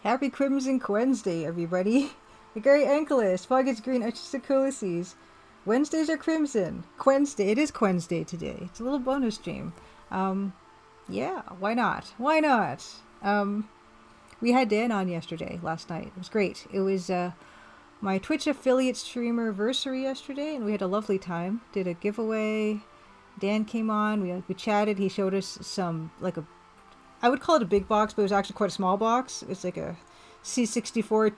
Happy Crimson Wednesday, everybody. The Gary Ankylis, Fog is Green, Archisticolyses. Wednesdays are crimson. Wednesday. It is Wednesday today. It's a little bonus stream. Yeah, why not? Why not? We had Dan on last night. It was great. It was my Twitch affiliate streamer anniversary yesterday, and we had a lovely time. Did a giveaway. Dan came on. We chatted. He showed us some, like a, I would call it a big box, but it was actually quite a small box. It's like a C64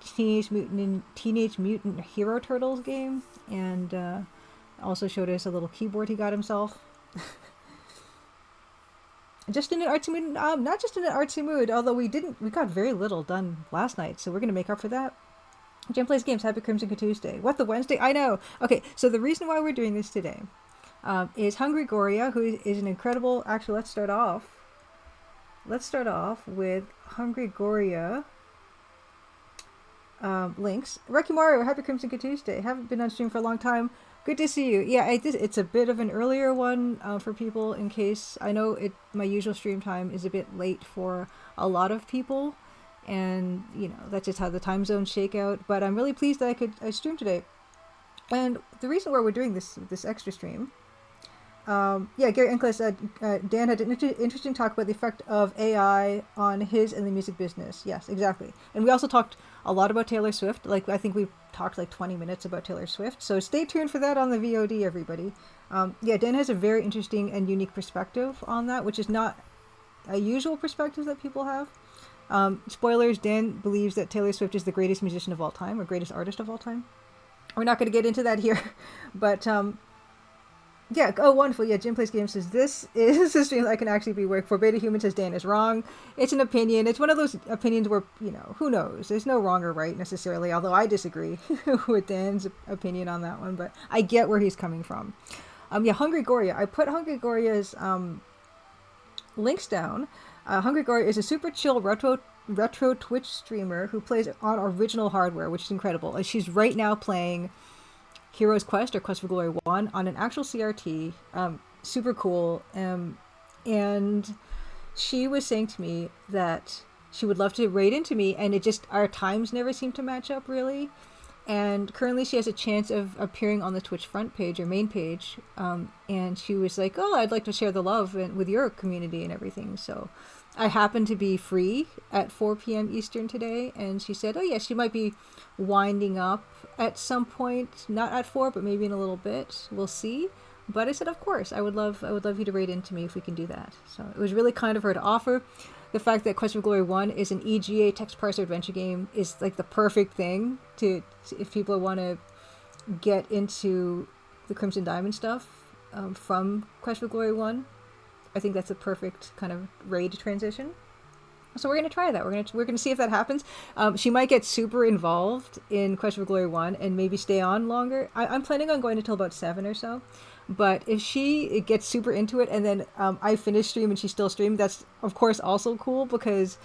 Teenage Mutant Hero Turtles game, and also showed us a little keyboard he got himself. Just in an artsy mood, not just in an artsy mood, although we got very little done last night, so we're gonna make up for that. Jim plays games. Happy Crimson Tuesday. What the Wednesday? I know. Okay, so the reason why we're doing this today is Hungry Goria, who is an incredible. Actually, let's start off. Let's start off with Hungry Goria. Links. Rocky Mario, Happy Crimson Tuesday. Haven't been on stream for a long time. Good to see you. Yeah, it's a bit of an earlier one for people in case. I know my usual stream time is a bit late for a lot of people, and you know that's just how the time zones shake out. But I'm really pleased that I stream today. And the reason why we're doing this extra stream, yeah, Gary Enkless, Dan had an interesting talk about the effect of AI on his and the music business. Yes, exactly. And we also talked a lot about Taylor Swift. Like, I think we talked like 20 minutes about Taylor Swift. So stay tuned for that on the VOD, everybody. Yeah, Dan has a very interesting and unique perspective on that, which is not a usual perspective that people have. Spoilers, Dan believes that Taylor Swift is the greatest musician of all time, or greatest artist of all time. We're not going to get into that here, but yeah, oh, wonderful. Yeah, Jim Plays Games says, this is a stream that can actually be worked for. Beta Human says Dan is wrong. It's an opinion. It's one of those opinions where, you know, who knows? There's no wrong or right necessarily, although I disagree with Dan's opinion on that one, but I get where he's coming from. Yeah, Hungry Goria. I put Hungry Goria's links down. Hungry Goria is a super chill retro Twitch streamer who plays on original hardware, which is incredible. And she's right now playing Hero's Quest, or Quest for Glory 1, on an actual CRT. Super cool. And she was saying to me that she would love to raid into me, and our times never seem to match up really. And currently she has a chance of appearing on the Twitch front page or main page. And she was like, oh, I'd like to share the love with your community and everything. So I happen to be free at 4 p.m. Eastern today, and she said, oh yeah, she might be winding up at some point, not at 4, but maybe in a little bit. We'll see. But I said, of course, I would love you to raid into me if we can do that. So it was really kind of her to offer. The fact that Quest for Glory 1 is an EGA text parser adventure game is like the perfect thing to if people want to get into the Crimson Diamond stuff from Quest for Glory 1. I think that's a perfect kind of raid transition. So we're going to try that. We're going to see if that happens. She might get super involved in Quest for Glory 1 and maybe stay on longer. I'm planning on going until about 7 or so. But if she gets super into it and then I finish stream and she's still streaming, that's of course also cool, because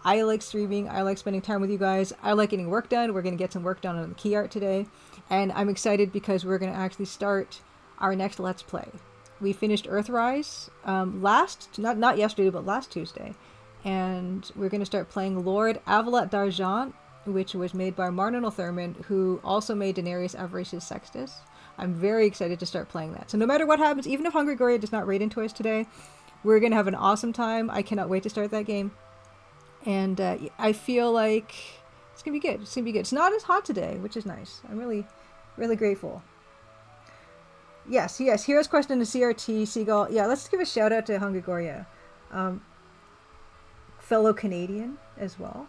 I like streaming. I like spending time with you guys. I like getting work done. We're going to get some work done on the key art today. And I'm excited because we're going to actually start our next Let's Play. We finished Earthrise not yesterday, but last Tuesday. And we're going to start playing Lord Avalot d'Argent, which was made by Martin Thurman, who also made Daenerys Avarice's Sextus. I'm very excited to start playing that. So no matter what happens, even if Hungry Goria does not raid into us today, we're going to have an awesome time. I cannot wait to start that game. And I feel like it's going to be good. It's going to be good. It's not as hot today, which is nice. I'm really, really grateful. Yes. Hero's Quest in the CRT, Seagull. Yeah, let's give a shout out to Hungry Goria. Fellow Canadian as well.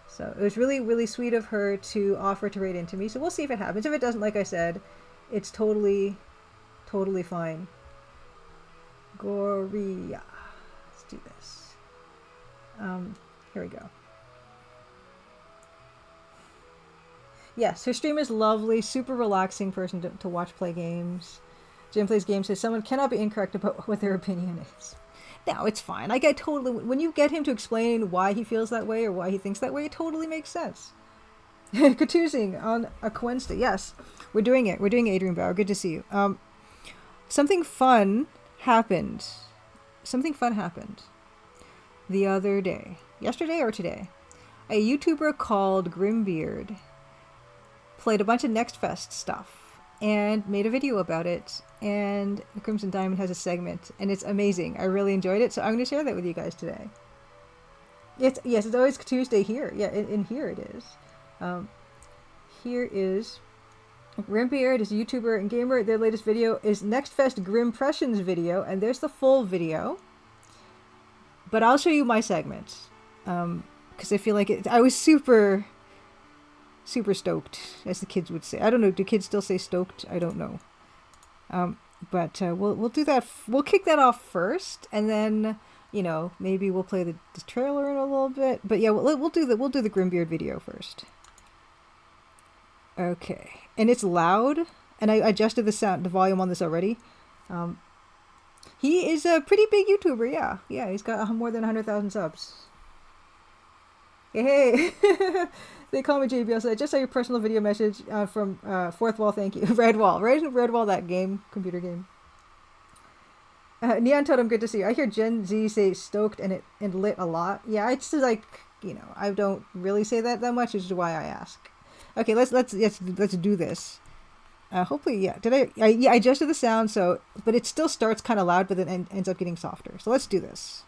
So it was really, really sweet of her to offer to raid into me. So we'll see if it happens. If it doesn't, like I said, it's totally, totally fine. Goria. Let's do this. Here we go. Yes, her stream is lovely. Super relaxing person to watch play games. Jim Plays Games says someone cannot be incorrect about what their opinion is. No, it's fine. Like, when you get him to explain why he feels that way or why he thinks that way, it totally makes sense. Katoozing on a Wednesday. Yes, we're doing it. We're doing Adrian Bauer. Good to see you. Something fun happened. The other day. Yesterday or today. A YouTuber called Grimbeard played a bunch of Next Fest stuff and made a video about it. And Crimson Diamond has a segment, and it's amazing. I really enjoyed it, so I'm going to share that with you guys today. It's always Tuesday here. Yeah, in here it is. Here is Grimbeard is a YouTuber and gamer. Their latest video is Next Fest Grimpressions video, and there's the full video. But I'll show you my segment, because I feel like I was super stoked, as the kids would say. I don't know. Do kids still say stoked? I don't know. But we'll do that. We'll kick that off first, and then maybe we'll play the trailer in a little bit. But yeah, we'll do the Grimbeard video first. Okay, and it's loud, and I adjusted the volume on this already. He is a pretty big YouTuber. Yeah, he's got more than 100,000 subs. Hey. They call me JBL. So I just saw your personal video message from Fourth Wall. Thank you. Redwall, that game, computer game. Neon Totem, good to see you. I hear Gen Z say stoked and lit a lot. Yeah, it's like, I don't really say that much, which is why I ask. Okay, let's do this. Hopefully, yeah. I adjusted the sound, but it still starts kind of loud, but then ends up getting softer. So let's do this.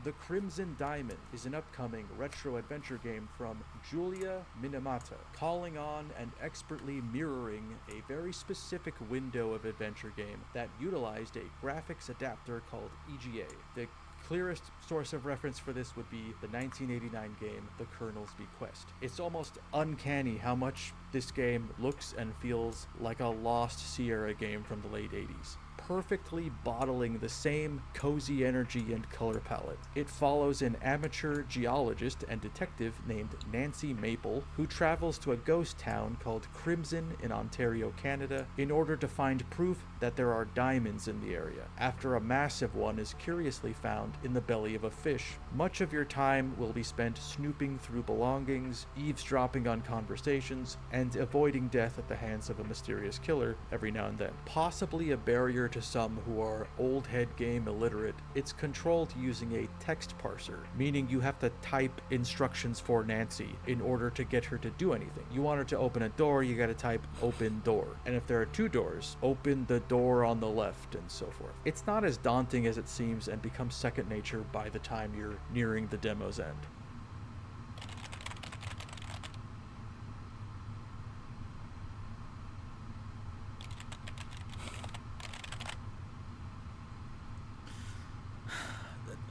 The Crimson Diamond is an upcoming retro adventure game from Julia Minamata, calling on and expertly mirroring a very specific window of adventure game that utilized a graphics adapter called EGA. The clearest source of reference for this would be the 1989 game The Colonel's Bequest. It's almost uncanny how much this game looks and feels like a lost Sierra game from the late 80s. Perfectly bottling the same cozy energy and color palette. It follows an amateur geologist and detective named Nancy Maple, who travels to a ghost town called Crimson in Ontario, Canada, in order to find proof that there are diamonds in the area, after a massive one is curiously found in the belly of a fish. Much of your time will be spent snooping through belongings, eavesdropping on conversations, and avoiding death at the hands of a mysterious killer every now and then. Possibly a barrier to some who are old head game illiterate, it's controlled using a text parser, meaning you have to type instructions for Nancy in order to get her to do anything. You want her to open a door, you gotta type open door. And if there are two doors, open the door on the left, and so forth. It's not as daunting as it seems and becomes second nature by the time you're nearing the demo's end.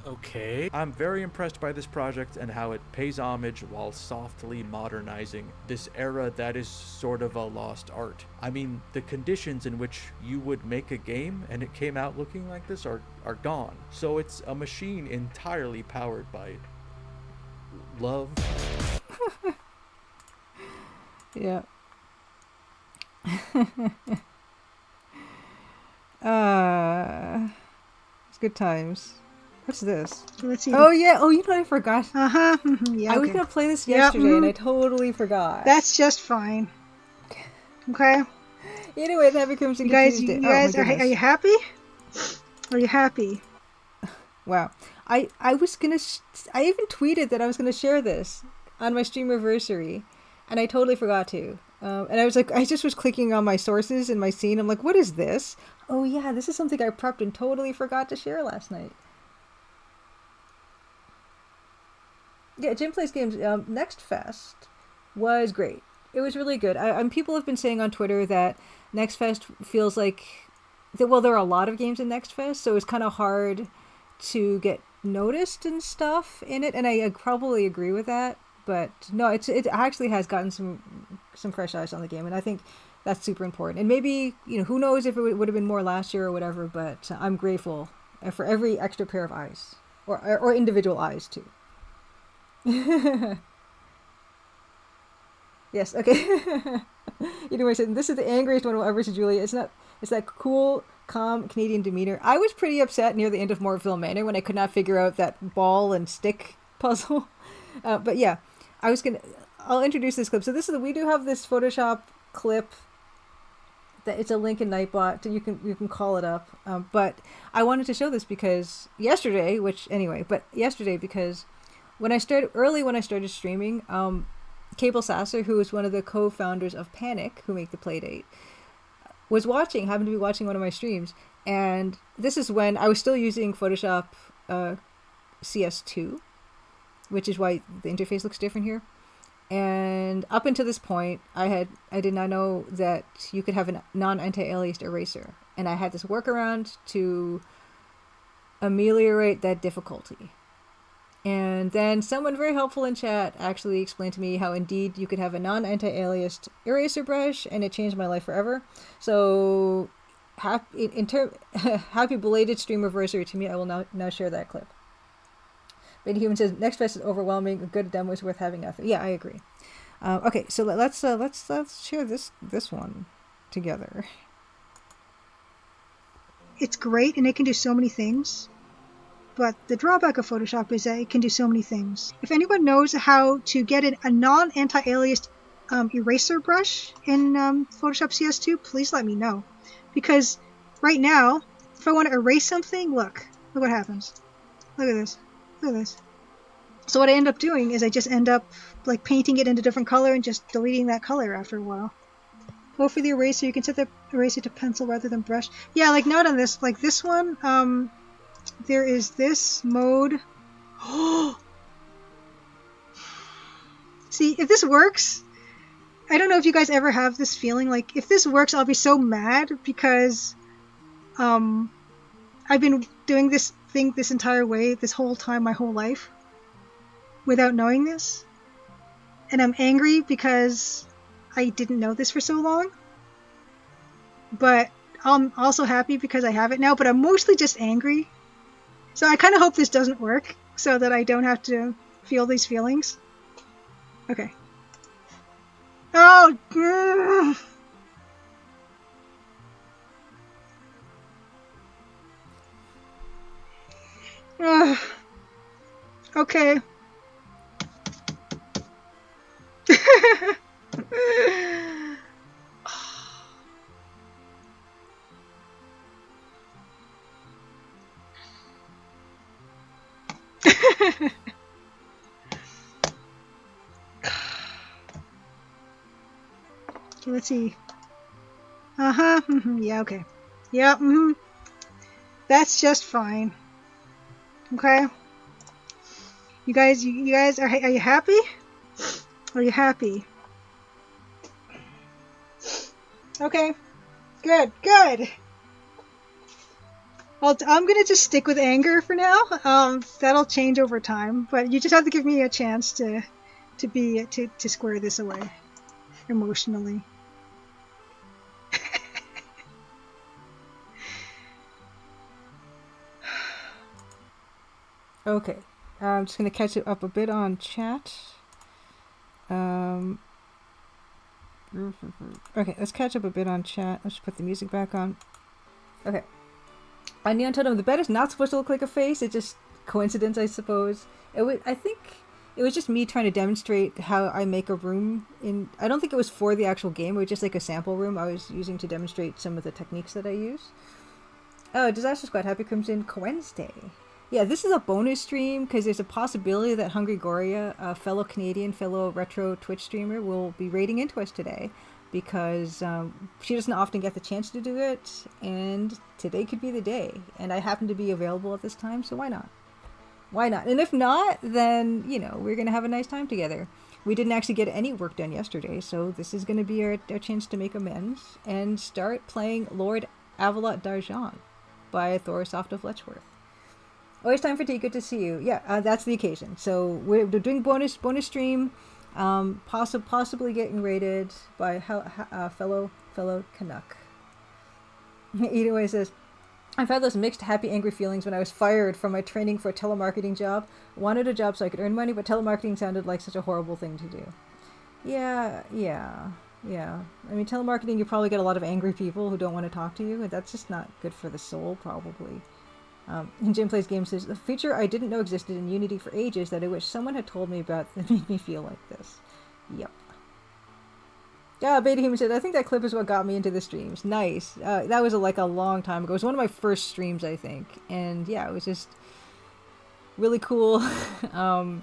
Okay. I'm very impressed by this project and how it pays homage while softly modernizing this era that is sort of a lost art. I mean, the conditions in which you would make a game and it came out looking like this are gone. So it's a machine entirely powered by love. Yeah. It's good times. What's this? Let's see. Oh yeah. Oh, you know I forgot. Yeah. Okay. I was gonna play this yesterday and I totally forgot. That's just fine. Okay. Anyway, Happy Crimson Tuesday. You guys, are you happy? Are you happy? Wow. I was gonna. I even tweeted that I was gonna share this on my Streamiversary, and I totally forgot to. And I was like, I just was clicking on my sources in my scene. I'm like, what is this? Oh yeah, this is something I prepped and totally forgot to share last night. Yeah, Jim Plays Games. Next Fest was great. It was really good. People have been saying on Twitter that Next Fest feels like, well, there are a lot of games in Next Fest, so it's kind of hard to get noticed and stuff in it, and I probably agree with that. But no, it actually has gotten some fresh eyes on the game, and I think that's super important. And maybe, who knows if it would have been more last year or whatever, but I'm grateful for every extra pair of eyes, or individual eyes too. Yes, okay. Anyway, so this is the angriest one we'll ever see, Julia. It's that cool, calm Canadian demeanor. I was pretty upset near the end of Mortville Manor when I could not figure out that ball and stick puzzle. But yeah, I'll introduce this clip. So we do have this Photoshop clip that it's a link in Nightbot, and you can call it up. But I wanted to show this because yesterday because when I started streaming, Cable Sasser, who is one of the co-founders of Panic, who make the Playdate, happened to be watching one of my streams, and this is when I was still using Photoshop CS2, which is why the interface looks different here. And up until this point, I did not know that you could have a non-anti-aliased eraser, and I had this workaround to ameliorate that difficulty. And then someone very helpful in chat actually explained to me how indeed you could have a non-anti-aliased eraser brush, and it changed my life forever. So happy belated stream anniversary to me. I will now share that clip. Baby Human says, Next Fest is overwhelming. A good demo is worth having. Yeah, I agree. Okay, so let's share this one together. It's great, and it can do so many things. But the drawback of Photoshop is that it can do so many things. If anyone knows how to get a non-anti-aliased eraser brush in Photoshop CS2, please let me know. Because right now, if I want to erase something, look what happens. Look at this. Look at this. So what I end up doing is I just end up like painting it in a different color and just deleting that color after a while. Go for the eraser. You can set the eraser to pencil rather than brush. Yeah, like not on this. Like this one, there is this mode. See, if this works, I don't know if you guys ever have this feeling. Like, if this works, I'll be so mad because I've been doing this thing this entire way, this whole time, my whole life, without knowing this. And I'm angry because I didn't know this for so long. But I'm also happy because I have it now, but I'm mostly just angry. So I kind of hope this doesn't work so that I don't have to feel these feelings. Okay. Oh! Okay. Okay, let's see. Yeah, okay. Yep, That's just fine. Okay. You guys, are you happy? Are you happy? Okay. Good. Well, I'm gonna just stick with anger for now. That'll change over time, but you just have to give me a chance to square this away emotionally. Okay, I'm just going to catch it up a bit on chat. Okay, let's catch up a bit on chat. Let's put the music back on. Okay. Neon told him the bed is not supposed to look like a face. It's just coincidence, I suppose. I think it was just me trying to demonstrate how I make a room in... I don't think it was for the actual game. It was just like a sample room I was using to demonstrate some of the techniques that I use. Oh, Disaster Squad, Happy Crimson, Wednesday. Yeah, this is a bonus stream because there's a possibility that Hungry Goria, a fellow Canadian, fellow retro Twitch streamer, will be raiding into us today because she doesn't often get the chance to do it, and today could be the day. And I happen to be available at this time, so why not? Why not? And if not, then, you know, we're going to have a nice time together. We didn't actually get any work done yesterday, so this is going to be our chance to make amends and start playing Lord Avalot d'Argent by Thorsoft of Letchworth. Always time for tea. Good to see you. Yeah, that's the occasion. So we're doing bonus stream, possibly getting rated by fellow Canuck. Either way, says, I've had those mixed happy angry feelings when I was fired from my training for a telemarketing job. Wanted a job so I could earn money, but telemarketing sounded like such a horrible thing to do. Yeah. I mean, telemarketing, you probably get a lot of angry people who don't want to talk to you, and that's just not good for the soul, probably. And Jim Plays Games says, the feature I didn't know existed in Unity for ages that I wish someone had told me about that made me feel like this. Yep. Yeah, Beta Human said, I think that clip is what got me into the streams. Nice. That was like a long time ago. It was one of my first streams, I think. And yeah, it was just really cool.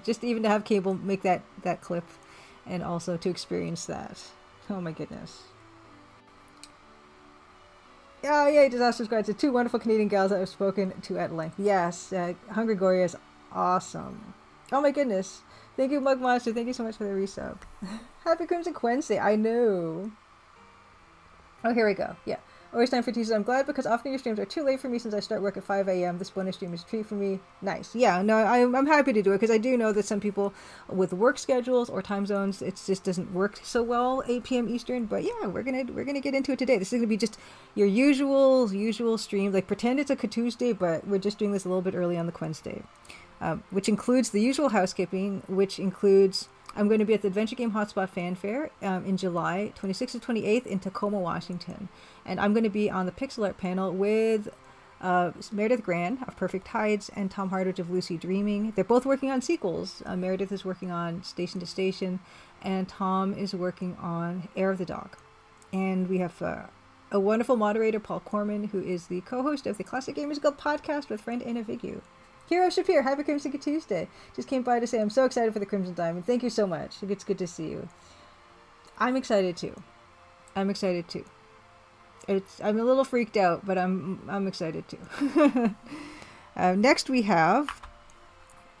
Just even to have Cable make that clip and also to experience that. Oh my goodness. Yeah, yay, Disaster Squad. So 2 wonderful Canadian gals that I've spoken to at length. Yes, Hungry Goria is awesome. Oh my goodness. Thank you, Mug Monster. Thank you so much for the resub. Happy Crimson Wednesday. I know. Oh, here we go. Yeah. Always time for teasers. I'm glad because often your streams are too late for me since I start work at 5 a.m. This bonus stream is a treat for me. Nice. Yeah, no, I'm happy to do it because I do know that some people with work schedules or time zones, it just doesn't work so well 8 p.m. Eastern. But yeah, we're gonna get into it today. This is gonna be just your usual stream. Like pretend it's a Tuesday, but we're just doing this a little bit early on the Wednesday, which includes the usual housekeeping, which includes I'm going to be at the Adventure Game Hotspot Fanfare in July 26th to 28th in Tacoma, Washington. And I'm going to be on the Pixel Art panel with Meredith Gran of Perfect Tides and Tom Hardridge of Lucy Dreaming. They're both working on sequels. Meredith is working on Station to Station, and Tom is working on Heir of the Dog. And we have a wonderful moderator, Paul Corman, who is the co-host of the Classic Gamers Guild podcast with friend Anna Vigu. Hero Shapir, happy Crimson Tuesday. Just came by to say I'm so excited for the Crimson Diamond. Thank you so much. It's good to see you. I'm excited too. I'm a little freaked out, but I'm excited too. Next we have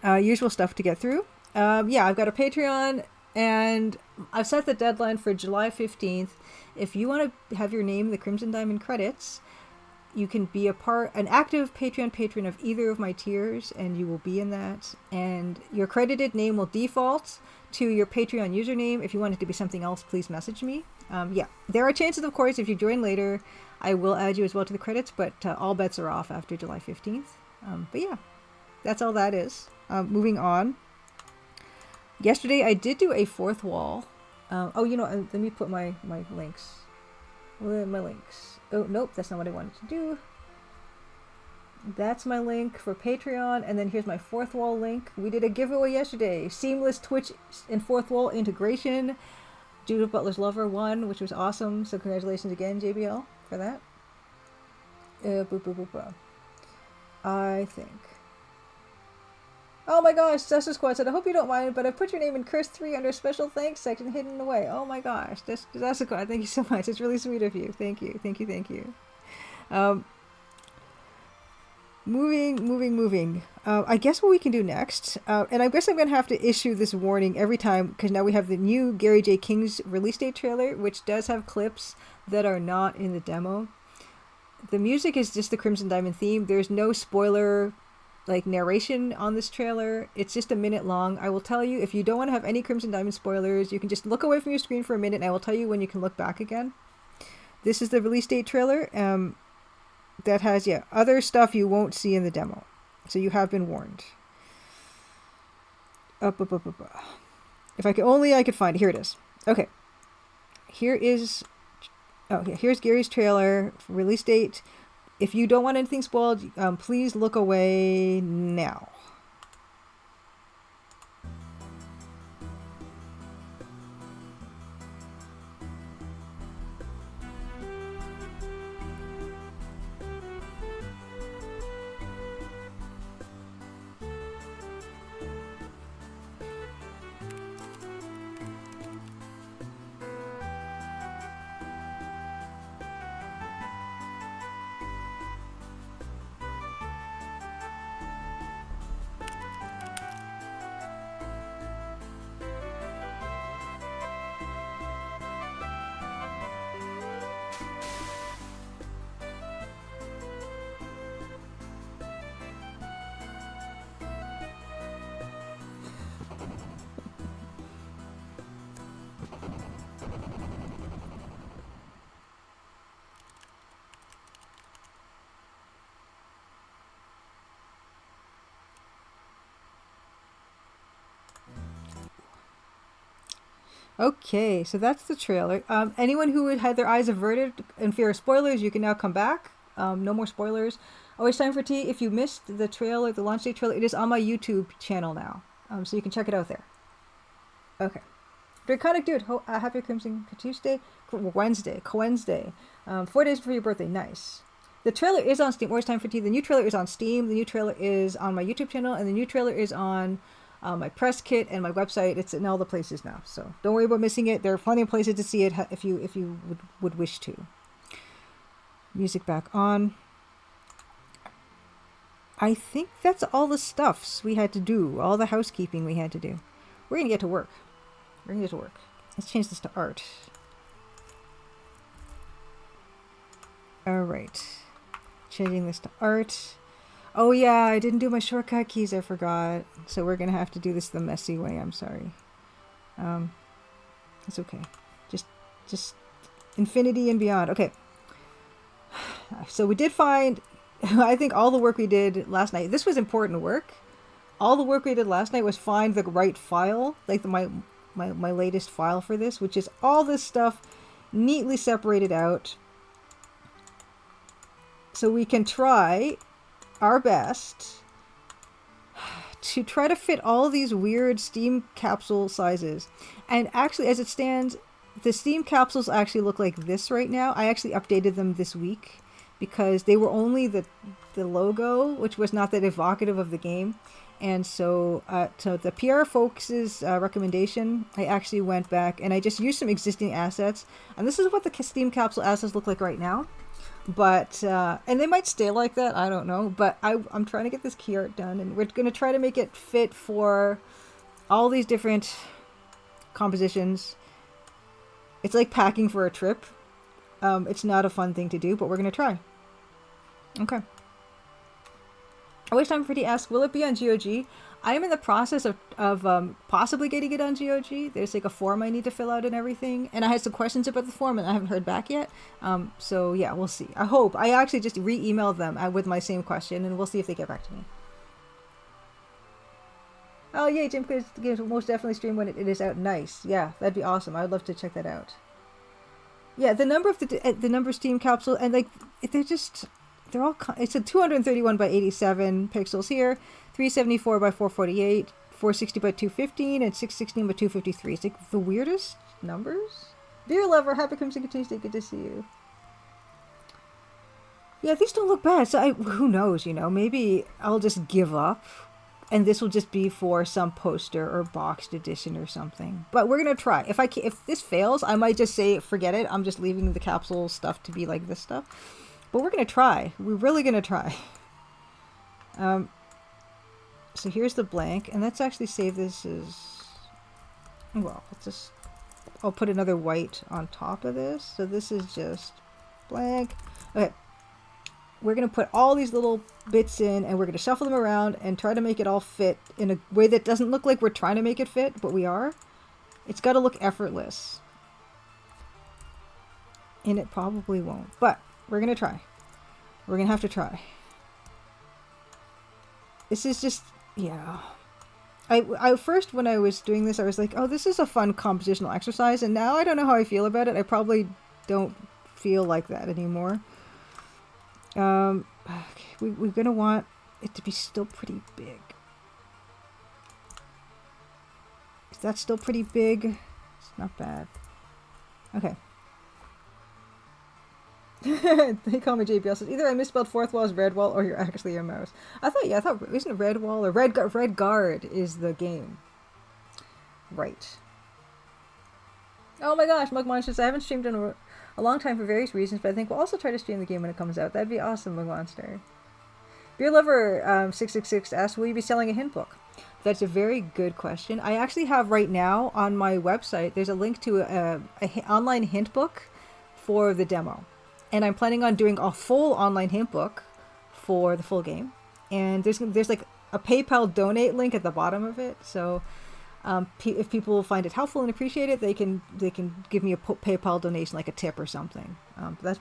usual stuff to get through. Yeah, I've got a Patreon, and I've set the deadline for July 15th. If you want to have your name in the Crimson Diamond credits, you can be an active Patreon patron of either of my tiers, and you will be in that. And your credited name will default to your Patreon username. If you want it to be something else, please message me. Yeah, there are chances, of course, if you join later, I will add you as well to the credits, but all bets are off after July 15th. But yeah, that's all that is. Moving on. Yesterday, I did do a fourth wall. Let me put my links. My links. Oh, nope, that's not what I wanted to do. That's my link for Patreon, and then here's my fourth wall link. We did a giveaway yesterday. Seamless Twitch and fourth wall integration. Judith Butler's Lover won, which was awesome. So congratulations again, JBL, for that. I think. Oh my gosh, Justice Squad said, I hope you don't mind, but I put your name in Curse 3 under special thanks section hidden away. Oh my gosh, Justice Squad, thank you so much. It's really sweet of you. Thank you. Moving. I guess what we can do next, and I guess I'm going to have to issue this warning every time, because now we have the new Gary J. King's release date trailer, which does have clips that are not in the demo. The music is just the Crimson Diamond theme. There's no spoiler narration on this trailer. It's just a minute long. I will tell you, if you don't want to have any Crimson Diamond spoilers, you can just look away from your screen for a minute, and I will tell you when you can look back again. This is the release date trailer that has other stuff you won't see in the demo, so you have been warned. If I could find it. Here it is. Okay, here's Gary's trailer, release date. If you don't want anything spoiled, please look away now. Okay, so that's the trailer. Anyone who had their eyes averted in fear of spoilers, you can now come back. No more spoilers. Always time for tea. If you missed the trailer, the launch day trailer, it is on my YouTube channel now. So you can check it out there. Okay. kind of dude. Happy Crimson Tuesday, Wednesday. 4 days before your birthday. Nice. The trailer is on Steam. Always Time for Tea. The new trailer is on Steam. The new trailer is on my YouTube channel, and the new trailer is on my press kit and my website. It's in all the places now, so don't worry about missing it. There are plenty of places to see it if you would wish to. Music back on. I think that's all the stuffs we had to do, all the housekeeping we had to do. We're gonna get to work. Let's change this to art. All right, changing this to art. Oh yeah, I didn't do my shortcut keys, I forgot. So we're gonna have to do this the messy way, I'm sorry. It's okay. Just infinity and beyond. Okay. So we did find, I think all the work we did last night, this was important work. All the work we did last night was find the right file, like my latest file for this, which is all this stuff neatly separated out. So we can try our best to try to fit all these weird Steam capsule sizes. And actually, as it stands, the Steam capsules actually look like this right now. I actually updated them this week because they were only the logo, which was not that evocative of the game. And so so the PR folks' recommendation, I actually went back and I just used some existing assets. And this is what the Steam capsule assets look like right now. But, and they might stay like that, I don't know. But I'm trying to get this key art done, and we're going to try to make it fit for all these different compositions. It's like packing for a trip. It's not a fun thing to do, but we're going to try. Okay. Always Time for Tea asks, will it be on GOG? I am in the process of possibly getting it on GOG. There's like a form I need to fill out and everything. And I had some questions about the form and I haven't heard back yet. So yeah, we'll see. I hope. I actually just re-emailed them with my same question and we'll see if they get back to me. Oh yay, Jim Quiz Games will most definitely stream when it is out. Nice. Yeah, that'd be awesome. I'd love to check that out. Yeah, the number of Steam capsule, and like they're all, it's a 231 by 87 pixels here, 374 by 448, 460 by 215, and 616 by 253. It's like the weirdest numbers. Dear lover, happy Crimson Tuesday, good to see you. Yeah, these don't look bad. So who knows, you know, maybe I'll just give up and this will just be for some poster or boxed edition or something. But we're going to try. If this fails, I might just say, forget it. I'm just leaving the capsule stuff to be like this stuff. But we're going to try. We're really going to try. So here's the blank. And let's actually save this as... Well, I'll put another white on top of this. So this is just blank. Okay. We're going to put all these little bits in and we're going to shuffle them around and try to make it all fit in a way that doesn't look like we're trying to make it fit, but we are. It's got to look effortless. And it probably won't. But we're going to try. We're going to have to try. This is just, yeah. I first, when I was doing this, I was like, oh, this is a fun compositional exercise. And now I don't know how I feel about it. I probably don't feel like that anymore. Okay, we're going to want it to be still pretty big. Is that still pretty big? It's not bad. Okay. They call me JBL. Says either I misspelled fourth wall as red wall or you're actually a mouse. I thought isn't it red wall or red guard is the game. Right. Oh my gosh, Mug Monsters, I haven't streamed in a long time for various reasons, but I think we'll also try to stream the game when it comes out. That'd be awesome, Mug Monster. Beer Lover 666 asks, will you be selling a hint book? That's a very good question. I actually have right now on my website, there's a link to a online hint book for the demo. And I'm planning on doing a full online hint book for the full game. And there's like a PayPal donate link at the bottom of it. So if people find it helpful and appreciate it, they can give me a PayPal donation, like a tip or something. That's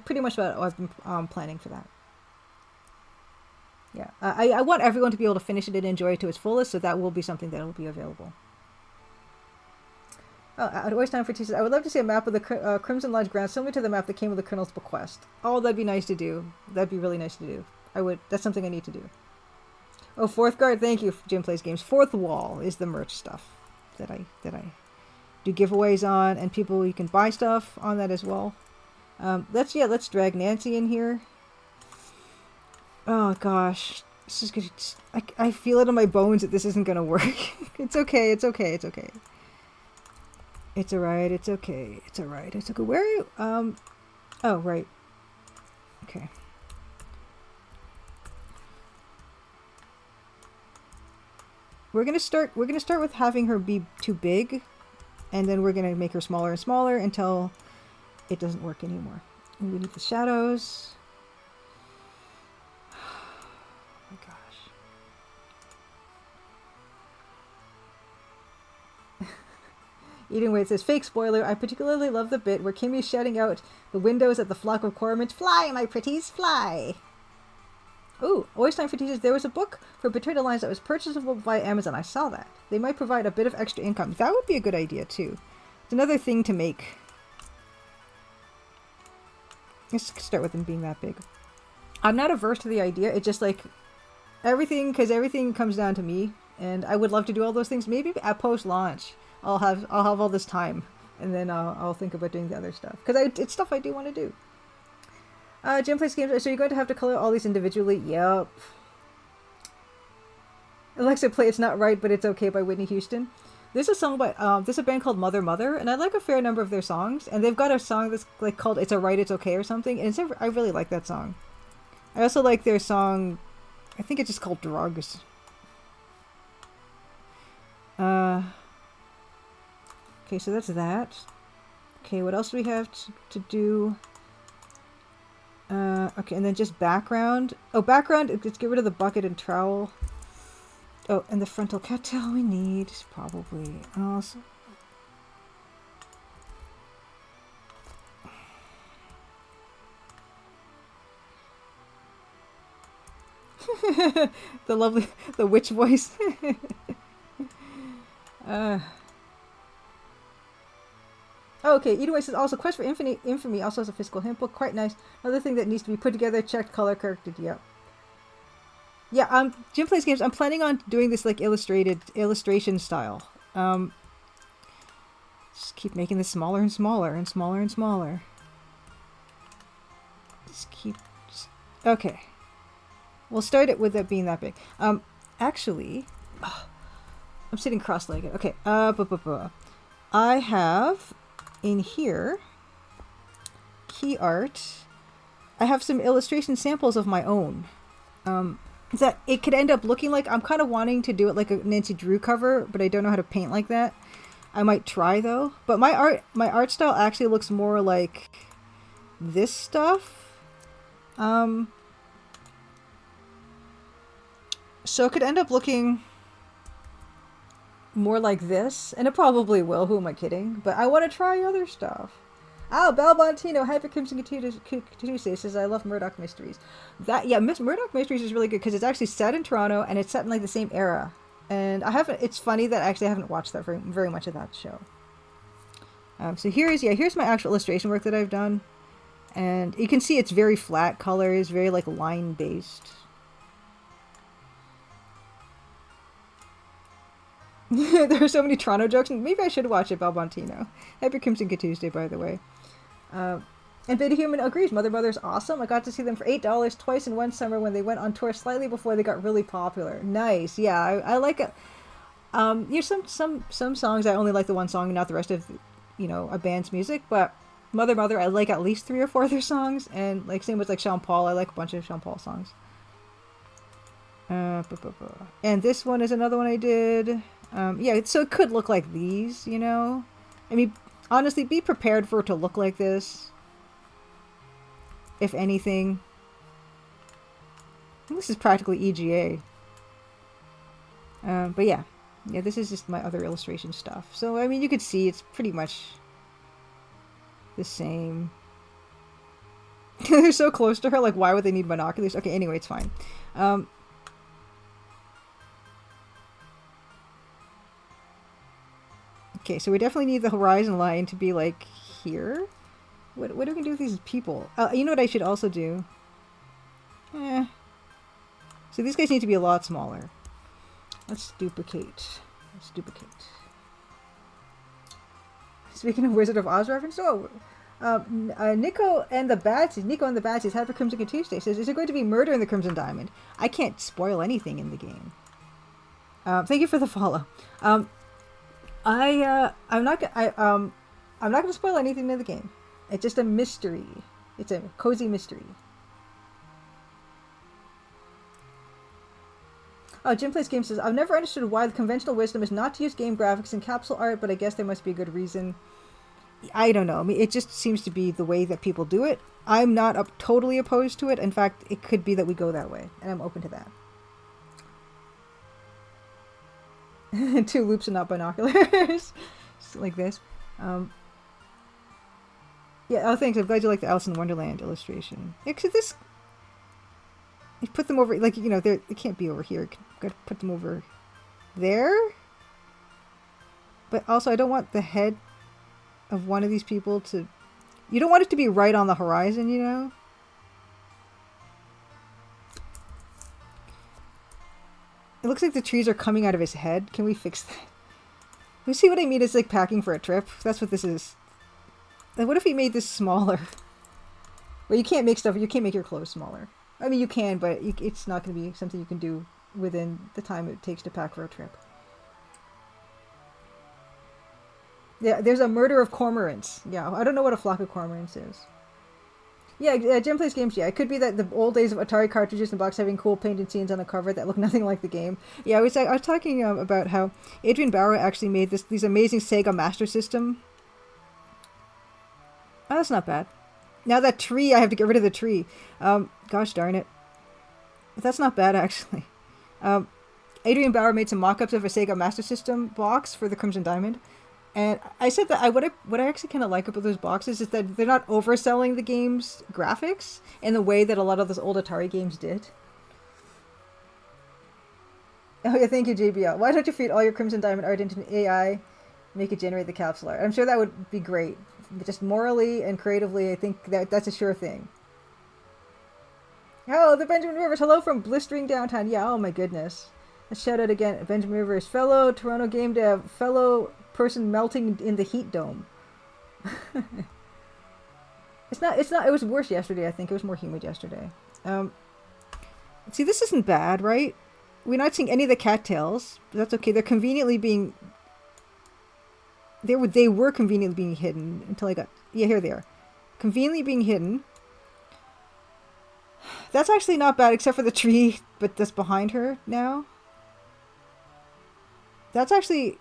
pretty much what I've been planning for that. Yeah, I want everyone to be able to finish it and enjoy it to its fullest, so that will be something that will be available. At Always Time for Tea says, I would love to see a map of the Crimson Lodge grounds similar to the map that came with the Colonel's Bequest. Oh, that'd be nice to do. That'd be really nice to do. That's something I need to do. Oh, Fourth Guard, thank you, Jim Plays Games. Fourth Wall is the merch stuff that I do giveaways on, and people you can buy stuff on that as well. Let's drag Nancy in here. Oh gosh, this is gonna. I feel it in my bones that this isn't gonna work. It's okay. It's okay. It's okay. It's alright. It's okay. It's alright. It's okay. Where are you? Oh right. Okay. We're gonna start with having her be too big, and then we're gonna make her smaller and smaller until it doesn't work anymore. And we need the shadows. Oh my gosh. Eating Way says, fake spoiler, I particularly love the bit where Kimmy's shouting out the windows at the flock of cormorants, fly, my pretties, fly! Ooh, always time for teachers. There was a book for potato lines that was purchasable via Amazon. I saw that. They might provide a bit of extra income. That would be a good idea, too. It's another thing to make. Let's start with them being that big. I'm not averse to the idea. It's just like everything, because everything comes down to me. And I would love to do all those things. Maybe at post-launch, I'll have all this time. And then I'll think about doing the other stuff. Because it's stuff I do want to do. Jim plays games. So you're going to have to color all these individually? Yep. Alexa, play It's Not Right, But It's Okay by Whitney Houston. There's a song by, there's a band called Mother Mother, and I like a fair number of their songs. And they've got a song that's like called It's Alright, It's Okay or something. And I really like that song. I also like their song, I think it's just called Drugs. Okay, so that's that. Okay, what else do we have to do? Okay, and then just background. Oh, background, let's get rid of the bucket and trowel. Oh, and the frontal cattail we need, probably. Also. The witch voice. Oh, okay, either way, says also Quest for Infamy also has a physical hint book. Quite nice. Another thing that needs to be put together, checked, color corrected. Yep. Yeah, Jim plays games. I'm planning on doing this like illustration style. Just keep making this smaller and smaller and smaller and smaller. Okay. We'll start it with it being that big. Actually, I'm sitting cross-legged. Okay. I have in here key art. I have some illustration samples of my own. That it could end up looking like, I'm kind of wanting to do it like a Nancy Drew cover, but I don't know how to paint like that. I might try though. But my art style actually looks more like this stuff. So it could end up looking more like this, and it probably will. Who am I kidding? But I want to try other stuff. Oh, Bel Bontino, Hyper Crimson Tuesday says, I love Murdoch Mysteries. Murdoch Mysteries is really good because it's actually set in Toronto and it's set in like the same era. And it's funny that I haven't watched that very much of that show. So here's my actual illustration work that I've done. And you can see it's very flat colors, very like line based. There are so many Toronto jokes. Maybe I should watch it, Bel Bontino. Happy Crimson Tuesday, by the way. And Beta Human agrees. Mother Mother's awesome. I got to see them for $8 twice in one summer when they went on tour slightly before they got really popular. Nice. Yeah, I like it. Some songs I only like the one song and not the rest of a band's music, but Mother Mother I like at least 3 or 4 of their songs, and like same with like Sean Paul. I like a bunch of Sean Paul songs. And this one is another one I did. So it could look like these, I mean, honestly, be prepared for it to look like this. If anything. This is practically EGA. But yeah, this is just my other illustration stuff. So, I mean, you could see it's pretty much the same. They're so close to her, like, why would they need binoculars? Okay, anyway, it's fine. Okay, so we definitely need the horizon line to be, like, here. What are we going to do with these people? You know what I should also do? So these guys need to be a lot smaller. Let's duplicate. Speaking of Wizard of Oz reference, Nico and the Badges, Happy Crimson Tuesday says, is there going to be murder in the Crimson Diamond? I can't spoil anything in the game. Thank you for the follow. I'm not going to spoil anything in the game. It's just a mystery. It's a cozy mystery. Oh, Jim Plays Games says, I've never understood why the conventional wisdom is not to use game graphics and capsule art, but I guess there must be a good reason. I don't know. I mean, it just seems to be the way that people do it. I'm not totally opposed to it. In fact, it could be that we go that way, and I'm open to that. 2 loops and not binoculars. Like this. Yeah, oh, thanks. I'm glad you like the Alice in Wonderland illustration. Yeah, 'cause this... You put them over, like, you know, they can't be over here. Gotta put them over there. But also, I don't want the head of one of these people to... You don't want it to be right on the horizon, you know? It looks like the trees are coming out of his head. Can we fix that? You see what I mean? It's like packing for a trip. That's what this is. Like, what if he made this smaller? Well, you can't make stuff... You can't make your clothes smaller. I mean, you can, but it's not going to be something you can do within the time it takes to pack for a trip. Yeah, there's a murder of cormorants. Yeah, I don't know what a flock of cormorants is. Yeah, Jim Plays Games, yeah. It could be that the old days of Atari cartridges and box having cool painted scenes on the cover that look nothing like the game. Yeah, I was talking about how Adrian Bauer actually made these amazing Sega Master System. Oh, that's not bad. Now that tree, I have to get rid of the tree. Gosh darn it. But that's not bad, actually. Adrian Bauer made some mock-ups of a Sega Master System box for the Crimson Diamond. And I said that what I actually kind of like about those boxes is that they're not overselling the game's graphics in the way that a lot of those old Atari games did. Oh yeah, thank you, JBL. Why don't you feed all your Crimson Diamond art into an AI, make it generate the capsule art? I'm sure that would be great. Just morally and creatively, I think that's a sure thing. Oh, the Benjamin Rivers. Hello from blistering downtown. Yeah, oh my goodness. Let's shout out again. Benjamin Rivers, fellow Toronto game dev, fellow person melting in the heat dome. It's not, it was worse yesterday, I think. It was more humid yesterday. See, this isn't bad, right? We're not seeing any of the cattails, but that's okay. They're conveniently being... They were conveniently being hidden until I got... Yeah, here they are. Conveniently being hidden. That's actually not bad, except for the tree, but that's behind her now. That's actually...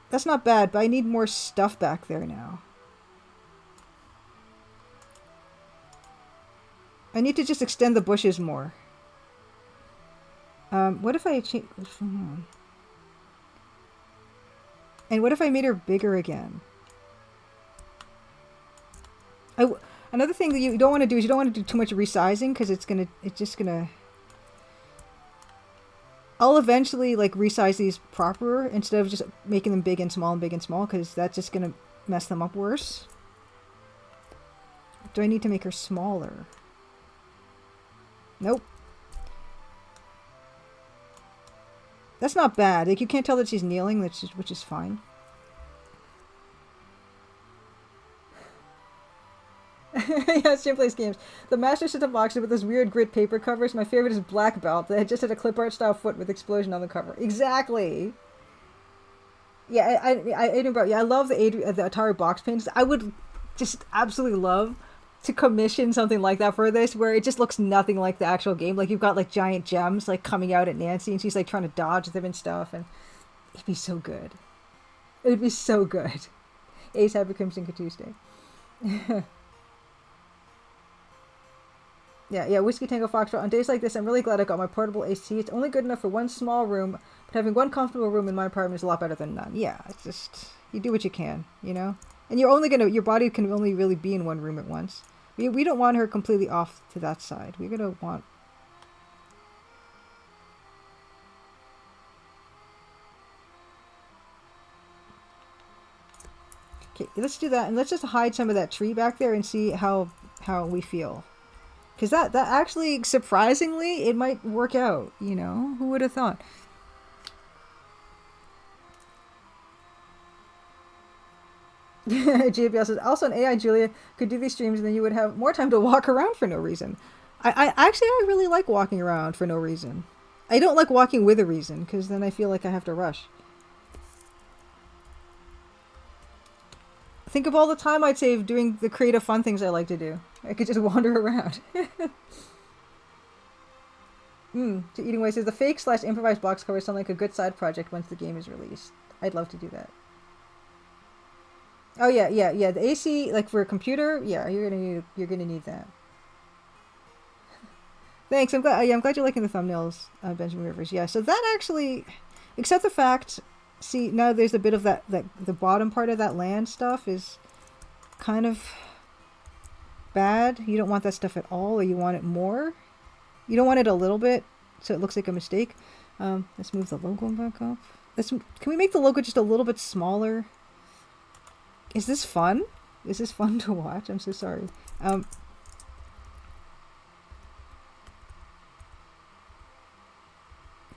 That's not bad, but I need more stuff back there now. I need to just extend the bushes more. What if I change... And what if I made her bigger again? Another thing that you don't want to do is you don't want to do too much resizing because it's just gonna... I'll eventually like resize these proper instead of just making them big and small because that's just gonna mess them up worse. Do I need to make her smaller? Nope. That's not bad. Like, you can't tell that she's kneeling, which is fine. Yes, Jim Plays Games. The Master System boxes with those weird grit paper covers. My favorite is Black Belt. That just had a clip art style foot with explosion on the cover. Exactly. Yeah, I love the Atari box paintings. I would just absolutely love to commission something like that for this, where it just looks nothing like the actual game. Like, you've got like giant gems like coming out at Nancy, and she's like trying to dodge them and stuff, and it'd be so good. It would be so good. Ace, Happy Crimson Tuesday. Yeah, Whiskey Tango Foxtrot. On days like this, I'm really glad I got my portable AC. It's only good enough for one small room, but having one comfortable room in my apartment is a lot better than none. Yeah, it's just, you do what you can, you know? And your body can only really be in one room at once. We don't want her completely off to that side. We're gonna want... Okay, let's do that, and let's just hide some of that tree back there and see how we feel. Because that actually, surprisingly, it might work out, you know? Who would have thought? GBL says, also an AI Julia could do these streams and then you would have more time to walk around for no reason. I really like walking around for no reason. I don't like walking with a reason, because then I feel like I have to rush. Think of all the time I'd save doing the creative fun things I like to do. I could just wander around. To Eating Away says, the fake/improvised box covers sound like a good side project once the game is released. I'd love to do that. Oh yeah. The AC, like for a computer, yeah, you're gonna need that. Thanks. I'm glad you're liking the thumbnails, Benjamin Rivers. Yeah. So that actually, except the fact, see now there's a bit of that the bottom part of that land stuff is kind of bad. You don't want that stuff at all, or you want it more. You don't want it a little bit, so it looks like a mistake. Let's move the logo back up. Can we make the logo just a little bit smaller? Is this fun? Is this fun to watch? I'm so sorry.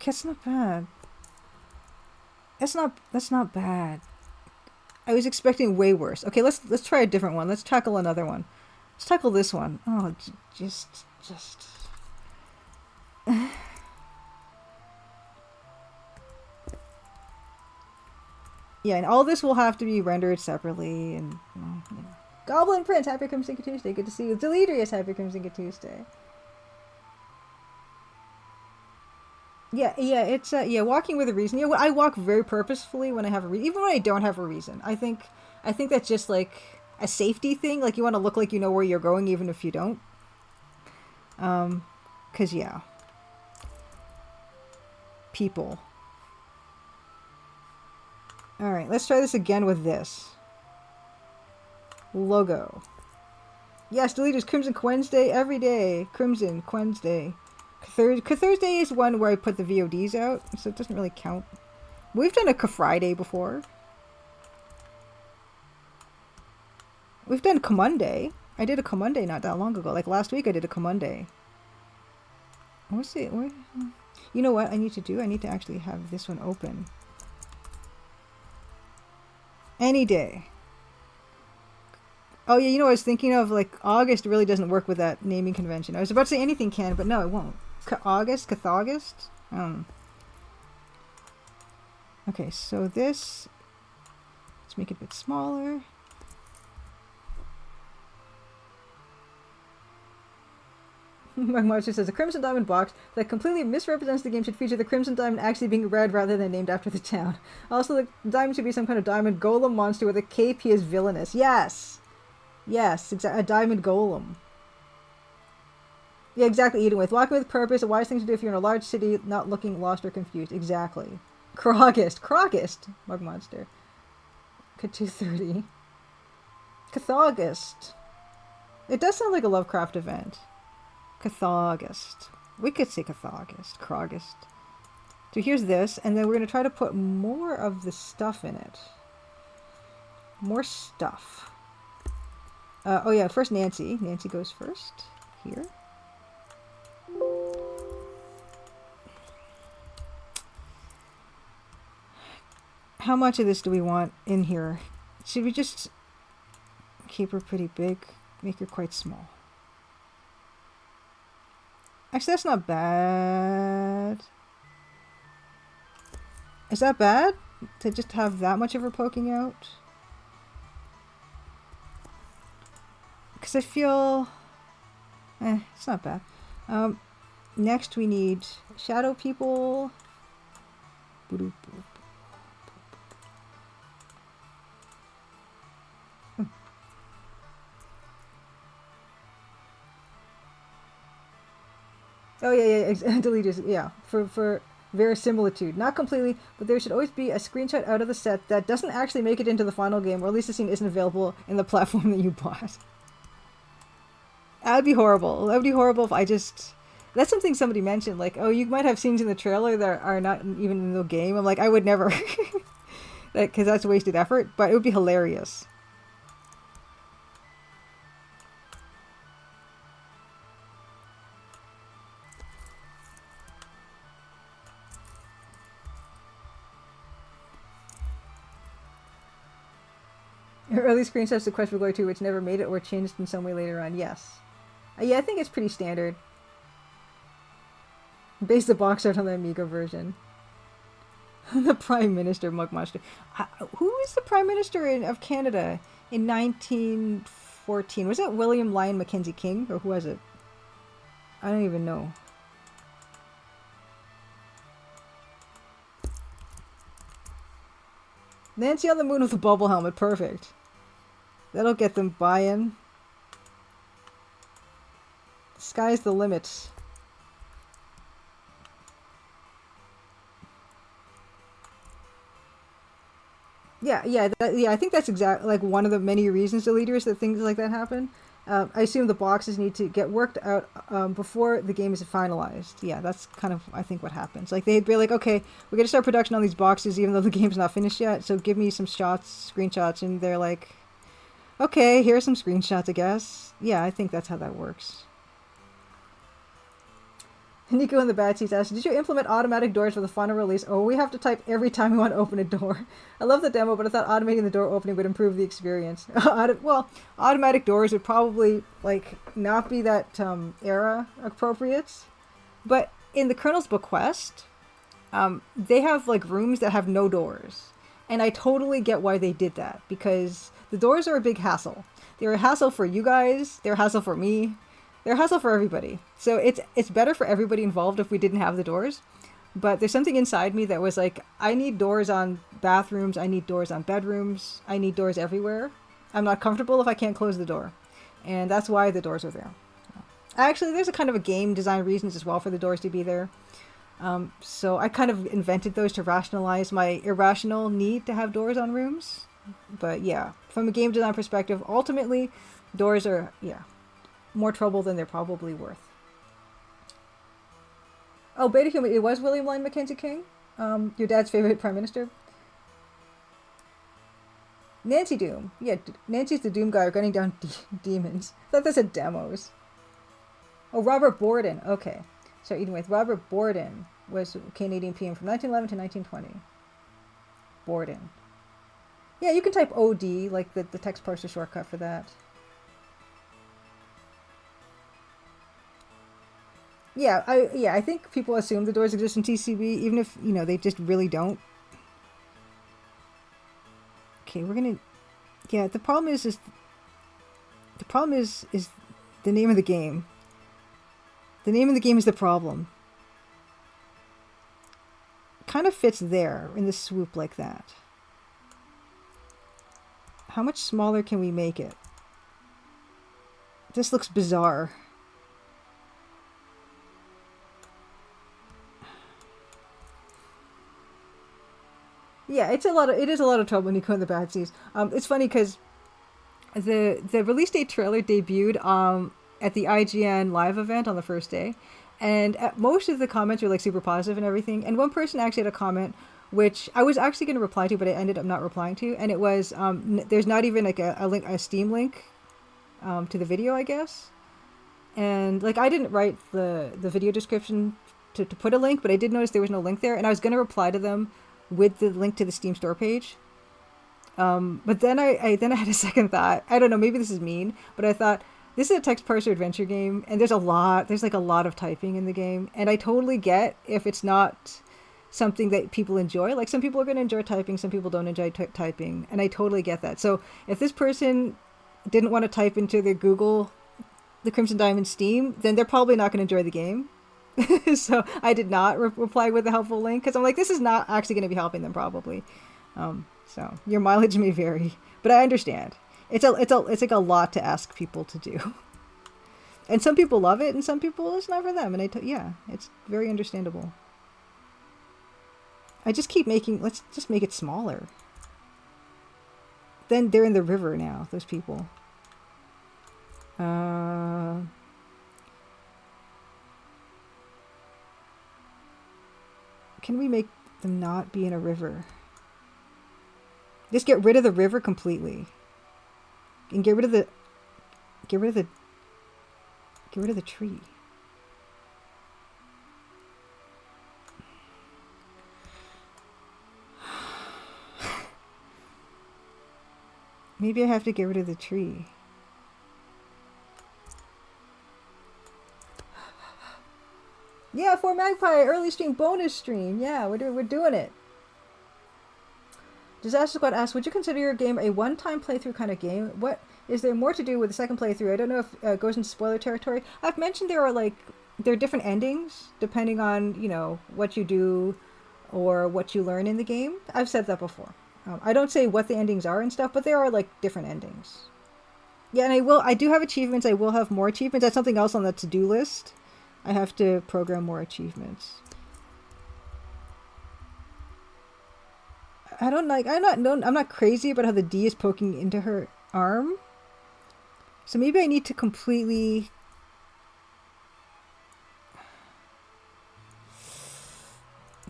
That's not bad. That's not bad. I was expecting way worse. Okay, let's try a different one. Let's tackle another one. Let's tackle this one. Oh, just. Yeah, and all this will have to be rendered separately. And Goblin Prince, happy Crimson Tuesday. Good to see you. Deledrius, happy Crimson Tuesday. Yeah, it's walking with a reason. You know, I walk very purposefully when I have a reason, even when I don't have a reason. I think that's just like a safety thing. Like you want to look like you know where you're going, even if you don't. 'Cause yeah, people. All right, let's try this again with this logo. Yes, Deleters, Crimson Wednesday every day. Crimson Wednesday. Thursday is one where I put the VODs out, so it doesn't really count. We've done a Friday before. We've done Monday. I did a Monday not that long ago. Like last week I did a Monday. What's it? You know what I need to do? I need to actually have this one open. Any day. Oh yeah, you know, I was thinking of like August really doesn't work with that naming convention. I was about to say anything can, but no, it won't. Cathogust? Okay, so this, let's make it a bit smaller. My monster says a Crimson Diamond box that completely misrepresents the game should feature the Crimson Diamond actually being red rather than named after the town. Also, the diamond should be some kind of diamond golem monster with a cape. He is villainous. Yes! Yes, exactly. A diamond golem. Yeah, exactly. Eating with. Walking with purpose. A wise thing to do if you're in a large city, not looking lost or confused. Exactly. Crogist. Mug monster. K230. Cathogist. It does sound like a Lovecraft event. Cathogist. We could say Cathogist. Crogist. So here's this, and then we're going to try to put more of the stuff in it. More stuff. Oh yeah, first Nancy. Nancy goes first. Here. How much of this do we want in here? Should we just keep her pretty big? Make her quite small. Actually, that's not bad. Is that bad? To just have that much of her poking out? Because I feel... it's not bad. Next we need shadow people. Oh yeah, Deleters, yeah, for verisimilitude. Not completely, but there should always be a screenshot out of the set that doesn't actually make it into the final game, or at least the scene isn't available in the platform that you bought. That would be horrible. That would be horrible if I just... That's something somebody mentioned, like, oh, you might have scenes in the trailer that are not even in the game. I'm like, I would never. Because that's wasted effort, but it would be hilarious. Early screenshots of Quest for Glory 2, which never made it or changed in some way later on. Yes. Yeah, I think it's pretty standard. Base the box art on the Amiga version. The Prime Minister, Mug Monster. Who was the Prime Minister of Canada in 1914? Was it William Lyon Mackenzie King, or who was it? I don't even know. Nancy on the Moon with a bubble helmet. Perfect. That'll get them buy-in. Sky's the limit. Yeah. I think that's exactly like one of the many reasons, deleters, that things like that happen. I assume the boxes need to get worked out before the game is finalized. Yeah, that's kind of, I think, what happens. Like, they'd be like, okay, we're going to start production on these boxes even though the game's not finished yet, so give me some screenshots, and they're like, okay, here's some screenshots, I guess. Yeah, I think that's how that works. Nico in the bad seats asks, did you implement automatic doors for the final release? Oh, we have to type every time we want to open a door. I love the demo, but I thought automating the door opening would improve the experience. Well, automatic doors would probably, like, not be that era appropriate. But in the Colonel's Bequest, they have, like, rooms that have no doors. And I totally get why they did that, because the doors are a big hassle. They're a hassle for you guys, they're a hassle for me, they're a hassle for everybody. So it's better for everybody involved if we didn't have the doors. But there's something inside me that was like, I need doors on bathrooms, I need doors on bedrooms, I need doors everywhere. I'm not comfortable if I can't close the door. And that's why the doors are there. Actually, there's a kind of a game design reasons as well for the doors to be there. So I kind of invented those to rationalize my irrational need to have doors on rooms. But yeah, from a game design perspective, ultimately, doors are, more trouble than they're probably worth. Oh, Beta Human, it was William Lyon Mackenzie King? Your dad's favorite prime minister? Nancy Doom. Yeah, Nancy's the Doom guy gunning down demons. I thought that's a demos. Oh, Robert Borden. Okay. So, anyway, Robert Borden was Canadian PM from 1911 to 1920. Borden. Yeah, you can type OD, like the text parser shortcut for that. Yeah, I think people assume the doors exist in TCB, even if, they just really don't. Okay, we're gonna... Yeah, the problem is the name of the game. The name of the game is the problem. Kind of fits there, in the swoop like that. How much smaller can we make it? This looks bizarre. Yeah, it is a lot of trouble when you go in the bad seas. It's funny because the release date trailer debuted at the IGN live event on the first day, and most of the comments were like super positive and everything. And one person actually had a comment which I was actually going to reply to, but I ended up not replying to, and it was there's not even like a Steam link to the video, I guess. And like I didn't write the video description to put a link, but I did notice there was no link there, and I was going to reply to them with the link to the Steam store page. But then I had a second thought. I don't know, maybe this is mean, but I thought this is a text parser adventure game, and there's like a lot of typing in the game, and I totally get if it's not something that people enjoy. Like some people are going to enjoy typing, some people don't enjoy typing, and I totally get that. So if this person didn't want to type into their Google the Crimson Diamond Steam, then they're probably not going to enjoy the game. So I did not reply with a helpful link, because I'm like, this is not actually going to be helping them probably. So your mileage may vary, but I understand. It's like a lot to ask people to do, and some people love it, and some people it's not for them. And it's very understandable. I just keep let's just make it smaller. Then they're in the river now, those people. Can we make them not be in a river? Just get rid of the river completely. And get rid of the tree. Maybe I have to get rid of the tree. Yeah, for Magpie, early stream, bonus stream. Yeah, we're doing it. Disaster Squad asks, would you consider your game a one-time playthrough kind of game? What is there more to do with the second playthrough? I don't know if it goes into spoiler territory. I've mentioned there are different endings depending on, you know, what you do or what you learn in the game. I've said that before. I don't say what the endings are and stuff, but there are like different endings. Yeah, and I do have achievements. I will have more achievements. That's something else on the to-do list. I have to program more achievements. I'm not crazy about how the D is poking into her arm. So maybe I need to completely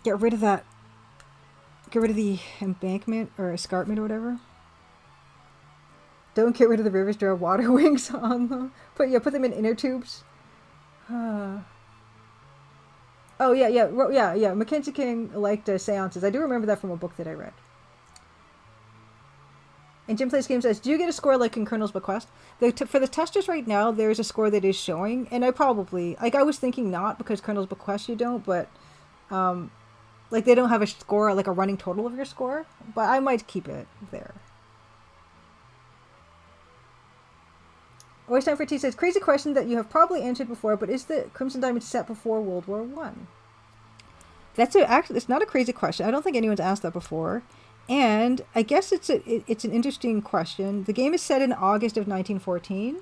get rid of that. Get rid of the embankment or escarpment or whatever. Don't get rid of the rivers, draw water wings on them. Put them in inner tubes. Oh yeah. Mackenzie King liked seances. I do remember that from a book that I read. And Jim Plays Game says, do you get a score like in Colonel's Bequest? For the testers right now, there's a score that is showing, and I probably, like, I was thinking not, because Colonel's Bequest you don't, but like they don't have a score, like a running total of your score, but I might keep it there. Always Time for Tea says, crazy question that you have probably answered before, but is the Crimson Diamond set before World War One? Actually, it's not a crazy question. I don't think anyone's asked that before. And I guess it's an interesting question. The game is set in August of 1914.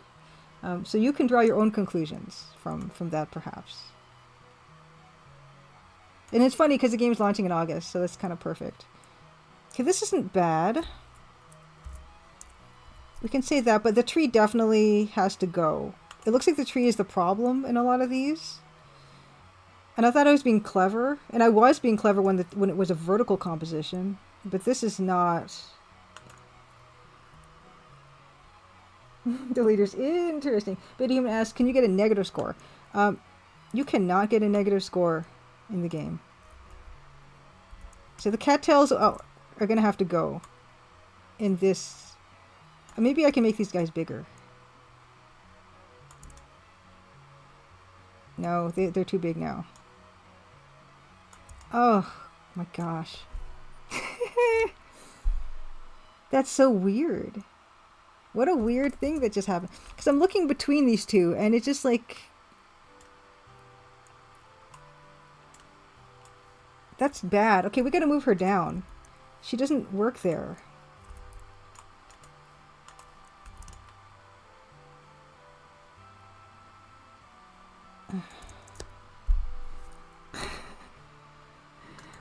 So you can draw your own conclusions from that, perhaps. And it's funny because the game's launching in August, so that's kind of perfect. Okay, this isn't bad. We can say that, but the tree definitely has to go. It looks like the tree is the problem in a lot of these. And I thought I was being clever, and I was being clever when it was a vertical composition, but this is not. The leader's interesting. But even asks, can you get a negative score? You cannot get a negative score in the game. So the cattails are going to have to go in this. Maybe I can make these guys bigger. No, they're too big now. Oh my gosh. That's so weird. What a weird thing that just happened. Because I'm looking between these two and it's just like... That's bad. Okay, we gotta move her down. She doesn't work there.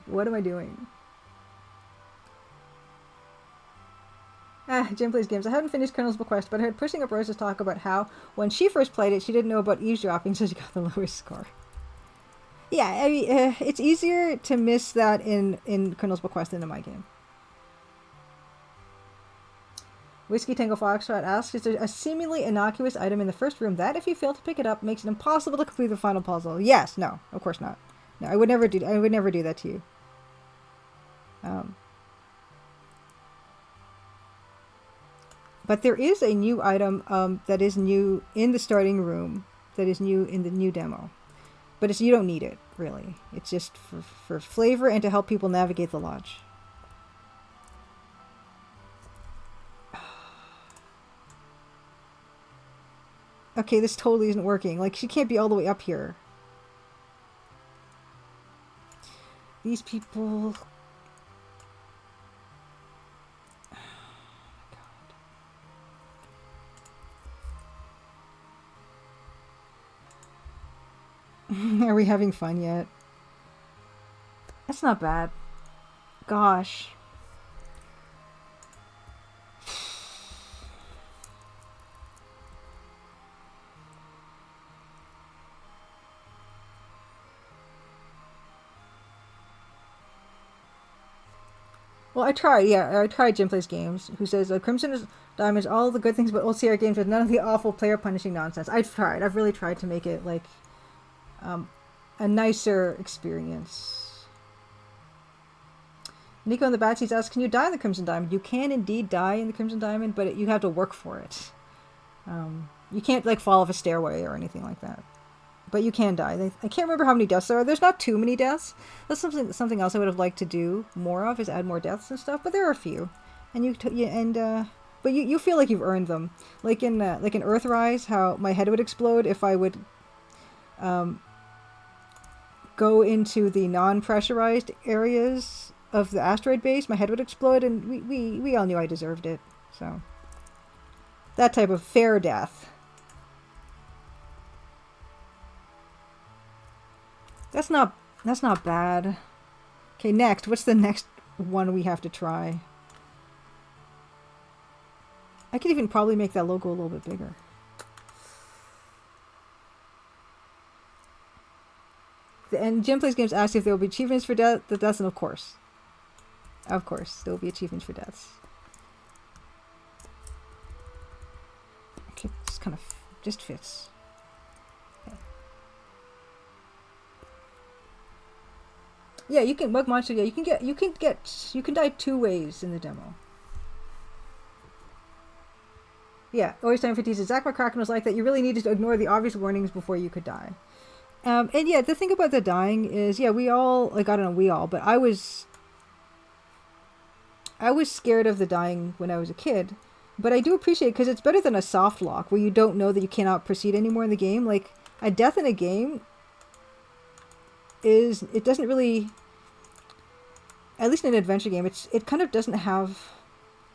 What am I doing? Jim Plays Games. I haven't finished Colonel's Bequest, but I heard Pushing Up Roses talk about how when she first played it, she didn't know about eavesdropping, so she got the lowest score. Yeah, I mean, it's easier to miss that in Colonel's Bequest than in my game. Whiskey Tango Foxtrot asks, is there a seemingly innocuous item in the first room that, if you fail to pick it up, makes it impossible to complete the final puzzle? Yes. No. Of course not. No, I would never do that to you. But there is a new item that is new in the starting room, that is new in the new demo. But you don't need it, really. It's just for flavor and to help people navigate the lodge. Okay, this totally isn't working. Like, she can't be all the way up here. These people... Are we having fun yet? That's not bad. Gosh. Well, I tried, yeah. I tried Jim Plays Games, who says, Crimson Diamond is all the good things about OCR games with none of the awful player-punishing nonsense. I've tried. I've really tried to make it, like... a nicer experience. Nico in the Bad Seeds asks, can you die in the Crimson Diamond? You can indeed die in the Crimson Diamond, but you have to work for it. You can't like fall off a stairway or anything like that. But you can die. I can't remember how many deaths there are. There's not too many deaths. That's something else I would have liked to do more of, is add more deaths and stuff. But there are a few, and but you feel like you've earned them. Like in Earthrise, how my head would explode if I would go into the non-pressurized areas of the asteroid base. My head would explode, and we all knew I deserved it. So that type of fair death. That's not bad. Okay, next. What's the next one we have to try? I could even probably make that logo a little bit bigger. And Jim Plays Games asked if there will be achievements for the deaths, and of course. Of course, there will be achievements for deaths. Okay, this kind of just fits. Yeah, you can bug monster. Yeah, you can die 2 ways in the demo. Yeah, always time for teasers. Zach McCracken was like that. You really needed to ignore the obvious warnings before you could die. And yeah, the thing about the dying is, yeah, we all, like, I don't know, we all, but I was scared of the dying when I was a kid. But I do appreciate it because it's better than a soft lock where you don't know that you cannot proceed anymore in the game. Like, a death in a game it doesn't really, at least in an adventure game, it kind of doesn't have,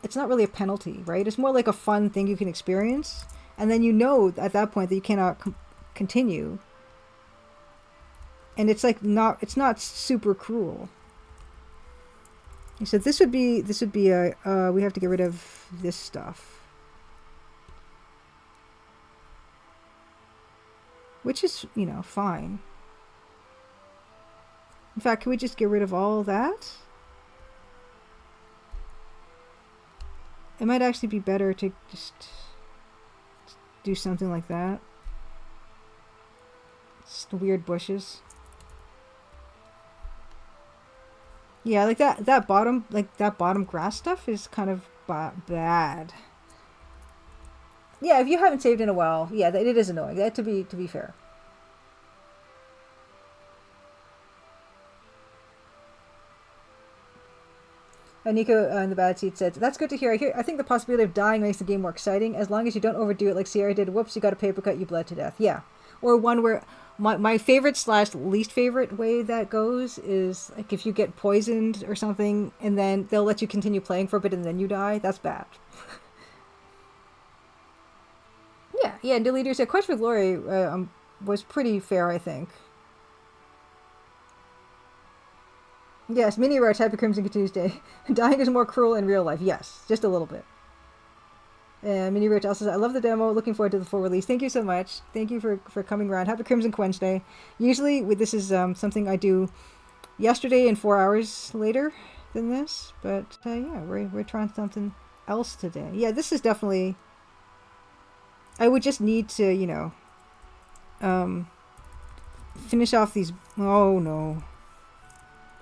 it's not really a penalty, right? It's more like a fun thing you can experience, and then you know at that point that you cannot continue, and it's like it's not super cruel. So this would be a we have to get rid of this stuff, which is, you know, fine. In fact, can we just get rid of all that? It might actually be better to just do something like that. Just weird bushes. Yeah, like that bottom grass stuff is kind of bad. Yeah, if you haven't saved in a while, yeah, it is annoying. That to be fair. Nico in the Bad Seat said, that's good to hear. I think the possibility of dying makes the game more exciting, as long as you don't overdo it like Sierra did. Whoops, you got a paper cut, you bled to death. Yeah. Or one where my favorite / least favorite way that goes is like if you get poisoned or something and then they'll let you continue playing for a bit and then you die. That's bad. Yeah, and Deleter said, Quest for Glory was pretty fair, I think. Yes, Mini Roach, Happy Crimson Tuesday. Dying is more cruel in real life. Yes, just a little bit. And Mini Roach also says, I love the demo. Looking forward to the full release. Thank you so much. Thank you for coming around. Happy Crimson Wednesday. Usually, this is something I do yesterday and 4 hours later than this. But yeah, we're trying something else today. Yeah, this is definitely... I would just need to, you know, finish off these... Oh, no.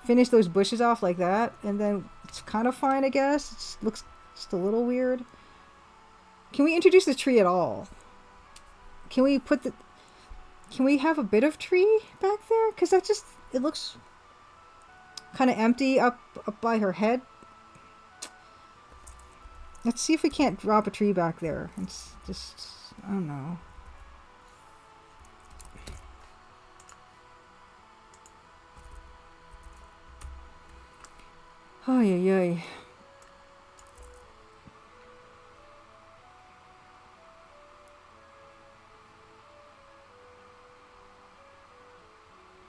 Finish those bushes off like that, and then it's kind of fine, I guess. It looks just a little weird. Can we introduce the tree at all? Can we have a bit of tree back there? Because that just, it looks kind of empty up by her head. Let's see if we can't drop a tree back there. It's just, I don't know. Oh, yeah.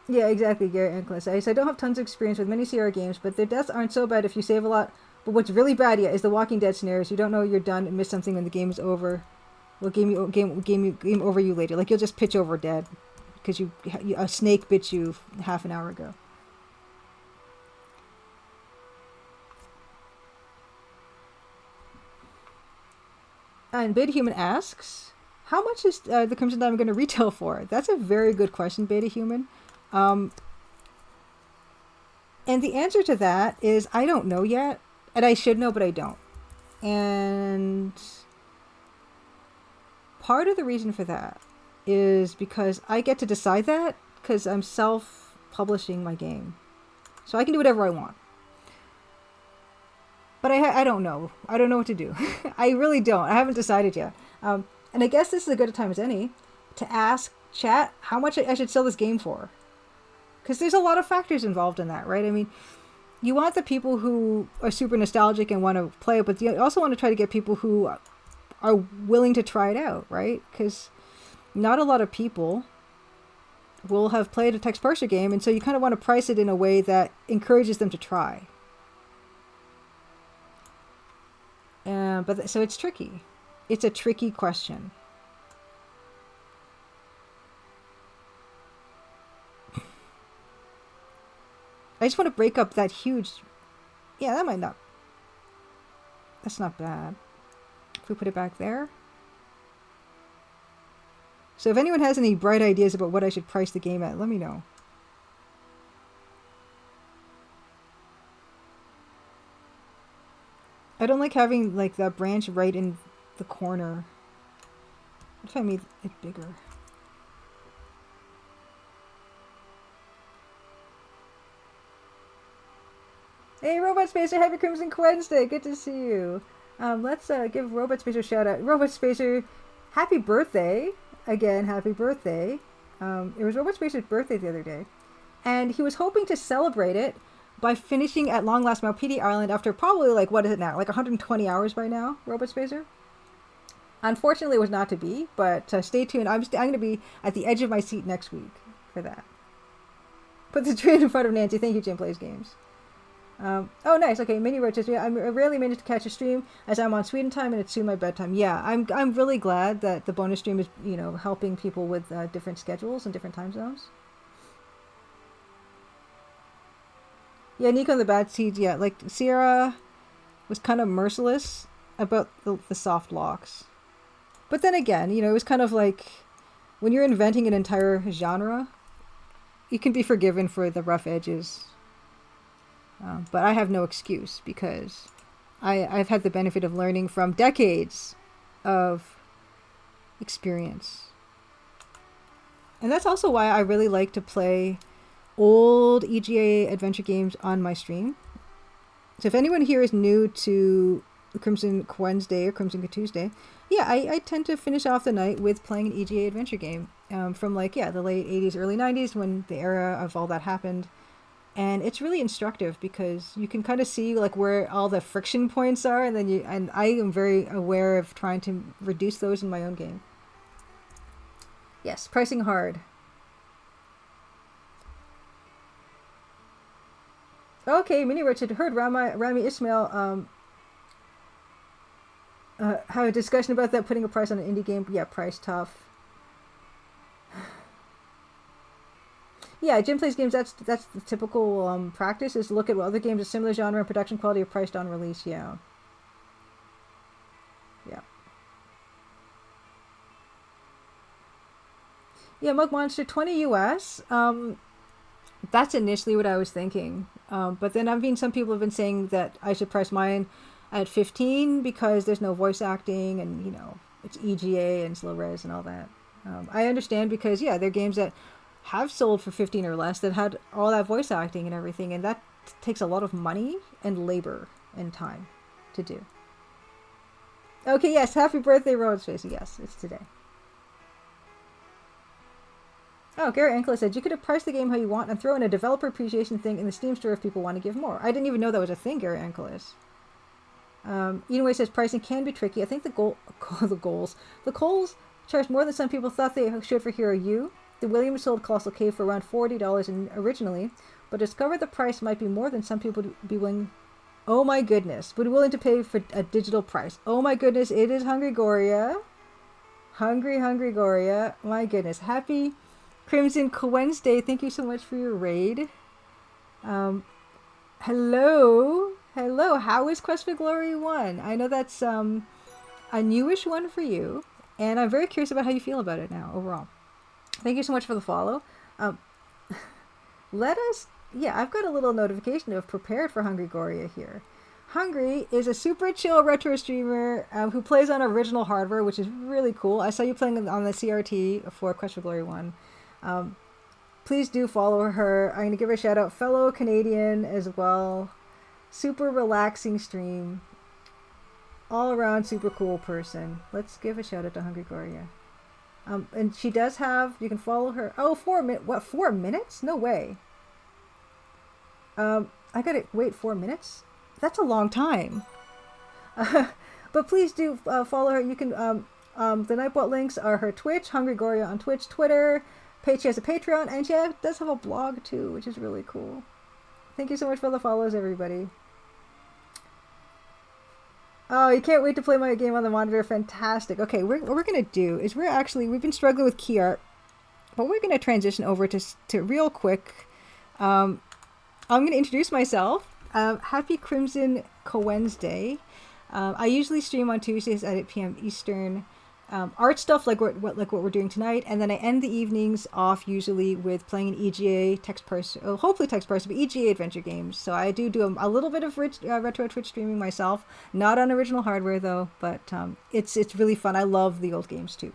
Yeah, exactly, Gary Ankles. I don't have tons of experience with many Sierra games, but their deaths aren't so bad if you save a lot. But what's really bad, yeah, is the Walking Dead scenarios. You don't know you're done and miss something when the game is over. Well, game over you later. Like, you'll just pitch over dead because a snake bit you half an hour ago. And Beta Human asks, how much is the Crimson Diamond going to retail for? That's a very good question, Beta Human. And the answer to that is I don't know yet. And I should know, but I don't. And part of the reason for that is because I get to decide that because I'm self-publishing my game. So I can do whatever I want. But I don't know. I don't know what to do. I really don't. I haven't decided yet. And I guess this is as good a time as any to ask chat how much I should sell this game for. Because there's a lot of factors involved in that, right? I mean, you want the people who are super nostalgic and want to play it, but you also want to try to get people who are willing to try it out, right? Because not a lot of people will have played a text parser game, and so you kind of want to price it in a way that encourages them to try. So it's tricky. It's a tricky question. I just want to break up that huge... Yeah, that might not... That's not bad. If we put it back there. So if anyone has any bright ideas about what I should price the game at, let me know. I don't like having like that branch right in the corner. What if I made it bigger? Hey, Robot Spacer, happy Crimson Wednesday. Good to see you. Let's give Robot Spacer a shout out. Robot Spacer, happy birthday. Again, happy birthday. It was Robot Spacer's birthday the other day. And he was hoping to celebrate it by finishing at long last Malpidi Island after probably, like, what is it now? Like 120 hours by now, Robot Spacer? Unfortunately, it was not to be, but stay tuned. I'm going to be at the edge of my seat next week for that. Put the train in front of Nancy. Thank you, Jim Plays Games. Oh, nice. Okay, Mini Roach says, I rarely manage to catch a stream as I'm on Sweden time and it's soon my bedtime. Yeah, I'm really glad that the bonus stream is, you know, helping people with different schedules and different time zones. Yeah, Nico and the Bad Seeds, yeah, like Sierra was kind of merciless about the soft locks. But then again, you know, it was kind of like when you're inventing an entire genre, you can be forgiven for the rough edges. But I have no excuse because I've had the benefit of learning from decades of experience. And that's also why I really like to play old EGA adventure games on my stream. So if anyone here is new to Crimson Wednesday or Crimson Tuesday, yeah, I tend to finish off the night with playing an EGA adventure game from like, yeah, the late 80s, early 90s when the era of all that happened. And it's really instructive because you can kind of see like where all the friction points are, and then I am very aware of trying to reduce those in my own game. Yes, pricing hard. Okay, Mini Richard heard Rami Ismail have a discussion about that, putting a price on an indie game. Yeah, price tough. Yeah, Jim Plays Games, that's the typical practice, is to look at what other games of similar genre and production quality are priced on release, yeah. Yeah. Yeah, Mug Monster, 20 US. That's initially what I was thinking. But then some people have been saying that I should price mine at 15 because there's no voice acting and, you know, it's EGA and slow res and all that. I understand because, yeah, they're games that have sold for 15 or less that had all that voice acting and everything, and that takes a lot of money and labor and time to do. Okay, yes, happy birthday, Roadspace. Yes, it's today. Oh, Gary Ankler said, you could have priced the game how you want and throw in a developer appreciation thing in the Steam store if people want to give more. I didn't even know that was a thing, Gary Ankler is. Edenway says, pricing can be tricky. I think the Coles charged more than some people thought they should for Hero U. The Williams sold Colossal Cave for around $40 originally, but discovered the price might be more than some people would be willing... Oh my goodness. Would be willing to pay for a digital price. Oh my goodness, it is Hungry Goria. Hungry Goria. My goodness. Happy Crimson Wednesday. Thank you so much for your raid. Hello. How is Quest for Glory 1? I know that's a newish one for you, and I'm very curious about how you feel about it now overall. Thank you so much for the follow. Let us yeah, I've got a little notification of prepared for Hungry Goria here. Hungry is a super chill retro streamer who plays on original hardware, which is really cool. I saw you playing on the CRT for Quest for Glory 1. Please do follow her. I'm going to give her a shout out. Fellow Canadian as well. Super relaxing stream. All around super cool person. Let's give a shout out to Hungry Goria. And she does have, you can follow her. Oh, 4 minutes. What, 4 minutes? No way. I gotta wait 4 minutes? That's a long time. But please do follow her. You can, the Nightbot links are her Twitch, Hungry Goria on Twitch, Twitter. She has a Patreon, and she does have a blog too, which is really cool. Thank you so much for the follows, everybody. Oh, you can't wait to play my game on the monitor. Fantastic. Okay, what we're going to do is we've been struggling with key art, but we're going to transition over to real quick. I'm going to introduce myself. Happy Crimson Co-Wednesday. I usually stream on Tuesdays at 8 p.m. Eastern. Art stuff like what we're doing tonight, and then I end the evenings off usually with playing an EGA text person, hopefully text person, but EGA adventure games. So I do a little bit of retro Twitch streaming myself, not on original hardware though, but it's really fun. I love the old games too.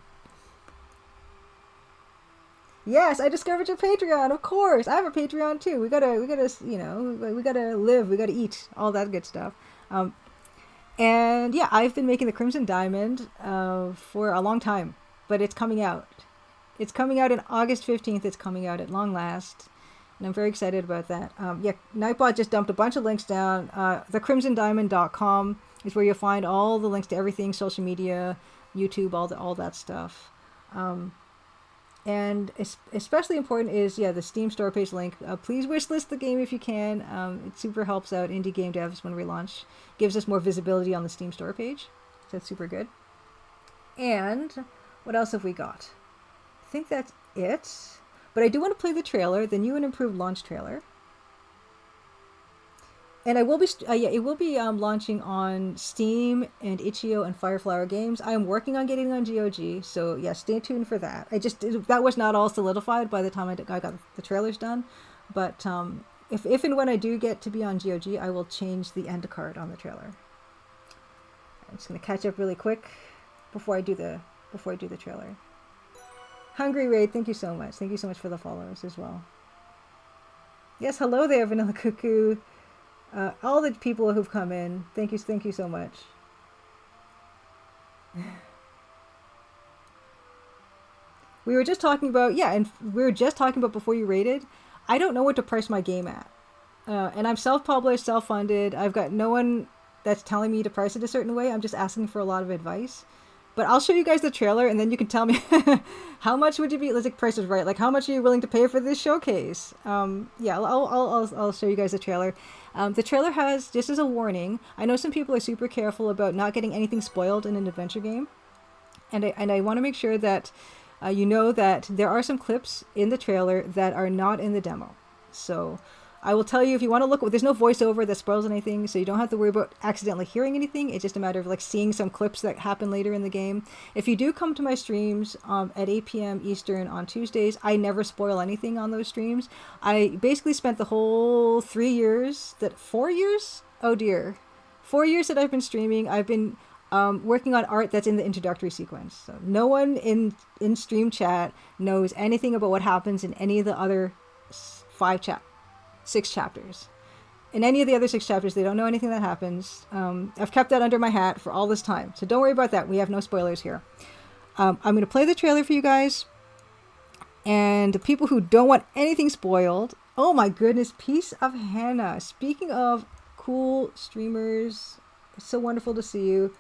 Yes, I discovered your Patreon. Of course, I have a Patreon too. We gotta we gotta live, we gotta eat, all that good stuff. And yeah, I've been making the Crimson Diamond for a long time, but it's coming out. It's coming out on August 15th. It's coming out at long last, and I'm very excited about that. Yeah, Nightbot just dumped a bunch of links down. thecrimsondiamond.com is where you'll find all the links to everything, social media, YouTube, all that stuff. And especially important is, the Steam store page link. Please wishlist the game if you can. It super helps out indie game devs when we launch. Gives us more visibility on the Steam store page. So that's super good. And what else have we got? I think that's it. But I do want to play the trailer, the new and improved launch trailer. And I will be, it will be launching on Steam and Itch.io and Fireflower Games. I am working on getting on GOG, so yeah, stay tuned for that. That was not all solidified by the time I got the trailers done, but if and when I do get to be on GOG, I will change the end card on the trailer. I'm just gonna catch up really quick before I do the trailer. Hungry Raid, thank you so much. Thank you so much for the follows as well. Yes, hello there, Vanilla Cuckoo. All the people who've come in, thank you so much. We were just talking about, before you rated, I don't know what to price my game at. And I'm self-published, self-funded. I've got no one that's telling me to price it a certain way. I'm just asking for a lot of advice. But I'll show you guys the trailer, and then you can tell me how much would you be. Let's like Price is Right. Like, how much are you willing to pay for this showcase? I'll show you guys the trailer. The trailer has, just as a warning, I know some people are super careful about not getting anything spoiled in an adventure game, and I want to make sure that you know that there are some clips in the trailer that are not in the demo. So I will tell you, if you want to look, there's no voiceover that spoils anything, so you don't have to worry about accidentally hearing anything. It's just a matter of like seeing some clips that happen later in the game. If you do come to my streams at 8 p.m. Eastern on Tuesdays, I never spoil anything on those streams. I basically spent the whole 4 years? Oh dear. 4 years that I've been streaming, I've been working on art that's in the introductory sequence. So no one in stream chat knows anything about what happens in any of the other 6 chapters. In any of the other 6 chapters, they don't know anything that happens. I've kept that under my hat for all this time, so don't worry about that. We have no spoilers here. I'm going to play the trailer for you guys, and the people who don't want anything spoiled, oh my goodness, Piece of Hannah. Speaking of cool streamers, it's so wonderful to see you.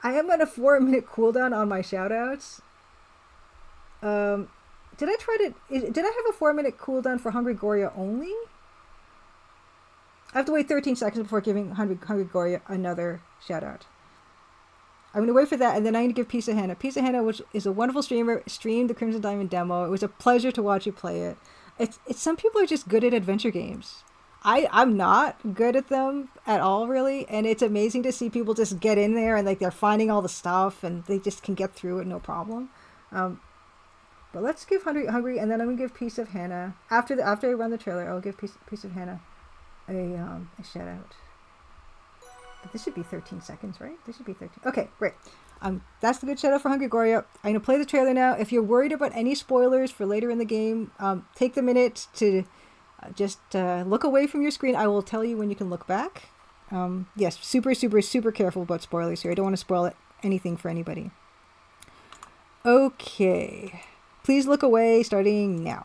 I am on a 4-minute cooldown on my shoutouts. Did I have a 4-minute cooldown for Hungry Goria only? I have to wait 13 seconds before giving Hungry Goria another shout out. I'm going to wait for that, and then I'm going to give Piece of Hannah. Piece of Hannah, which is a wonderful streamer, streamed the Crimson Diamond demo. It was a pleasure to watch you play it. It's some people are just good at adventure games. I'm not good at them at all, really, and it's amazing to see people just get in there and like they're finding all the stuff and they just can get through it no problem. But let's give Hungry, and then I'm gonna give Piece of Hannah after I run the trailer. I'll give Piece of Hannah a shout out. But this should be 13 seconds, right? This should be 13. Okay, great. That's the good shout out for Hungry Goria. I'm gonna play the trailer now. If you're worried about any spoilers for later in the game, take the minute to just look away from your screen. I will tell you when you can look back. Yes, super, super, super careful about spoilers here. I don't want to spoil anything for anybody. Okay. Please look away starting now.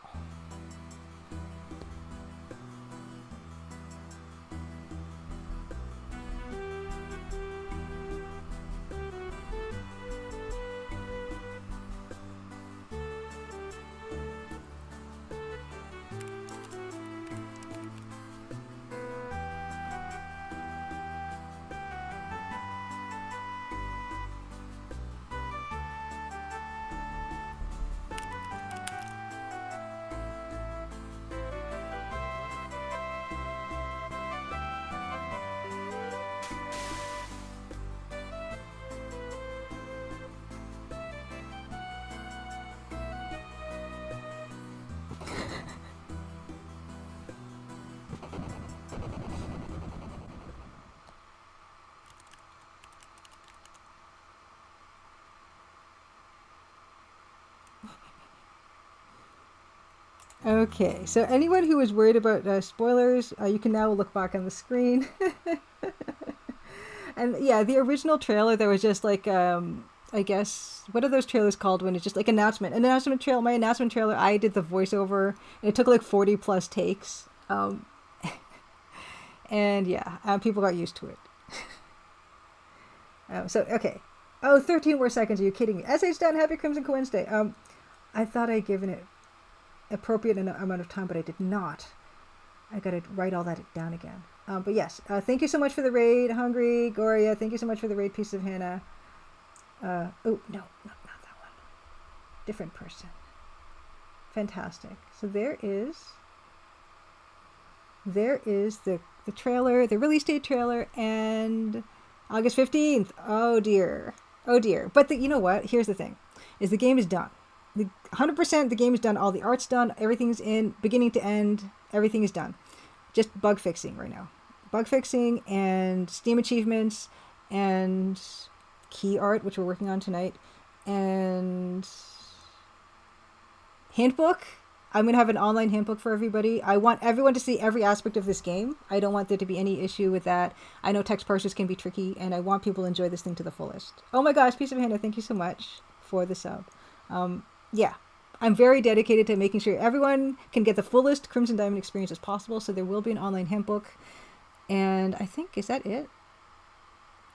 Okay, so anyone who was worried about spoilers, you can now look back on the screen. And yeah, the original trailer, there was just like, I guess, what are those trailers called when it's just like announcement? An announcement trailer, my announcement trailer, I did the voiceover, and it took like 40 plus takes. And yeah, people got used to it. So, okay. Oh, 13 more seconds, are you kidding me? SH done, happy Crimson Wednesday. I thought I'd given it appropriate amount of time, but I did not. I gotta write all that down again. But yes, thank you so much for the raid, Hungry Goria. Thank you so much for the raid, Piece of Hannah. Oh no, not that one. Different person. Fantastic. So there is the trailer, the release date trailer, and August 15th. Oh dear. But you know what? Here's the thing: is the game is done. 100% the game is done. All the art's done. Everything's in, beginning to end. Everything is done. Just bug fixing right now. Bug fixing and Steam achievements and key art, which we're working on tonight, and handbook. I'm going to have an online handbook for everybody. I want everyone to see every aspect of this game. I don't want there to be any issue with that. I know text parsers can be tricky, and I want people to enjoy this thing to the fullest. Oh my gosh, Piece of Hannah, thank you so much for the sub. Yeah, I'm very dedicated to making sure everyone can get the fullest Crimson Diamond experience as possible, so there will be an online handbook. And I think, is that it?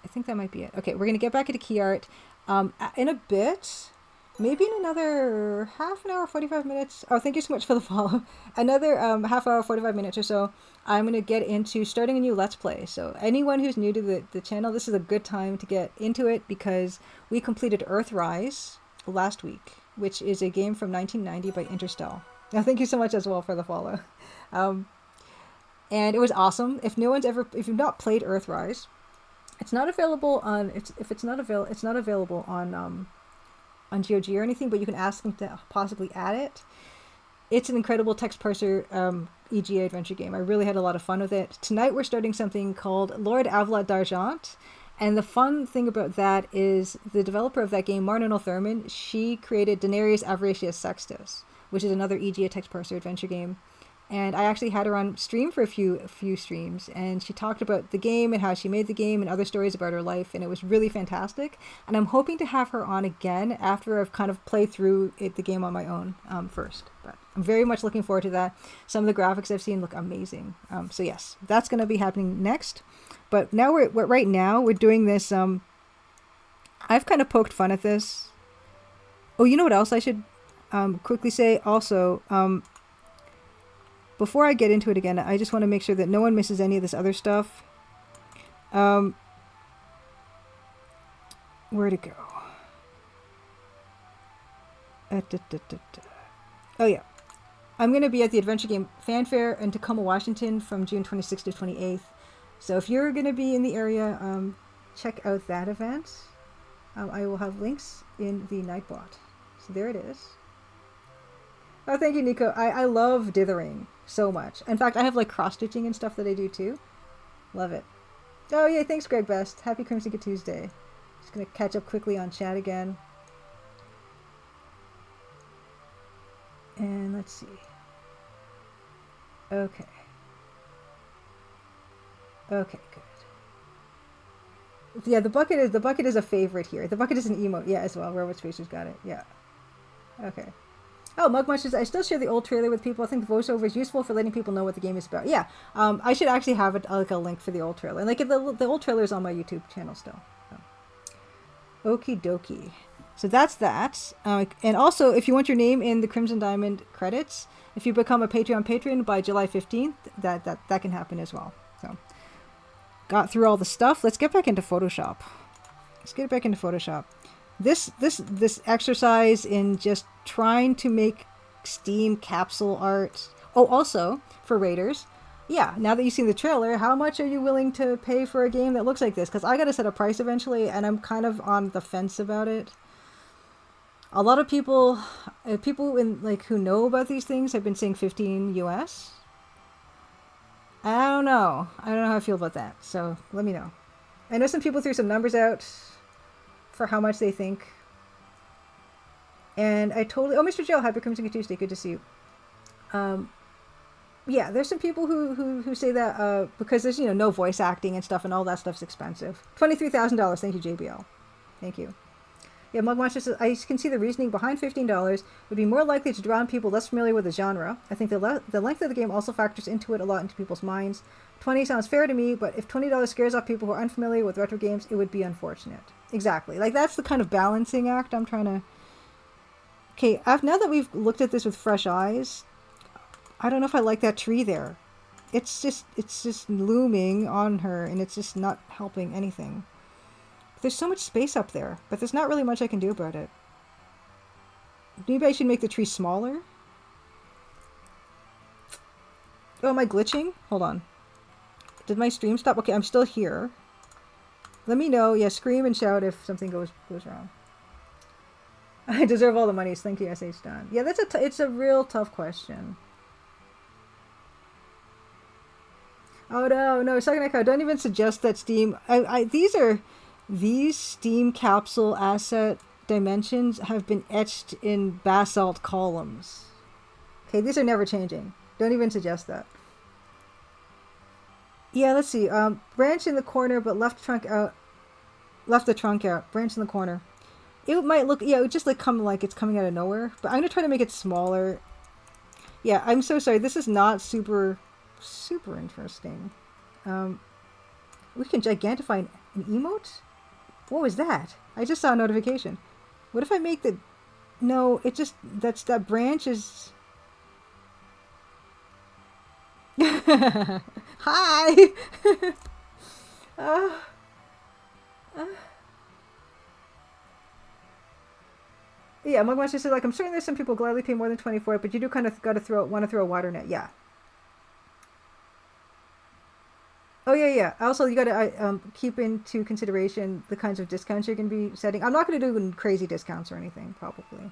I think that might be it. Okay, we're going to get back into key art in a bit. Maybe in another half an hour, 45 minutes. Oh, thank you so much for the follow. Another half hour, 45 minutes or so, I'm going to get into starting a new Let's Play. So anyone who's new to the channel, this is a good time to get into it because we completed Earthrise last week, which is a game from 1990 by Interstel. Now, thank you so much as well for the follow. And it was awesome. If you've not played Earthrise, it's not available on. It's not available on GOG or anything, but you can ask them to possibly add it. It's an incredible text parser EGA adventure game. I really had a lot of fun with it. Tonight we're starting something called Lord Avalot d'Argent. And the fun thing about that is the developer of that game, Martin Thurman, she created Daenerys Avaricious Sextus, which is another EGA text parser adventure game. And I actually had her on stream for a few streams, and she talked about the game and how she made the game and other stories about her life, and it was really fantastic. And I'm hoping to have her on again after I've kind of played through the game on my own first. But I'm very much looking forward to that. Some of the graphics I've seen look amazing. So yes, that's going to be happening next. But now right now we're doing this. I've kind of poked fun at this. Oh, you know what else I should quickly say also. Before I get into it again, I just want to make sure that no one misses any of this other stuff. Where'd it go? Oh yeah. I'm going to be at the Adventure Game Fanfare in Tacoma, Washington from June 26th to 28th. So if you're going to be in the area, check out that event. I will have links in the Nightbot. So there it is. Oh, thank you, Nico. I love dithering so much. In fact, I have like cross-stitching and stuff that I do too. Love it. Oh, yeah, thanks, Greg Best. Happy Crimson Tuesday. Just gonna catch up quickly on chat again. And let's see. Okay. Okay, good. Yeah, the bucket is a favorite here. The bucket is an emote, yeah, as well. Robot Spacer's got it, yeah. Okay. Oh, Mug Munchers, I still share the old trailer with people. I think the voiceover is useful for letting people know what the game is about. Yeah, I should actually have like a link for the old trailer. Like the old trailer is on my YouTube channel still. So. Okie dokie. So that's that. And also, if you want your name in the Crimson Diamond credits, if you become a Patreon patron by July 15th, that can happen as well. So, got through all the stuff. Let's get back into Photoshop. This exercise in just trying to make Steam capsule art. Oh, also for raiders, yeah. Now that you've seen the trailer, how much are you willing to pay for a game that looks like this? Because I got to set a price eventually, and I'm kind of on the fence about it. A lot of people who know about these things have been saying 15 US. I don't know how I feel about that. So let me know. I know some people threw some numbers out for how much they think. And I totally... Oh, Mr. Joe, happy Crimson Tuesday. Good to see you. Yeah, there's some people who say that because there's, no voice acting and stuff, and all that stuff's expensive. $23,000. Thank you, JBL. Thank you. Yeah, Mug Monster says, I can see the reasoning behind $15 would be more likely to draw on people less familiar with the genre. I think the length of the game also factors into it a lot into people's minds. 20 sounds fair to me, but if $20 scares off people who are unfamiliar with retro games, it would be unfortunate. Exactly. Like, that's the kind of balancing act I'm trying to... Okay, now that we've looked at this with fresh eyes, I don't know if I like that tree there. It's just looming on her, and it's just not helping anything. There's so much space up there, but there's not really much I can do about it. Maybe I should make the tree smaller? Oh, am I glitching? Hold on. Did my stream stop? Okay, I'm still here. Let me know. Yeah, scream and shout if something goes wrong. I deserve all the monies. Thank you, SH Don. Yeah, it's a real tough question. Oh no, Second Echo, don't even suggest that Steam... These Steam capsule asset dimensions have been etched in basalt columns. Okay, these are never changing. Don't even suggest that. Yeah, let's see. Branch in the corner, but left the trunk out. Branch in the corner. It might look... Yeah, it would just come like it's coming out of nowhere. But I'm going to try to make it smaller. Yeah, I'm so sorry. This is not super interesting. We can gigantify an emote? What was that? I just saw a notification. What if I make the... No, it just... That branch is... Hi! Yeah, Mugmaster says, like, I'm certain there's some people gladly pay more than 20 for it, but you do kind of want to throw a water net. Yeah. Oh, yeah. Also, you got to keep into consideration the kinds of discounts you're going to be setting. I'm not going to do crazy discounts or anything, probably.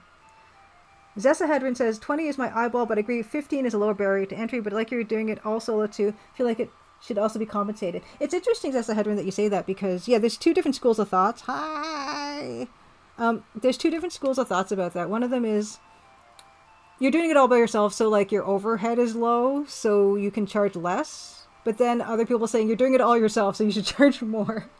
Zessa Hedron says, 20 is my eyeball, but I agree 15 is a lower barrier to entry, but like you're doing it all solo too, feel like it should also be compensated. It's interesting, Zessa Hedron, that you say that because, yeah, there's two different schools of thoughts. Hi! There's two different schools of thoughts about that. One of them is, you're doing it all by yourself, so, like, your overhead is low, so you can charge less. But then other people saying you're doing it all yourself, so you should charge more.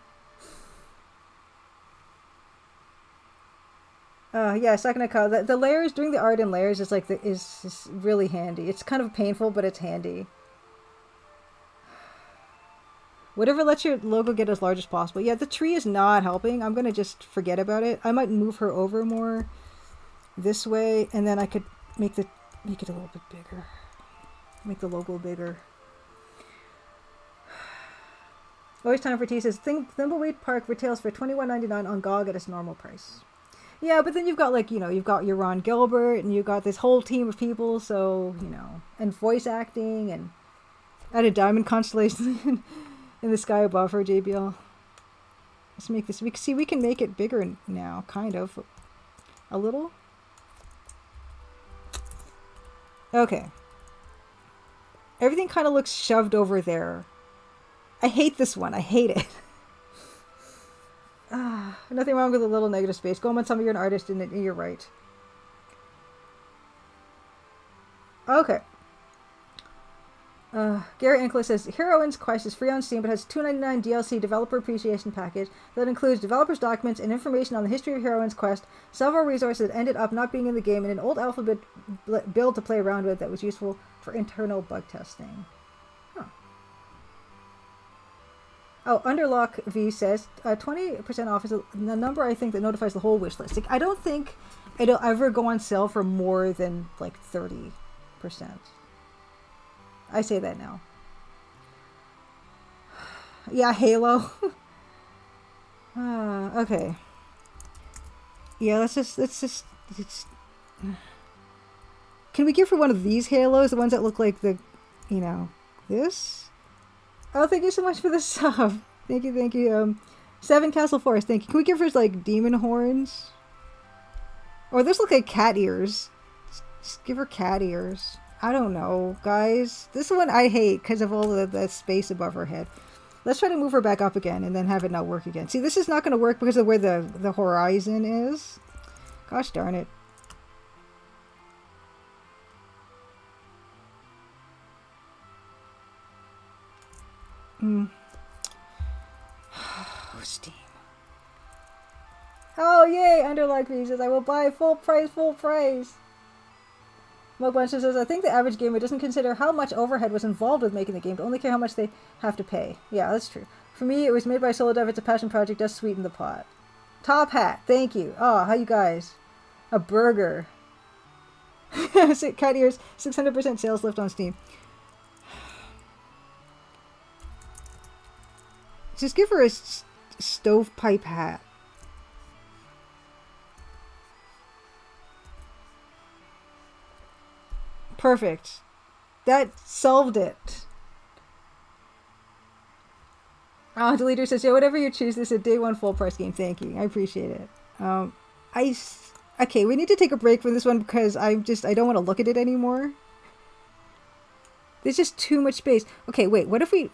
Yeah, second account. The layers, doing the art in layers is like is really handy. It's kind of painful, but it's handy. Whatever lets your logo get as large as possible. Yeah, the tree is not helping. I'm gonna just forget about it. I might move her over more this way, and then I could make it a little bit bigger. Make the logo bigger. Always Time for Tea says, Thimbleweed Park retails for $21.99 on GOG at its normal price. Yeah, but then you've got, like, you've got your Ron Gilbert, and you've got this whole team of people, so, and voice acting, and add a diamond constellation in the sky above her, JBL. Let's make this, we can make it bigger now, kind of. A little. Okay. Everything kind of looks shoved over there. I hate this one. I hate it. Nothing wrong with a little negative space. Go on, some of you're an artist, and you're right. Okay. Gary Ankler says, Heroines Quest is free on Steam, but has $2.99 DLC developer appreciation package that includes developers' documents and information on the history of Heroines Quest, several resources that ended up not being in the game, and an old alphabet build to play around with that was useful for internal bug testing. Huh. Oh, Underlock V says, 20% off is the number I think that notifies the whole wish list. Like, I don't think it'll ever go on sale for more than like 30%. I say that now. Yeah, Halo. Okay. Yeah, let's just. Can we give her one of these Halos? The ones that look like the, this? Oh, thank you so much for the sub. Thank you. Seven Castle Forest, thank you. Can we give her, like, demon horns? Or those look like cat ears. Just give her cat ears. I don't know, guys. This one I hate because of all the space above her head. Let's try to move her back up again and then have it not work again. See, this is not going to work because of where the horizon is. Gosh darn it. Steam. Oh, yay! Underline says, I will buy full price. Mugbanch says, I think the average gamer doesn't consider how much overhead was involved with making the game, to only care how much they have to pay. Yeah, that's true. For me, it was made by solo dev. It's a passion project. Does sweeten the pot. Top Hat, thank you. Oh, how you guys? A burger. Cat ears, 600% sales lift on Steam. Just give her a stovepipe hat. Perfect. That solved it. Deleter says, yeah, whatever you choose, this is a day one full price game. Thank you. I appreciate it. Okay, we need to take a break from this one because I don't want to look at it anymore. There's just too much space. Okay, wait, what if we...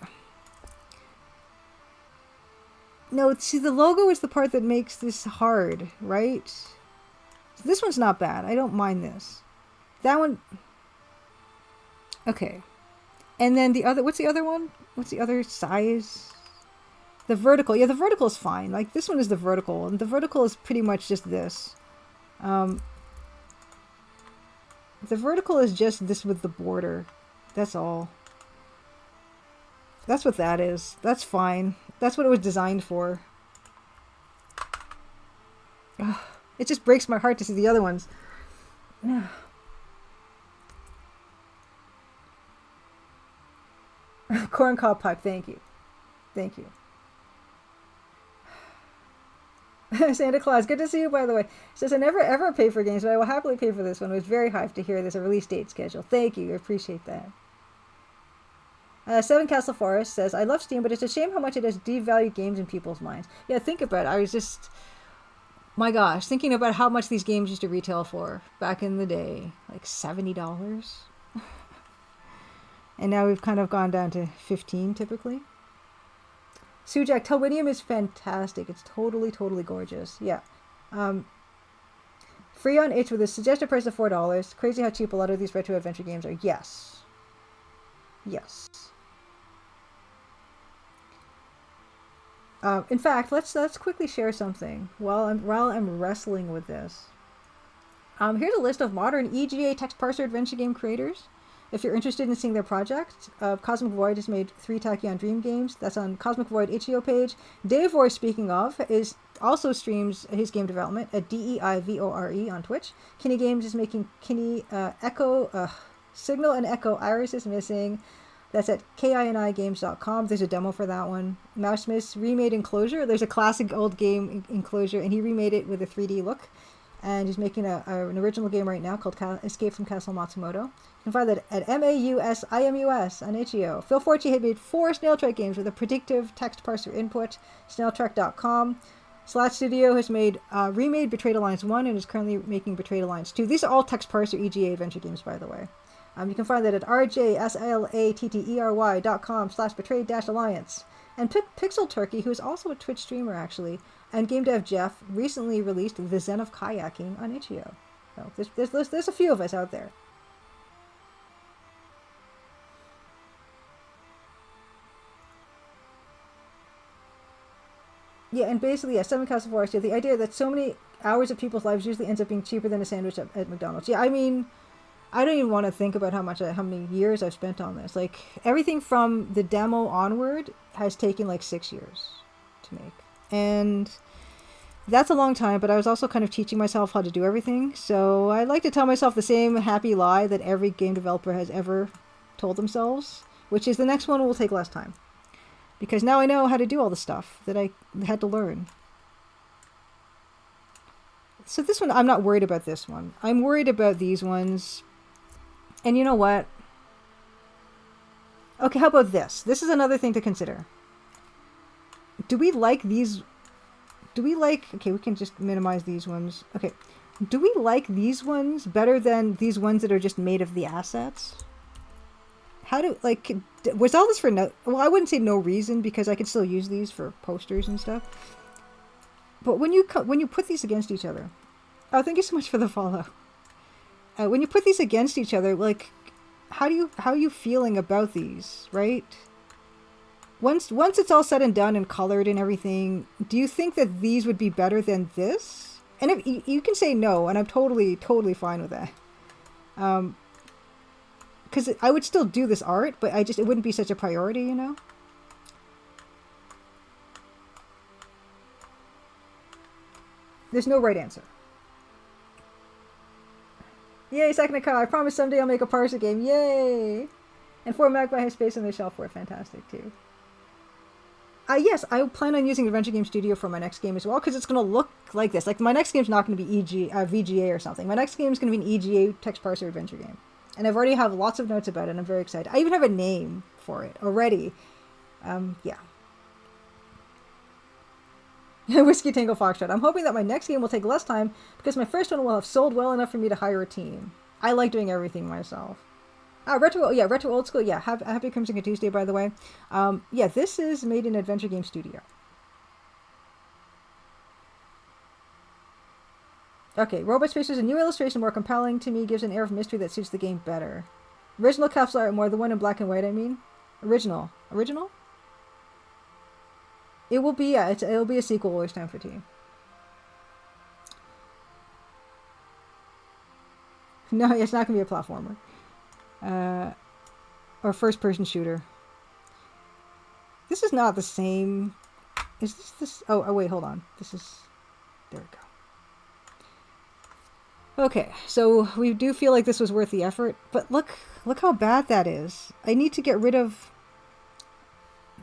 No, see, the logo is the part that makes this hard, right? So this one's not bad. I don't mind this. That one... Okay. And then the other... What's the other one? What's the other size? The vertical. Yeah, the vertical is fine. Like, this one is the vertical. And the vertical is pretty much just this. The vertical is just this with the border. That's all. That's what that is. That's fine. That's what it was designed for. Ugh, it just breaks my heart to see the other ones. Corn cob pipe, thank you. Thank you. Santa Claus, good to see you, by the way. Says, I never ever pay for games, but I will happily pay for this one. I was very hyped to hear there's a release date schedule. Thank you, I appreciate that. Seven Castle Forest says, I love Steam, but it's a shame how much it has devalued games in people's minds. Yeah, think about it. I was just, my gosh, thinking about how much these games used to retail for back in the day. Like $70. And now we've kind of gone down to 15 typically. Sujak, Telwinium is fantastic. It's totally, totally gorgeous. Yeah. Free on itch with a suggested price of $4. Crazy how cheap a lot of these retro adventure games are. Yes. Yes. In fact, let's quickly share something while I'm wrestling with this. Here's a list of modern EGA text parser adventure game creators. If you're interested in seeing their projects, Cosmic Void has made 3 Tachyon Dream games. That's on Cosmic Void itch.io page. Davor, speaking of, also streams his game development at DEIVORE on Twitch. Kinney Games is making Kinney Echo, Signal and Echo Iris is missing. That's at KINIgames.com. There's a demo for that one. Mousesmith's remade Enclosure. There's a classic old game, Enclosure, and he remade it with a 3D look. And he's making an original game right now called Escape from Castle Matsumoto. You can find that at MAUSIMUS on itch.io. Phil Forte had made 4 Snail Track games with a predictive text parser input. Snailtrack.com. Slat Studio has remade Betrayed Alliance 1 and is currently making Betrayed Alliance 2. These are all text parser EGA adventure games, by the way. You can find that at rjslattery.com/betrayed-alliance. And Pixel Turkey, who is also a Twitch streamer actually, and game dev Jeff recently released The Zen of Kayaking on itch.io. So there's a few of us out there. Yeah, and basically, yeah, Seven Castle Forest, yeah, the idea that so many hours of people's lives usually ends up being cheaper than a sandwich at McDonald's. Yeah, I mean, I don't even want to think about how many years I've spent on this. Like, everything from the demo onward has taken like 6 years to make. And that's a long time, but I was also kind of teaching myself how to do everything. So I like to tell myself the same happy lie that every game developer has ever told themselves, which is the next one will take less time. Because now I know how to do all the stuff that I had to learn. So this one, I'm not worried about this one. I'm worried about these ones. And you know what? Okay, how about this? This is another thing to consider. Do we like these? Okay, we can just minimize these ones. Okay. Do we like these ones better than these ones that are just made of the assets? Was all this for no, well, I wouldn't say no reason, because I could still use these for posters and stuff. But when you put these against each other, oh, thank you so much for the follow. When you put these against each other, like, how are you feeling about these, right? Once it's all said and done and colored and everything, do you think that these would be better than this? And if you can say no, and I'm totally fine with that. Because I would still do this art, but it wouldn't be such a priority, you know? There's no right answer. Yay, second Kyle. I promise someday I'll make a parser game. Yay! And 4 Magpie has space on the shelf for it. Fantastic, too. Yes, I plan on using Adventure Game Studio for my next game as well, because it's going to look like this. Like, my next game's not going to be VGA or something. My next game's going to be an EGA text parser adventure game. And I've already have lots of notes about it, and I'm very excited. I even have a name for it already. Yeah. Whiskey Tango Foxtrot. I'm hoping that my next game will take less time, because my first one will have sold well enough for me to hire a team. I like doing everything myself. Retro Old School. Yeah, happy Crimson Tuesday, by the way. Yeah, this is made in Adventure Game Studio. Okay, Robot Space is a new illustration, more compelling to me, gives an air of mystery that suits the game better. Original capsule art more, the one in black and white, I mean. Original? It will be, yeah, it'll be a sequel, Always Time for Tea. No, it's not going to be a platformer. Or first-person shooter. This is not the same. Is this? Oh, wait, hold on. This is... There we go. Okay, so we do feel like this was worth the effort, but look how bad that is. I need to get rid of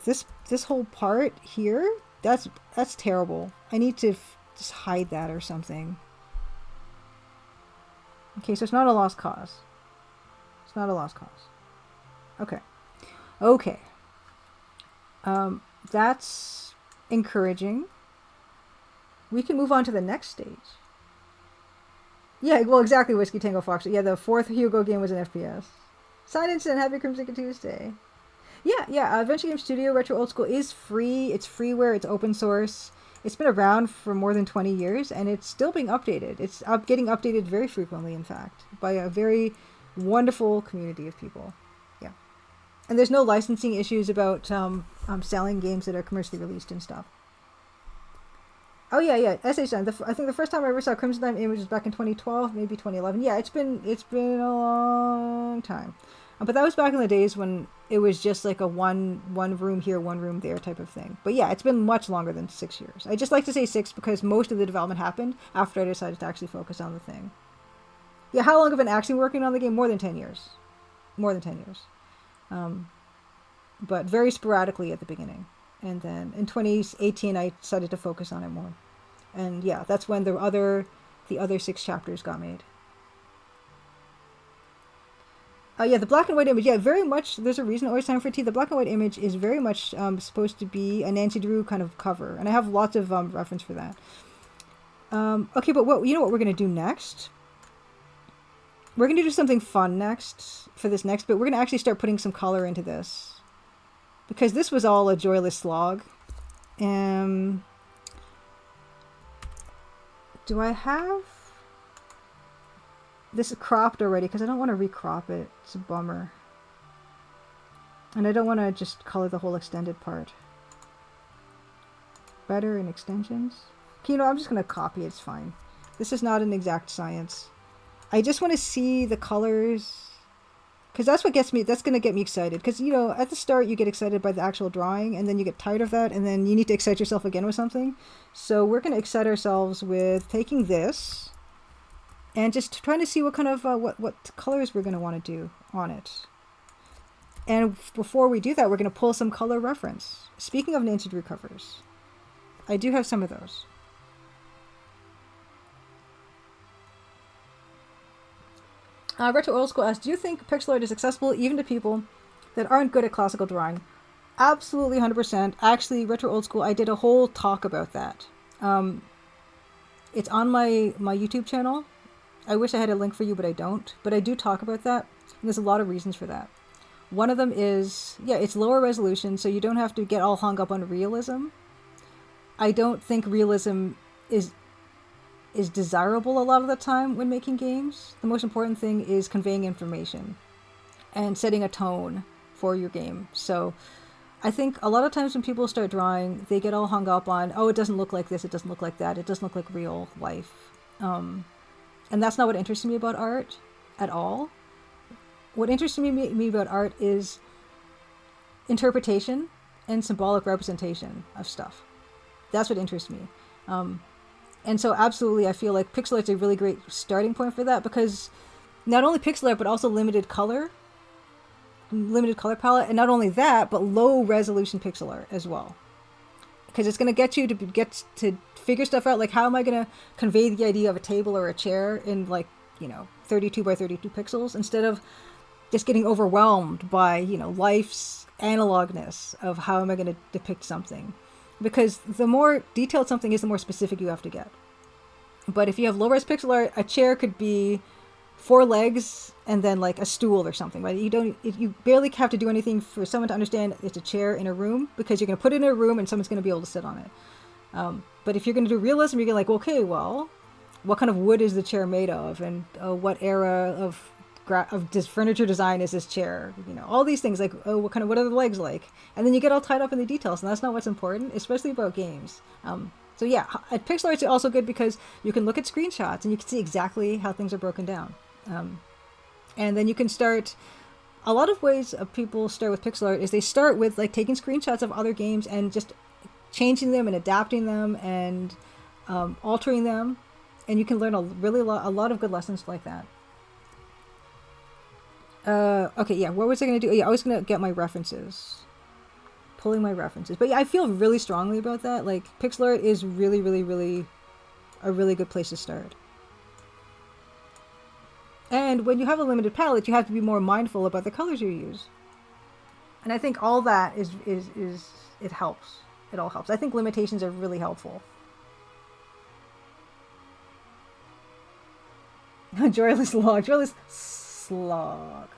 this whole part here. That's terrible. I need to just hide that or something. Okay, so it's not a lost cause. It's not a lost cause. Okay. That's encouraging. We can move on to the next stage. Yeah, well, exactly, Whiskey Tango Fox. Yeah, the 4th Hugo game was an FPS. Sign in, happy Crimson Tuesday. Yeah, Adventure Game Studio Retro Old School is free. It's freeware, it's open source. It's been around for more than 20 years, and it's still being updated. It's getting updated very frequently, in fact, by a very wonderful community of people. Yeah. And there's no licensing issues about selling games that are commercially released and stuff. Oh yeah. SHN. I think the first time I ever saw Crimson Time Image was back in 2012, maybe 2011. Yeah, it's been a long time. But that was back in the days when it was just like a one room here, one room there type of thing. But yeah, it's been much longer than 6 years. I just like to say 6 because most of the development happened after I decided to actually focus on the thing. Yeah, how long have I been actually working on the game? More than 10 years. But very sporadically at the beginning. And then in 2018, I decided to focus on it more. And yeah, that's when the other 6 chapters got made. Yeah, the black and white image. Yeah, very much. There's a reason Always Time for Tea. The black and white image is very much supposed to be a Nancy Drew kind of cover, and I have lots of reference for that. Okay, but what we're gonna do next we're going to do something fun next for this next bit. We're going to actually start putting some color into this, because this was all a joyless slog. Do I have this cropped already? Because I don't want to recrop it. It's a bummer. And I don't want to just color the whole extended part. Better in extensions. Okay, you know, I'm just going to copy it. It's fine. This is not an exact science. I just want to see the colors, because that's what gets me. That's going to get me excited. Because, you know, at the start you get excited by the actual drawing, and then you get tired of that, and then you need to excite yourself again with something. So we're going to excite ourselves with taking this and just trying to see what kind of what colors we're going to want to do on it. And before we do that, we're going to pull some color reference. Speaking of Nancy Drew covers, I do have some of those. Retro Old School asks, do you think pixel art is accessible even to people that aren't good at classical drawing? Absolutely, 100%. Actually, Retro Old School, I did a whole talk about that. It's on my YouTube channel. I wish I had a link for you, but I don't. But I do talk about that, and there's a lot of reasons for that. One of them is, yeah, it's lower resolution, so you don't have to get all hung up on realism. I don't think realism is desirable a lot of the time when making games. The most important thing is conveying information and setting a tone for your game. So I think a lot of times when people start drawing, they get all hung up on, oh, it doesn't look like this, it doesn't look like that, it doesn't look like real life. And that's not what interests me about art at all. What interests me about art is interpretation and symbolic representation of stuff. That's what interests me. And so absolutely, I feel like pixel art's a really great starting point for that, because not only pixel art, but also limited color palette, and not only that, but low resolution pixel art as well. Because it's going to get you to figure stuff out, like how am I going to convey the idea of a table or a chair in, like, you know, 32 by 32 pixels, instead of just getting overwhelmed by, you know, life's analogness of how am I going to depict something. Because the more detailed something is, the more specific you have to get. But if you have low-res pixel art, a chair could be 4 legs and then like a stool or something, right? You barely have to do anything for someone to understand it's a chair in a room, because you're going to put it in a room and someone's going to be able to sit on it. But if you're going to do realism, you're going to like, okay, well, what kind of wood is the chair made of? And what era of this furniture design is this chair? You know, all these things, like, oh, what are the legs like? And then you get all tied up in the details, and that's not what's important, especially about games. So yeah, at pixel art's also good because you can look at screenshots and you can see exactly how things are broken down. And then you can start, a lot of ways people start with pixel art is they start with like taking screenshots of other games and just changing them and adapting them and altering them. And you can learn a lot of good lessons like that. Okay, yeah, what was I going to do? Yeah, I was going to get my references. Pulling my references. But yeah, I feel really strongly about that. Like, pixel art is really, really, really a really good place to start. And when you have a limited palette, you have to be more mindful about the colors you use. And I think all that is it helps. It all helps. I think limitations are really helpful. Joyless slog.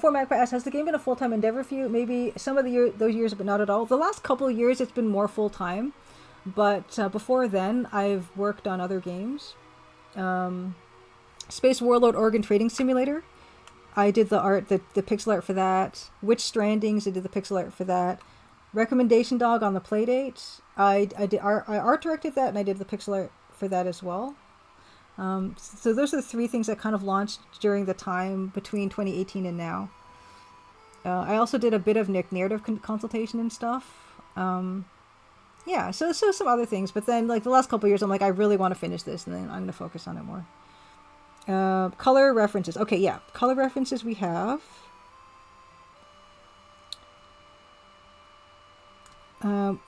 Format asks, has the game been a full-time endeavor for you? Maybe some of those years, but not at all. The last couple of years, it's been more full-time. But before then, I've worked on other games. Space Warlord Organ Trading Simulator. I did the art, the pixel art for that. Witch Strandings, I did the pixel art for that. Recommendation Dog on the Playdate. I art directed that, and I did the pixel art for that as well. So those are the 3 things that kind of launched during the time between 2018 and now. I also did a bit of narrative consultation and stuff. Yeah, so some other things, but then like the last couple of years, I'm like, I really want to finish this, and then I'm going to focus on it more. Color references. Okay, yeah, color references we have.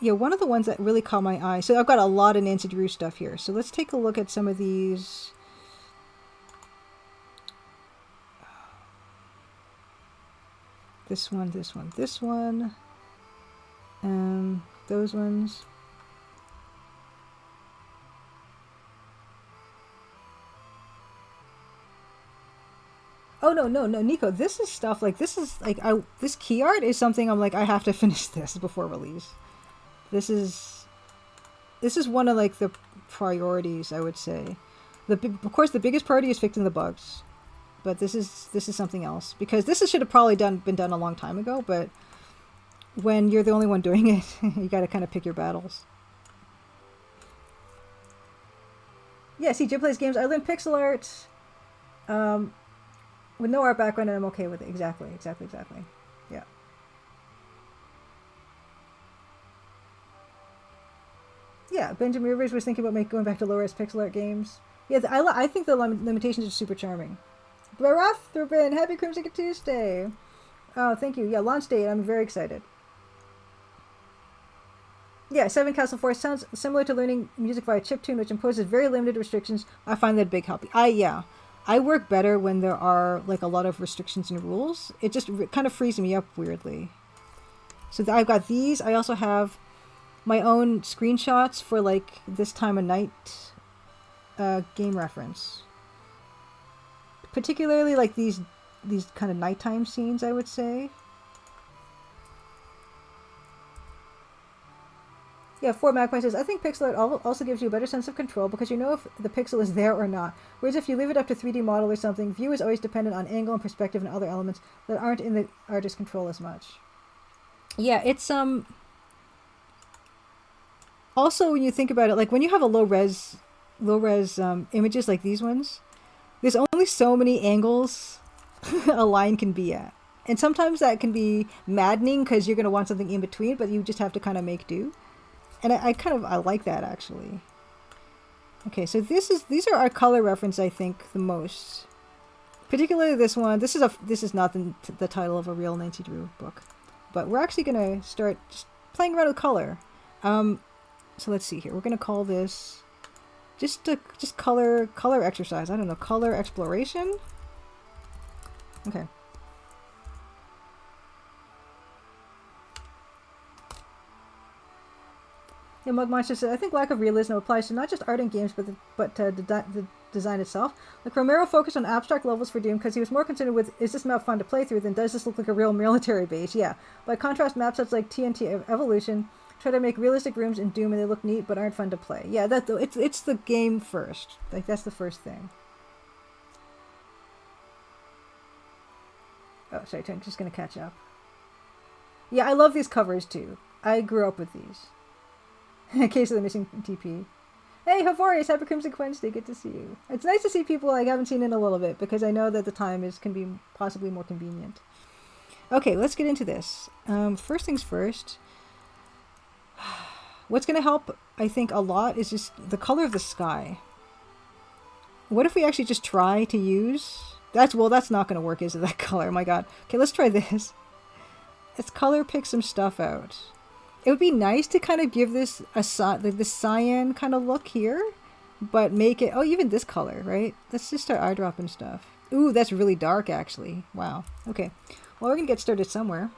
Yeah, one of the ones that really caught my eye. So I've got a lot of Nancy Drew stuff here. So let's take a look at some of these. This one. Those ones. no, Nico. This is stuff like this is like this key art is something I'm like I have to finish this before release. This is one of like the priorities, I would say. Of course, the biggest priority is fixing the bugs, but this is something else because this should have probably been done a long time ago. But when you're the only one doing it, you got to kind of pick your battles. Yeah, see, Jim plays games. I learned pixel art with no art background, and I'm okay with it. Exactly. Yeah. Yeah, Benjamin Rivers was thinking about going back to low-res pixel art games. Yeah, I think the limitations are super charming. Barath Thurbin, happy Crimson Tuesday. Oh, thank you. Yeah, launch date. I'm very excited. Yeah, Seven Castle Forest sounds similar to learning music via chiptune, which imposes very limited restrictions. I find that a big help. I work better when there are like a lot of restrictions and rules. It just kind of frees me up weirdly. So I've got these. I also have my own screenshots for like this time of night game reference. Particularly like these kind of nighttime scenes, I would say. Yeah, Fort Magpie says, I think pixel art also gives you a better sense of control because you know if the pixel is there or not. Whereas if you leave it up to 3D model or something, view is always dependent on angle and perspective and other elements that aren't in the artist's control as much. Yeah, it's also when you think about it, like when you have a low res images like these ones, there's only so many angles a line can be at. And sometimes that can be maddening because you're going to want something in between, but you just have to kind of make do. And I like that actually. Okay, so these are our color reference, I think, the most. Particularly this one. This is not the title of a real Nancy Drew book, but we're actually gonna start just playing around with color. So let's see here. We're gonna call this just color exercise. I don't know, color exploration. Okay. Yeah, Mug Monster says, I think lack of realism applies to not just art and games, but to the design itself. Like Romero focused on abstract levels for Doom because he was more concerned with, is this map fun to play through than does this look like a real military base? Yeah. By contrast, map sets like TNT Evolution try to make realistic rooms in Doom and they look neat but aren't fun to play. Yeah, it's the game first. Like that's the first thing. Oh, sorry, I'm just gonna catch up. Yeah, I love these covers too. I grew up with these. In case of the missing TP. Hey, Havorius, happy Crimson Wednesday. Good to see you. It's nice to see people I haven't seen in a little bit because I know that the time can be possibly more convenient. Okay, let's get into this. First things first. What's going to help, I think, a lot is just the color of the sky. What if we actually just try to use... That's not going to work, is it, that color? Oh my god. Okay, let's try this. Let's color pick some stuff out. It would be nice to kind of give this the cyan kind of look here, but make it, even this color, right? Let's just start eyedropping stuff. Ooh, that's really dark, actually. Wow. Okay. Well, we're going to get started somewhere.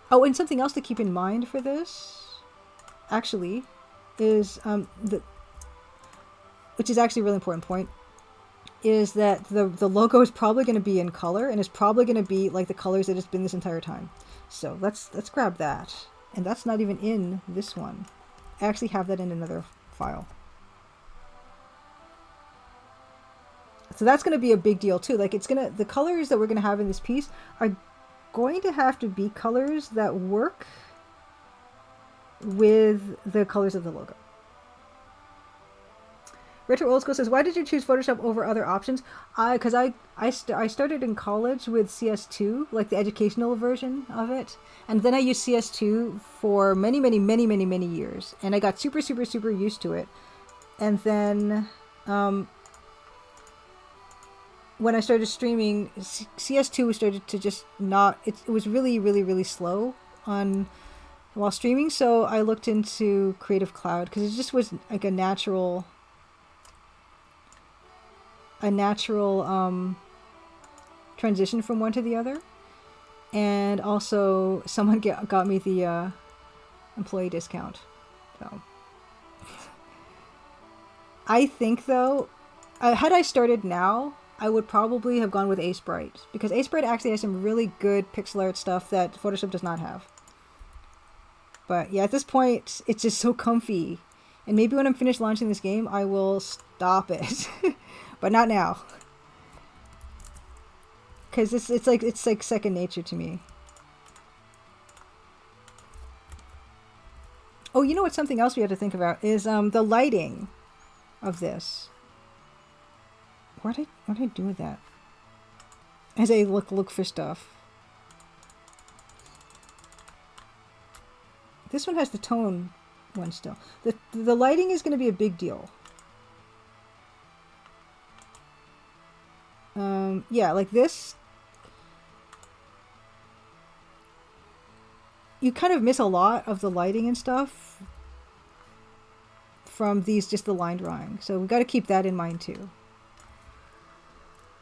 Oh, and something else to keep in mind for this, actually, is, which is actually a really important point, is that the logo is probably going to be in color, and it's probably going to be like the colors that it's been this entire time. So let's grab that. And that's not even in this one. I actually have that in another file. So that's going to be a big deal too. Like the colors that we're going to have in this piece are going to have to be colors that work with the colors of the logo. Retro Old School says, why did you choose Photoshop over other options? Because I started in college with CS2, like the educational version of it. And then I used CS2 for many, many, many, many, many years. And I got super, super, super used to it. And then when I started streaming, CS2 started to just not... It was really, really, really slow while streaming. So I looked into Creative Cloud because it just was like a natural transition from one to the other. And also someone got me the employee discount. So I think though, had I started now, I would probably have gone with Ace Bright, because Ace Bright actually has some really good pixel art stuff that Photoshop does not have. But yeah, at this point, it's just so comfy. And maybe when I'm finished launching this game, I will stop it. But not now. Because it's like second nature to me. Oh, you know what? Something else we have to think about is the lighting of this. What did I do with that? As I look for stuff. This one has the tone one still. The lighting is going to be a big deal. Yeah, like this. You kind of miss a lot of the lighting and stuff from just the line drawing. So we've got to keep that in mind too.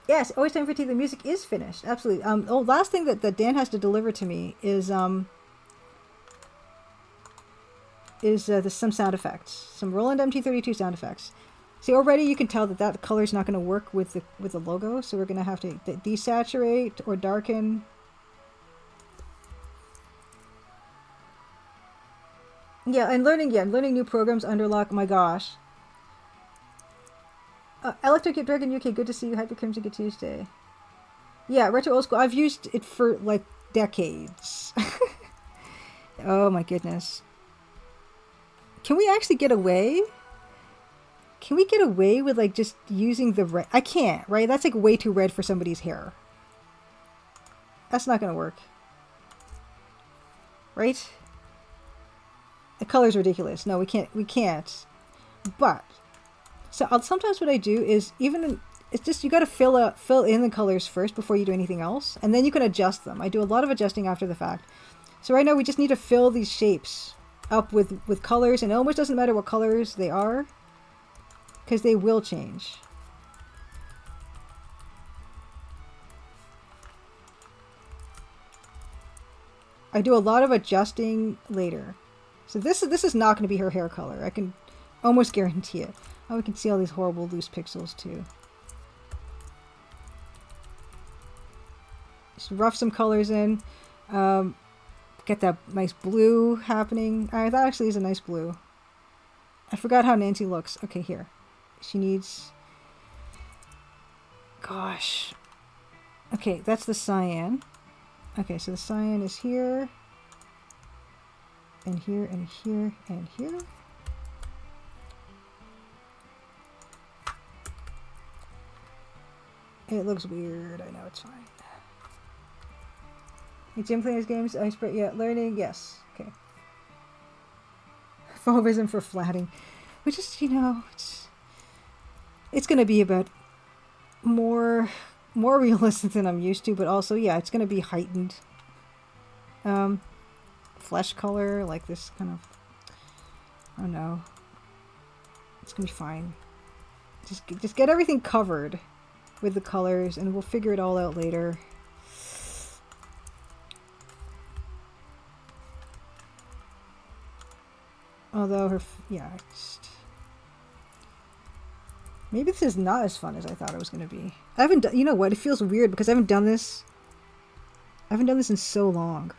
Yes, Always Time for Tea. The music is finished. Absolutely. Oh, last thing that Dan has to deliver to me is some sound effects. Some Roland MT32 sound effects. See, already you can tell that the color is not going to work with the logo, so we're going to have to desaturate or darken. Yeah, and learning new programs under lock. My gosh. Electric Dragon UK, good to see you. Happy Crimson Good Tuesday. Yeah, Retro Old School. I've used it for like decades. Oh my goodness. Can we actually get away? Can we get away with like just using the red? I can't, right? That's like way too red for somebody's hair. That's not gonna work. Right? The color's ridiculous. No, we can't. But so sometimes what I do is it's just you got to fill in the colors first before you do anything else, and then you can adjust them. I do a lot of adjusting after the fact. So right now we just need to fill these shapes up with colors, and it almost doesn't matter what colors they are, because they will change. I do a lot of adjusting later. So this is not going to be her hair color. I can almost guarantee it. Oh, we can see all these horrible loose pixels too. Just rough some colors in. Get that nice blue happening. Alright, that actually is a nice blue. I forgot how Nancy looks. Okay, here. She needs... Gosh. Okay, that's the cyan. Okay, so the cyan is here. And here, and here, and here. It looks weird. I know, it's fine. Hey, Jim playing his games. Yeah, learning. Yes. Okay. Fauvism for flatting. Which is, it's going to be about more realistic than I'm used to, but also, yeah, it's going to be heightened. Flesh color, like this kind of, I don't know. It's going to be fine. Just get everything covered with the colors, and we'll figure it all out later. Although maybe this is not as fun as I thought it was going to be. I haven't done, you know what? It feels weird because I haven't done this in so long.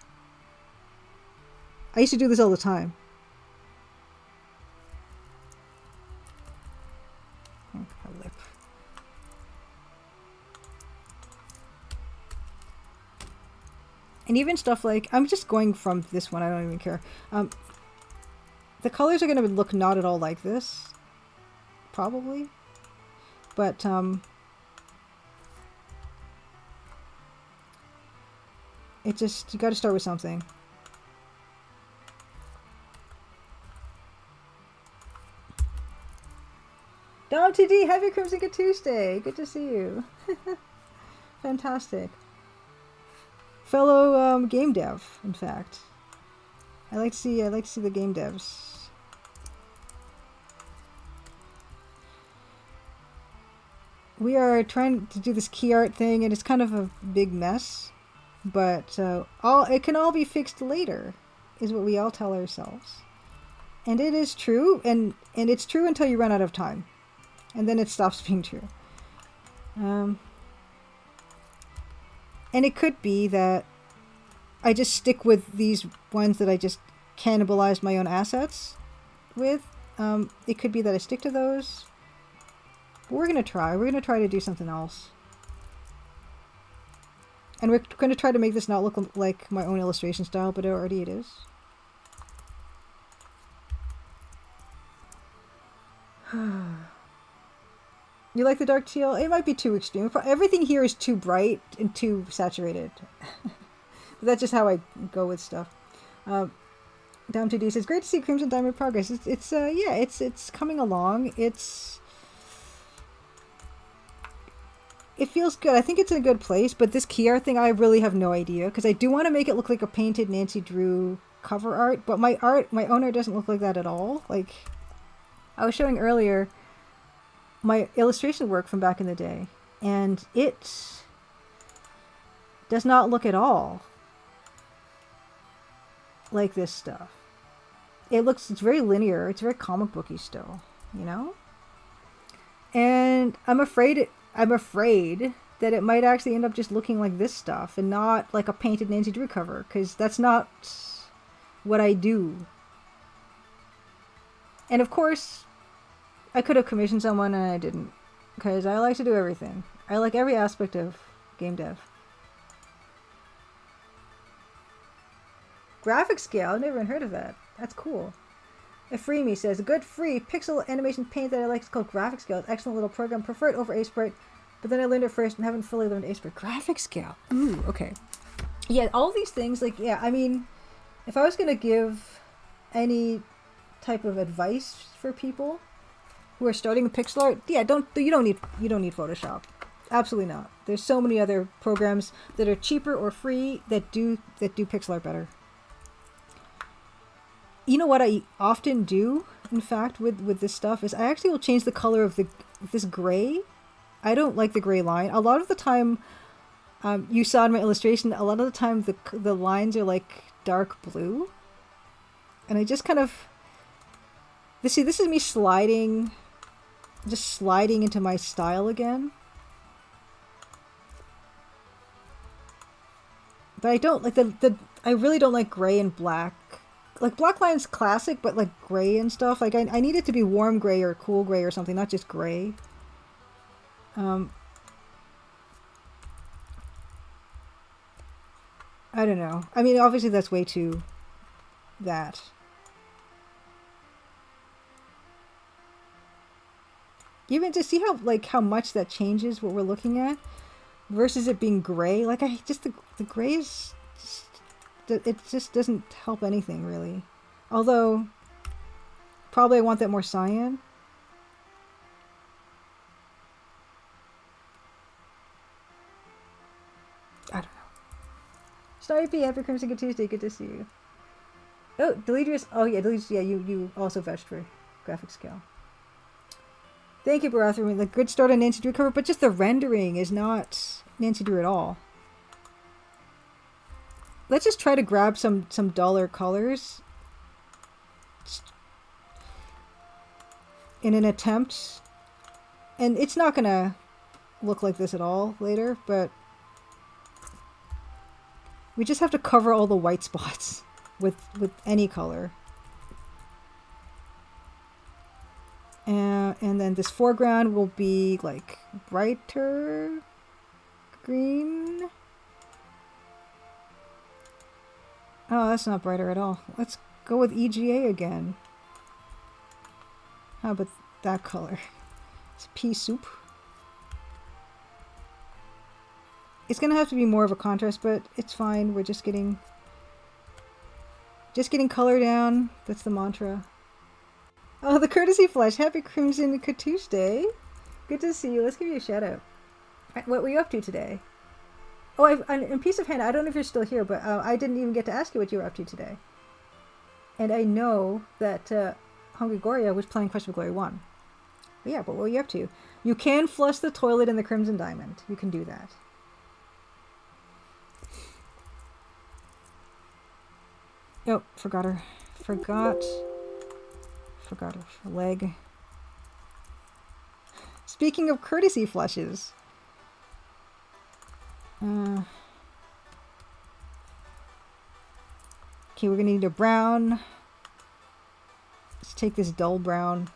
I used to do this all the time. Oh, a lip. And even stuff like, I'm just going from this one, I don't even care. The colors are going to look not at all like this. Probably. But, it just, you got to start with something. Dom TD, happy Crimson Good Tuesday. Good to see you. Fantastic. Fellow game dev, in fact. I like to see the game devs. We are trying to do this key art thing, and it's kind of a big mess, but it can all be fixed later, is what we all tell ourselves. And it is true, and it's true until you run out of time, and then it stops being true. And it could be that I just stick with these ones that I just cannibalized my own assets with. It could be that I stick to those. But we're going to try. We're going to try to do something else. And we're going to try to make this not look like my own illustration style, but already it is. You like the dark teal? It might be too extreme. Everything here is too bright and too saturated. But that's just how I go with stuff. Down 2D says, great to see Crimson Diamond progress. It's coming along. It feels good. I think it's in a good place, but this key art thing, I really have no idea, because I do want to make it look like a painted Nancy Drew cover art, but my own art doesn't look like that at all. Like, I was showing earlier my illustration work from back in the day, and it does not look at all like this stuff. It's very linear. It's very comic booky still, you know? And I'm afraid that it might actually end up just looking like this stuff and not like a painted Nancy Drew cover, because that's not what I do. And of course, I could have commissioned someone and I didn't, because I like to do everything. I like every aspect of game dev. Graphic scale? I've never even heard of that. That's cool. Efreemi says, a good free pixel animation paint that I like is called graphic scale. It's an excellent little program. Prefer it over Sprite, but then I learned it first and haven't fully learned Sprite. Graphic scale. Ooh, okay. Yeah, all these things, like, yeah, I mean, if I was going to give any type of advice for people who are starting with pixel art, yeah, you don't need Photoshop. Absolutely not. There's so many other programs that are cheaper or free that do pixel art better. You know what I often do, in fact, with this stuff, is I actually will change the color of this gray. I don't like the gray line. A lot of the time, you saw in my illustration, a lot of the time the lines are like dark blue. And I just kind of... this is me sliding into my style again. But I don't like I really don't like gray and black. Like, black line's classic, but like gray and stuff. Like, I need it to be warm gray or cool gray or something, not just gray. I don't know. I mean, obviously that's way too that. Even to see how much that changes what we're looking at versus it being gray. Like, the gray is just, it just doesn't help anything really. Although probably I want that more cyan. I don't know. Snipey, happy Crimson Good Tuesday. Good to see you. Oh, Deledrius. Oh yeah, Deledrius. Yeah, you also fetched for graphic scale. Thank you, Barath, for the good start on Nancy Drew cover, but just the rendering is not Nancy Drew at all. Let's just try to grab some duller colors in an attempt. And it's not gonna look like this at all later, but we just have to cover all the white spots with any color. And then this foreground will be like brighter green. Oh, that's not brighter at all. Let's go with EGA again. How about that color? It's pea soup. It's gonna have to be more of a contrast, but it's fine. We're just getting color down. That's the mantra. Oh, the courtesy flash. Happy Crimson Good Tuesday. Good to see you. Let's give you a shout out. What were you up to today? Oh, in Piece of Hand, I don't know if you're still here, but I didn't even get to ask you what you were up to today. And I know that Hungry Goria was playing Quest for Glory 1. But yeah, but what were you up to? You can flush the toilet in the Crimson Diamond. You can do that. Oh, forgot her. Forgot her leg. Speaking of courtesy flushes. Okay, we're gonna need a brown. Let's take this dull brown.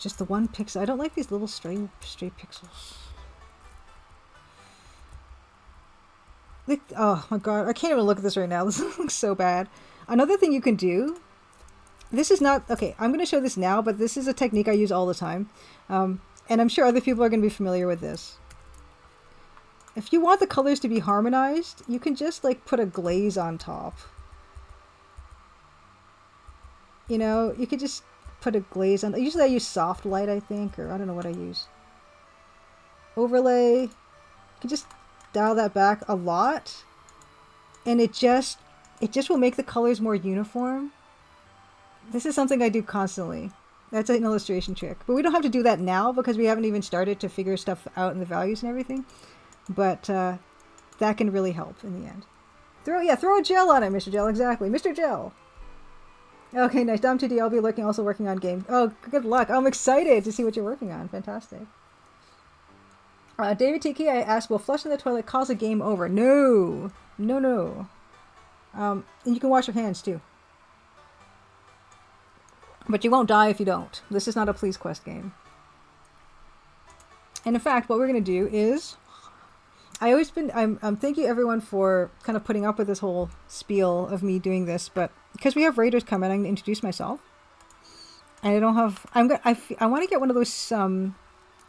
Just the one pixel. I don't like these little stray pixels. Like, oh my god, I can't even look at this right now. This looks so bad. Another thing you can do. This is not okay. I'm going to show this now, but this is a technique I use all the time, and I'm sure other people are going to be familiar with this. If you want the colors to be harmonized, you can just like put a glaze on top. You know, you could just put a glaze on. Usually I use soft light, I think, or I don't know what I use. Overlay. You can just dial that back a lot, and it just will make the colors more uniform. This is something I do constantly. That's an illustration trick, but we don't have to do that now because we haven't even started to figure stuff out in the values and everything. But that can really help in the end. Throw a gel on it, Mr. Gel. Exactly, Mr. Gel. Okay, nice. Dom 2D, I'll be also working on games. Oh, good luck. I'm excited to see what you're working on. Fantastic. David Tiki, I asked, will flushing the toilet cause a game over? No. No. And you can wash your hands, too. But you won't die if you don't. This is not a Please Quest game. And in fact, what we're going to do is... I'm thank you everyone for kind of putting up with this whole spiel of me doing this, but because we have raiders coming, I'm going to introduce myself. And I don't have... I want to get one of those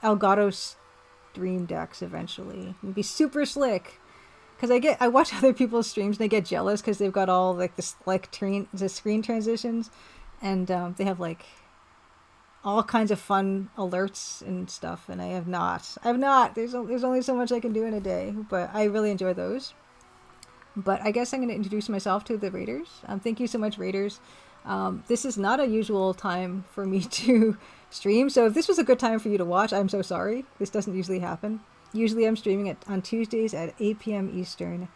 Elgato stream decks eventually. It'd be super slick. Because I watch other people's streams and they get jealous because they've got all like the screen transitions, and they have like all kinds of fun alerts and stuff, and I have not. There's only so much I can do in a day, but I really enjoy those. But I guess I'm going to introduce myself to the raiders. Thank you so much, raiders. This is not a usual time for me to stream, so if this was a good time for you to watch, I'm so sorry. This doesn't usually happen. Usually I'm streaming on Tuesdays at 8 p.m. Eastern,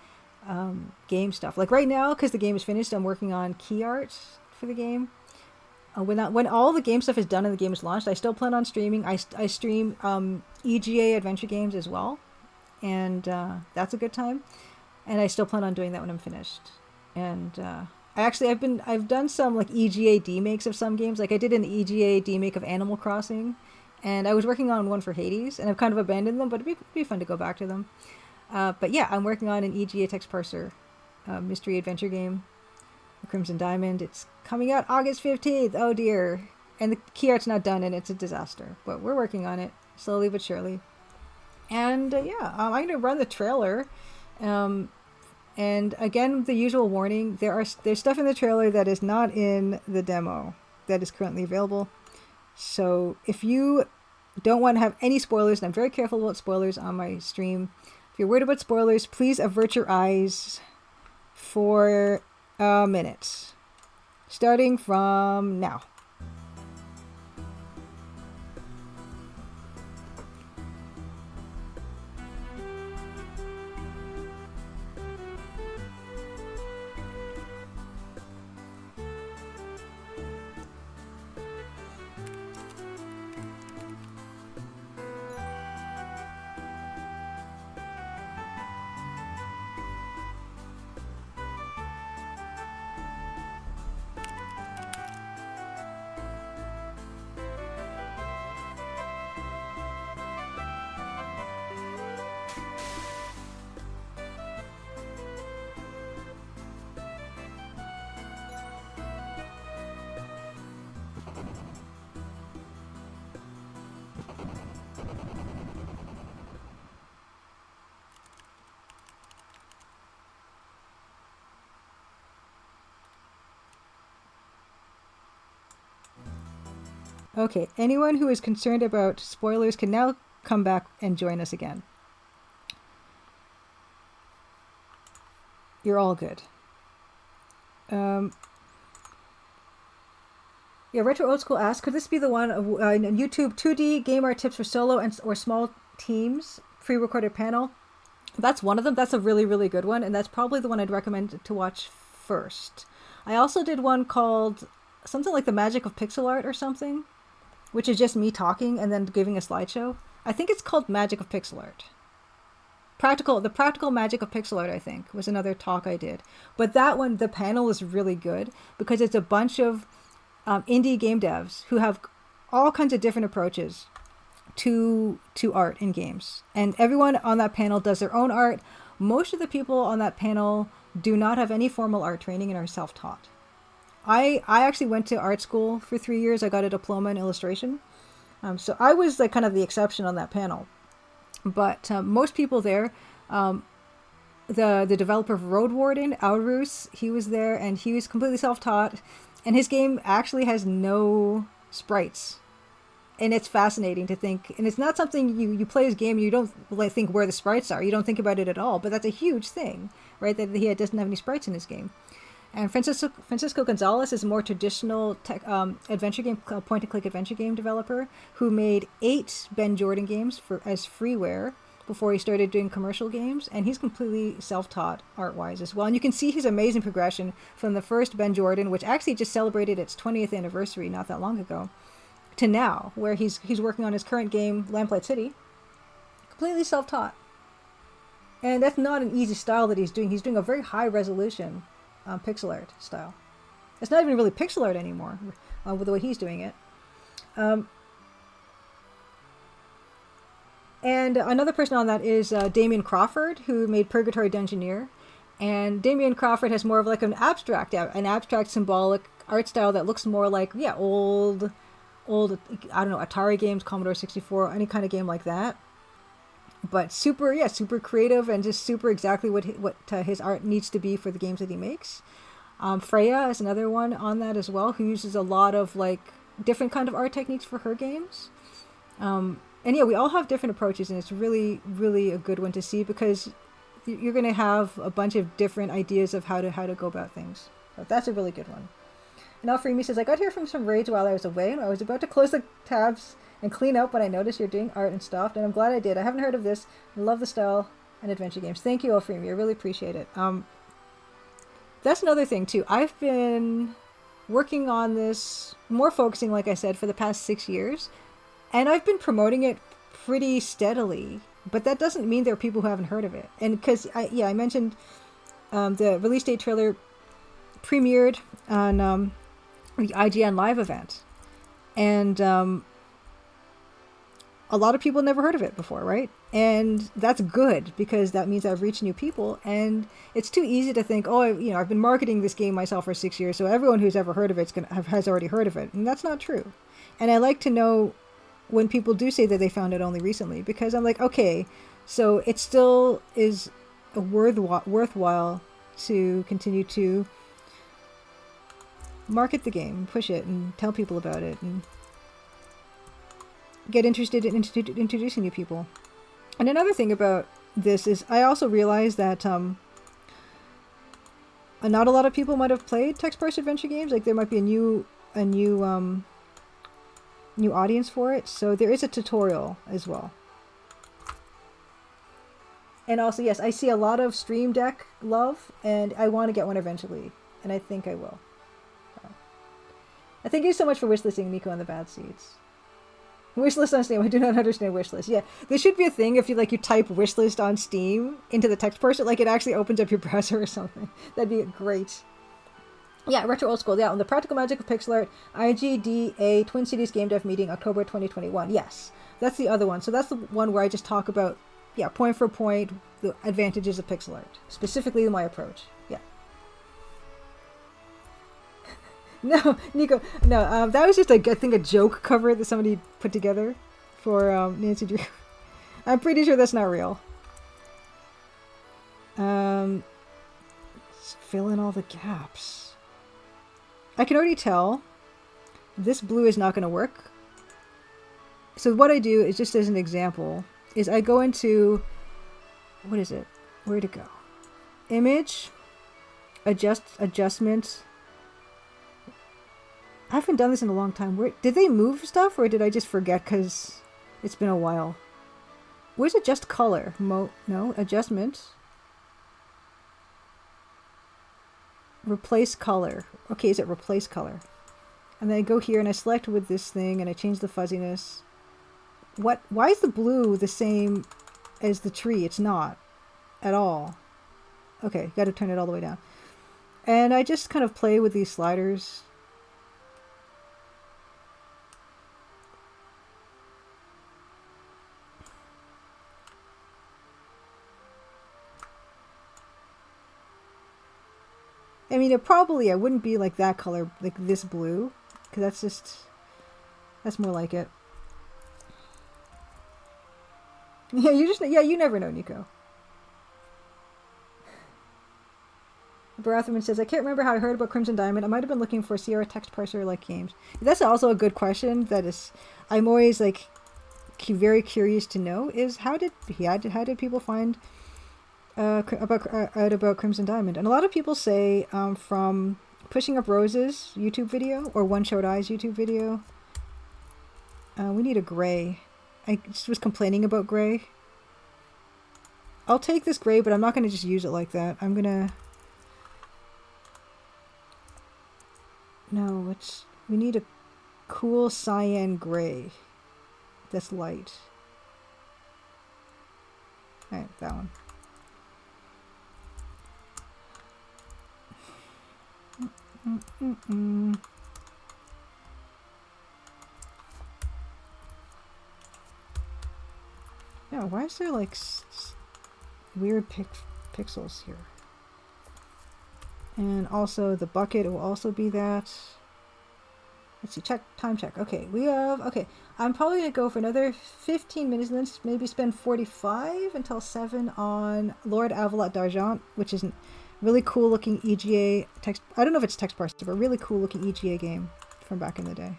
game stuff. Like right now, because the game is finished, I'm working on key art for the game. When all the game stuff is done and the game is launched, I still plan on streaming. I stream EGA adventure games as well, and that's a good time. And I still plan on doing that when I'm finished. And I've done some like EGA demakes of some games. Like I did an EGA demake of Animal Crossing, and I was working on one for Hades, and I've kind of abandoned them, but it'd be fun to go back to them. But yeah, I'm working on an EGA text parser mystery adventure game, The Crimson Diamond. It's coming out August 15th. Oh dear. And the key art's not done, and it's a disaster. But we're working on it, slowly but surely. And I'm going to run the trailer. And again, the usual warning, there's stuff in the trailer that is not in the demo that is currently available. So if you don't want to have any spoilers, and I'm very careful about spoilers on my stream, if you're worried about spoilers, please avert your eyes for a minute. Starting from now. Okay, anyone who is concerned about spoilers can now come back and join us again. You're all good. Yeah, Retro Old School asks, could this be the one of YouTube 2D game art tips for solo or small teams pre-recorded panel? That's one of them. That's a really, really good one, and that's probably the one I'd recommend to watch first. I also did one called something like the Magic of Pixel Art or something, which is just me talking and then giving a slideshow. I think it's called Magic of Pixel Art. The practical magic of pixel art, I think, was another talk I did. But that one, the panel is really good because it's a bunch of indie game devs who have all kinds of different approaches to art in games. And everyone on that panel does their own art. Most of the people on that panel do not have any formal art training and are self-taught. I actually went to art school for 3 years. I got a diploma in illustration. So I was like kind of the exception on that panel. But most people there, the developer of Road Warden, Aurus, he was there and he was completely self-taught. And his game actually has no sprites. And it's fascinating to think. And it's not something you play his game and you don't like, think where the sprites are. You don't think about it at all. But that's a huge thing, right? That he doesn't have any sprites in his game. And Francisco Gonzalez is a more traditional adventure game, point-and-click adventure game developer who made 8 Ben Jordan games as freeware before he started doing commercial games. And he's completely self-taught art-wise as well. And you can see his amazing progression from the first Ben Jordan, which actually just celebrated its 20th anniversary not that long ago, to now, where he's working on his current game, Lamplight City, completely self-taught. And that's not an easy style that he's doing. He's doing a very high-resolution pixel art style. It's not even really pixel art anymore with the way he's doing it. And another person on that is Damien Crawford, who made Purgatory Dungeoneer. And Damien Crawford has more of like an abstract symbolic art style that looks more like, old, I don't know, Atari games, Commodore 64, any kind of game like that. But super creative and just super exactly what his art needs to be for the games that he makes. Freya is another one on that as well, who uses a lot of like different kind of art techniques for her games. And yeah, we all have different approaches, and it's really, really a good one to see because you're going to have a bunch of different ideas of how to go about things. So that's a really good one. And Alfremi says, I got here from some raids while I was away, and I was about to close the tabs and clean up when I noticed you're doing art and stuff, and I'm glad I did. I haven't heard of this. I love the style and adventure games. Thank you, Alfremi. I really appreciate it. That's another thing, too. I've been working on this, more focusing, like I said, for the past 6 years, and I've been promoting it pretty steadily, but that doesn't mean there are people who haven't heard of it. And because, I mentioned the release date trailer premiered on the IGN Live event, and a lot of people never heard of it before, right? And that's good because that means I've reached new people. And it's too easy to think, I've been marketing this game myself for 6 years, so everyone who's ever heard of it has already heard of it. And that's not true. And I like to know when people do say that they found it only recently, because I'm like, okay, so it still is worthwhile to continue to market the game, push it, and tell people about it, and get interested in introducing new people. And another thing about this is I also realized that not a lot of people might have played text-based adventure games. Like there might be a new audience for it. So there is a tutorial as well. And also, yes, I see a lot of Stream Deck love, and I want to get one eventually, and I think I will. Thank you so much for wishlisting Nico and the Bad Seeds. Wishlist on Steam. I do not understand wishlist. Yeah, there should be a thing if you type wishlist on Steam into the text person, it actually opens up your browser or something. That'd be great. Yeah, Retro Old School. Yeah, on the Practical Magic of Pixel Art, IGDA Twin Cities Game Dev Meeting, October 2021. Yes, that's the other one. So that's the one where I just talk about, point for point, the advantages of pixel art. Specifically my approach. Yeah. No, Nico, no, that was just, I think, a joke cover that somebody put together for Nancy Drew. I'm pretty sure that's not real. Let's fill in all the gaps. I can already tell this blue is not going to work. So what I do is, just as an example, is I go into, what is it? Where'd it go? Image, adjustment. I haven't done this in a long time. Did they move stuff, or did I just forget because it's been a while? Where's adjust color? No, adjustment. replace color. Okay, is it replace color? And then I go here and I select with this thing and I change the fuzziness. Why is the blue the same as the tree? It's not at all. Okay, got to turn it all the way down. And I just kind of play with these sliders. I mean, I wouldn't be like that color, like this blue, because that's more like it. Yeah, you never know, Nico. Baratheon says, I can't remember how I heard about Crimson Diamond. I might have been looking for Sierra text parser like games. That's also a good question. I'm always like very curious to know is how did people find out about Crimson Diamond? And a lot of people say from Pushing Up Roses YouTube video or One Shot Eyes YouTube video. We need a gray. I just was complaining about gray. I'll take this gray, but I'm not going to just use it like that. I'm going to... No, we need a cool cyan gray that's light. Alright, that one. Yeah, why is there like weird pixels here? And also the bucket will also be that. Let's see, time check. Okay, I'm probably going to go for another 15 minutes and then maybe spend 45 until 7 on Lord Avalot d'Argent, which is a really cool looking EGA text. I don't know if it's text parser, but really cool looking EGA game from back in the day.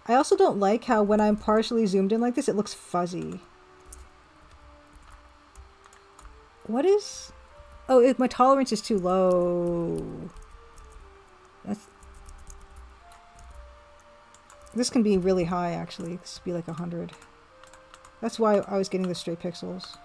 I also don't like how when I'm partially zoomed in like this, it looks fuzzy. What is... Oh, my tolerance is too low. This can be really high, actually. This would be like 100. That's why I was getting the straight pixels.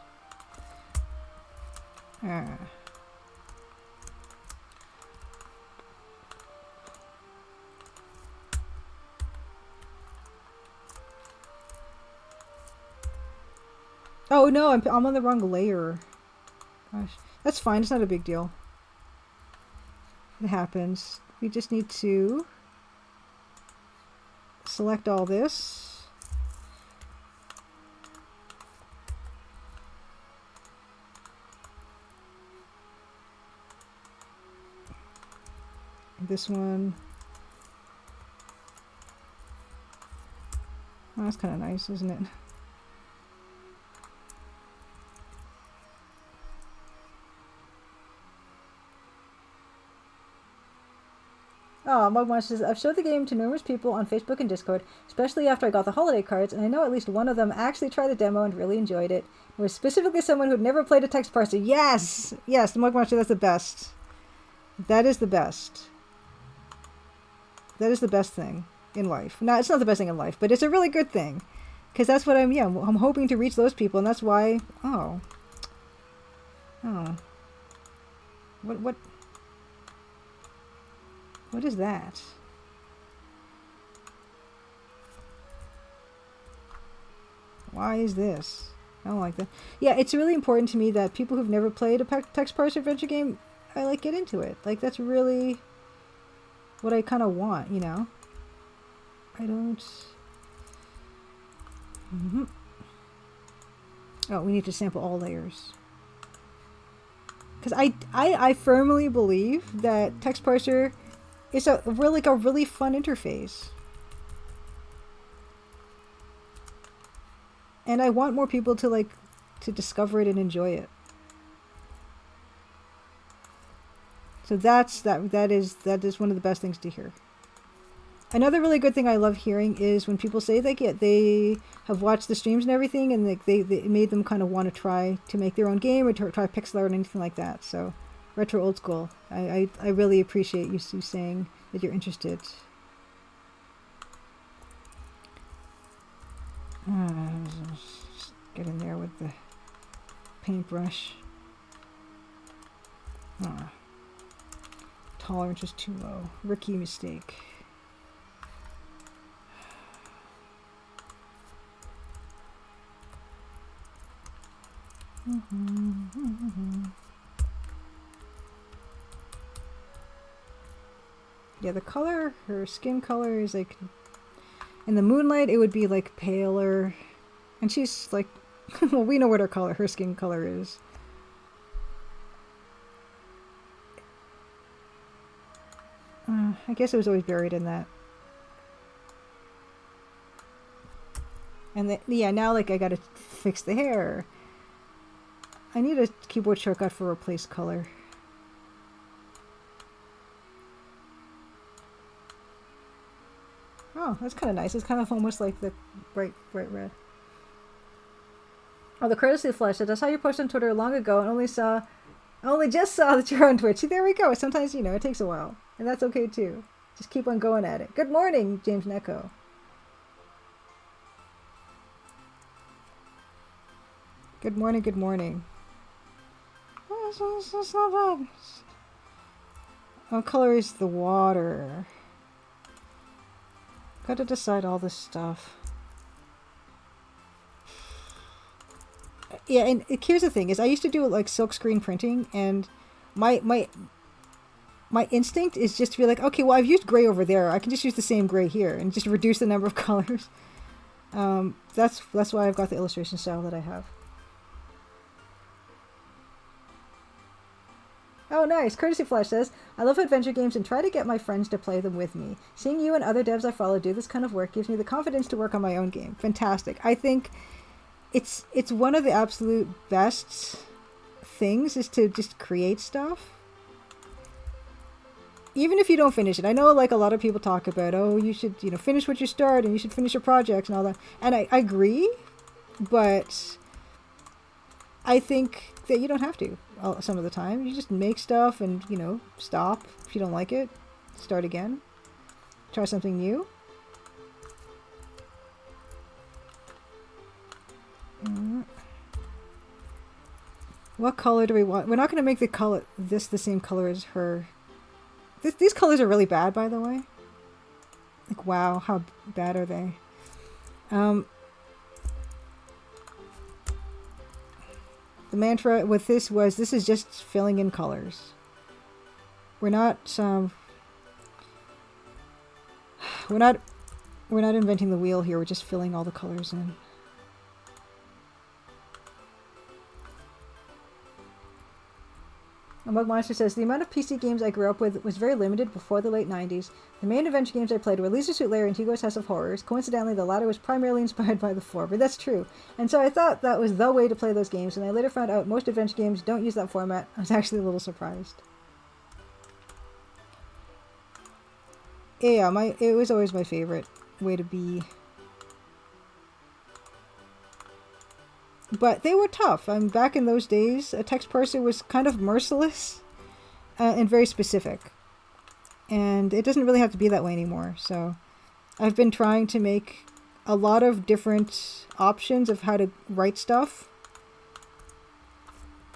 Oh no, I'm on the wrong layer. Gosh, that's fine. It's not a big deal. It happens. We just need to select all this. This one. Oh, that's kind of nice, isn't it? Oh, Mugmonster says, I've showed the game to numerous people on Facebook and Discord, especially after I got the holiday cards, and I know at least one of them actually tried the demo and really enjoyed it. It was specifically someone who had never played a text parser. Yes! Yes, the Mugmonster, that's the best. That is the best. That is the best thing in life. No, it's not the best thing in life, but it's a really good thing. Because that's what I'm hoping to reach those people, and that's why... Oh. What is that? Why is this? I don't like that. Yeah, it's really important to me that people who've never played a text parser adventure game, get into it. Like, that's really what I kind of want, you know? I don't... Oh, we need to sample all layers. Because I firmly believe that text parser is a really fun interface. And I want more people to discover it and enjoy it. So that is one of the best things to hear. Another really good thing I love hearing is when people say they have watched the streams and everything, and they made them kind of want to try to make their own game or try pixel art or anything like that. So, retro old school. I really appreciate you saying that you're interested. Get in there with the paintbrush. Ah. Tolerance was too low. Rookie mistake. Yeah, the color, her skin color is like, in the moonlight it would be like paler, and she's like, well, we know what her skin color is. I guess it was always buried in that. And yeah, now like I gotta fix the hair. I need a keyboard shortcut for replace color. Oh, that's kind of nice. It's kind of almost like the bright red. Oh, the courtesy flush says, I saw your post on Twitter long ago and only just saw that you're on Twitch. See, there we go. Sometimes, you know, it takes a while. And that's okay too. Just keep on going at it. Good morning, James Necco. Good morning, good morning. That's not bad. What color is the water? Gotta decide all this stuff. Yeah, and here's the thing: is I used to do like silkscreen printing, and my instinct is just to be like, okay, well, I've used gray over there. I can just use the same gray here, and just reduce the number of colors. That's why I've got the illustration style that I have. Oh, nice. Courtesy Flash says, I love adventure games and try to get my friends to play them with me. Seeing you and other devs I follow do this kind of work gives me the confidence to work on my own game. Fantastic. I think it's one of the absolute best things is to just create stuff. Even if you don't finish it. I know like a lot of people talk about, oh, you should, you know, finish what you start and you should finish your projects and all that. And I agree, but I think that you don't have to. Some of the time you just make stuff and, you know, stop if you don't like it, start again, try something new. What color do we want? We're not going to make the same color as her. These colors are really bad, by the way. Like, wow, how bad are they? The mantra with this is just filling in colors. We're not inventing the wheel here. We're just filling all the colors in. Mug Monster says, the amount of PC games I grew up with was very limited before the late 90s. The main adventure games I played were Leisure Suit Larry and Hugo's House of Horrors. Coincidentally, the latter was primarily inspired by the former. That's true. And so I thought that was the way to play those games, and I later found out most adventure games don't use that format. I was actually a little surprised. Yeah, it was always my favorite way to be. But they were tough. Back in those days, a text parser was kind of merciless and very specific. And it doesn't really have to be that way anymore. So I've been trying to make a lot of different options of how to write stuff.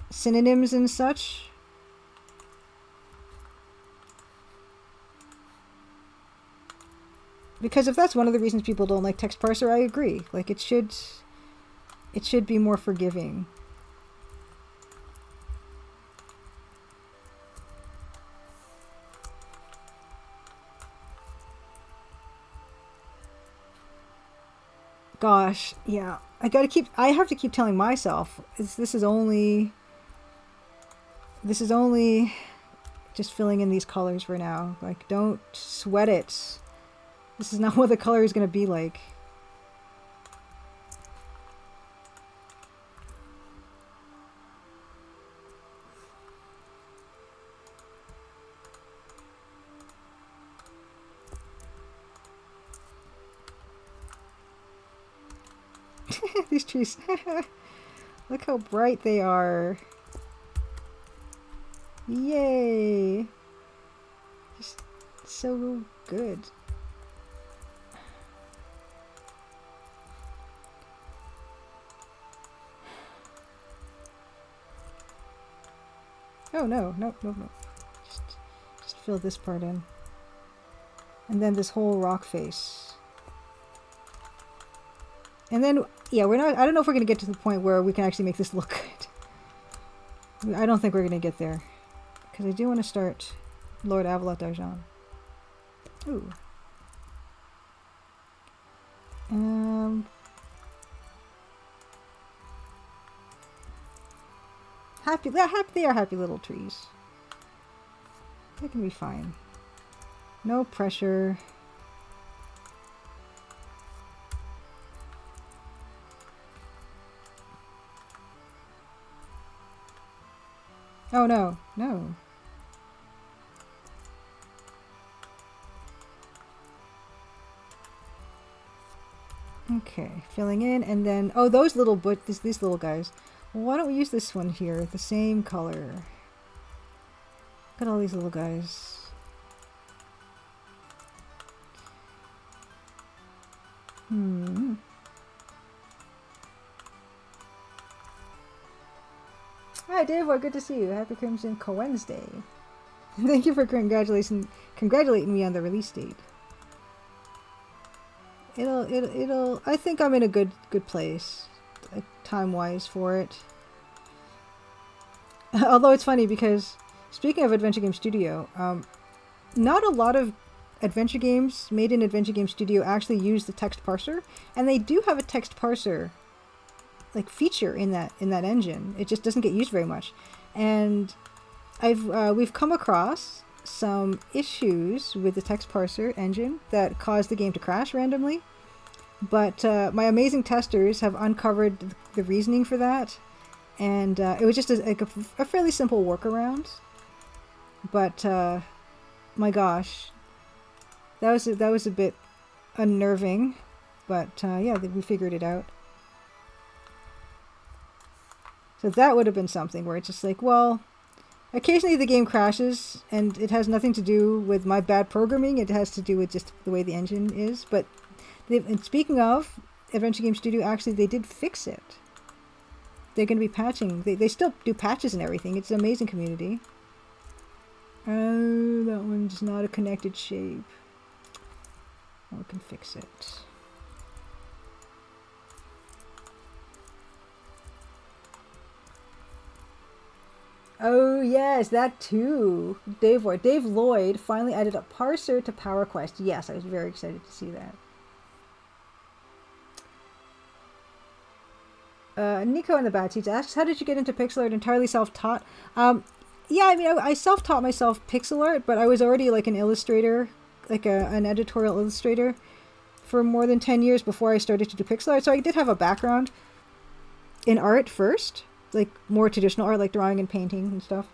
Synonyms and such. Because if that's one of the reasons people don't like text parser, I agree. Like, it should be more forgiving. Gosh, yeah. I have to keep telling myself, this is only just filling in these colors for now. Like, don't sweat it. This is not what the color is going to be like. These trees. Look how bright they are. Yay. Just so good. Oh no, no, no, no. Just fill this part in. And then this whole rock face. And then, yeah, I don't know if we're going to get to the point where we can actually make this look good. I don't think we're going to get there. Because I do want to start Lord Avalot d'Argent. Ooh. They are happy little trees. They can be fine. No pressure. Oh no, no. Okay, filling in, and then those little these little guys. Well, why don't we use this one here, the same color? Look at all these little guys. Hi, Dave. Well, good to see you. Happy Crimson Wednesday. Thank you for congratulating me on the release date. It'll. I think I'm in a good place, time-wise for it. Although it's funny because, speaking of Adventure Game Studio, not a lot of adventure games made in Adventure Game Studio actually use the text parser, and they do have a text parser like feature in that engine. It just doesn't get used very much, and we've come across some issues with the text parser engine that caused the game to crash randomly, but my amazing testers have uncovered the reasoning for that, and it was just a fairly simple workaround, but my gosh, that was a bit unnerving, but yeah, we figured it out. So that would have been something where it's just like, well, occasionally the game crashes, and it has nothing to do with my bad programming. It has to do with just the way the engine is. But and speaking of Adventure Game Studio, actually, they did fix it. They're going to be patching. They still do patches and everything. It's an amazing community. Oh, that one's not a connected shape. We can fix it. Oh yes, that too. Dave Lloyd finally added a parser to PowerQuest. Yes, I was very excited to see that. Nico in the Bad Seats asks, how did you get into pixel art? Entirely self-taught? Yeah, I mean, I self-taught myself pixel art, but I was already like an illustrator, like an editorial illustrator for more than 10 years before I started to do pixel art. So I did have a background in art first, like more traditional art, like drawing and painting and stuff.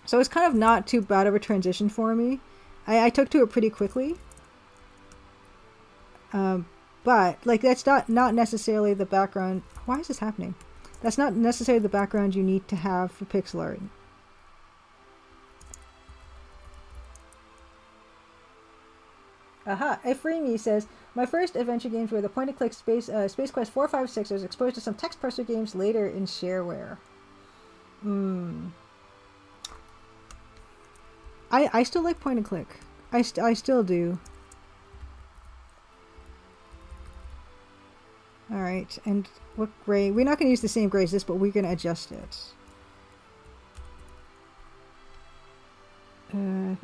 So it's kind of not too bad of a transition for me. I took to it pretty quickly. But like that's not necessarily the background. Why is this happening? That's not necessarily the background you need to have for pixel art. Aha! Efremi says, my first adventure games were the point-and-click Space Quest 4, 5, 6. I was exposed to some text parser games later in shareware. I still like point-and-click. I still do. Alright, and what gray? We're not going to use the same gray as this, but we're going to adjust it.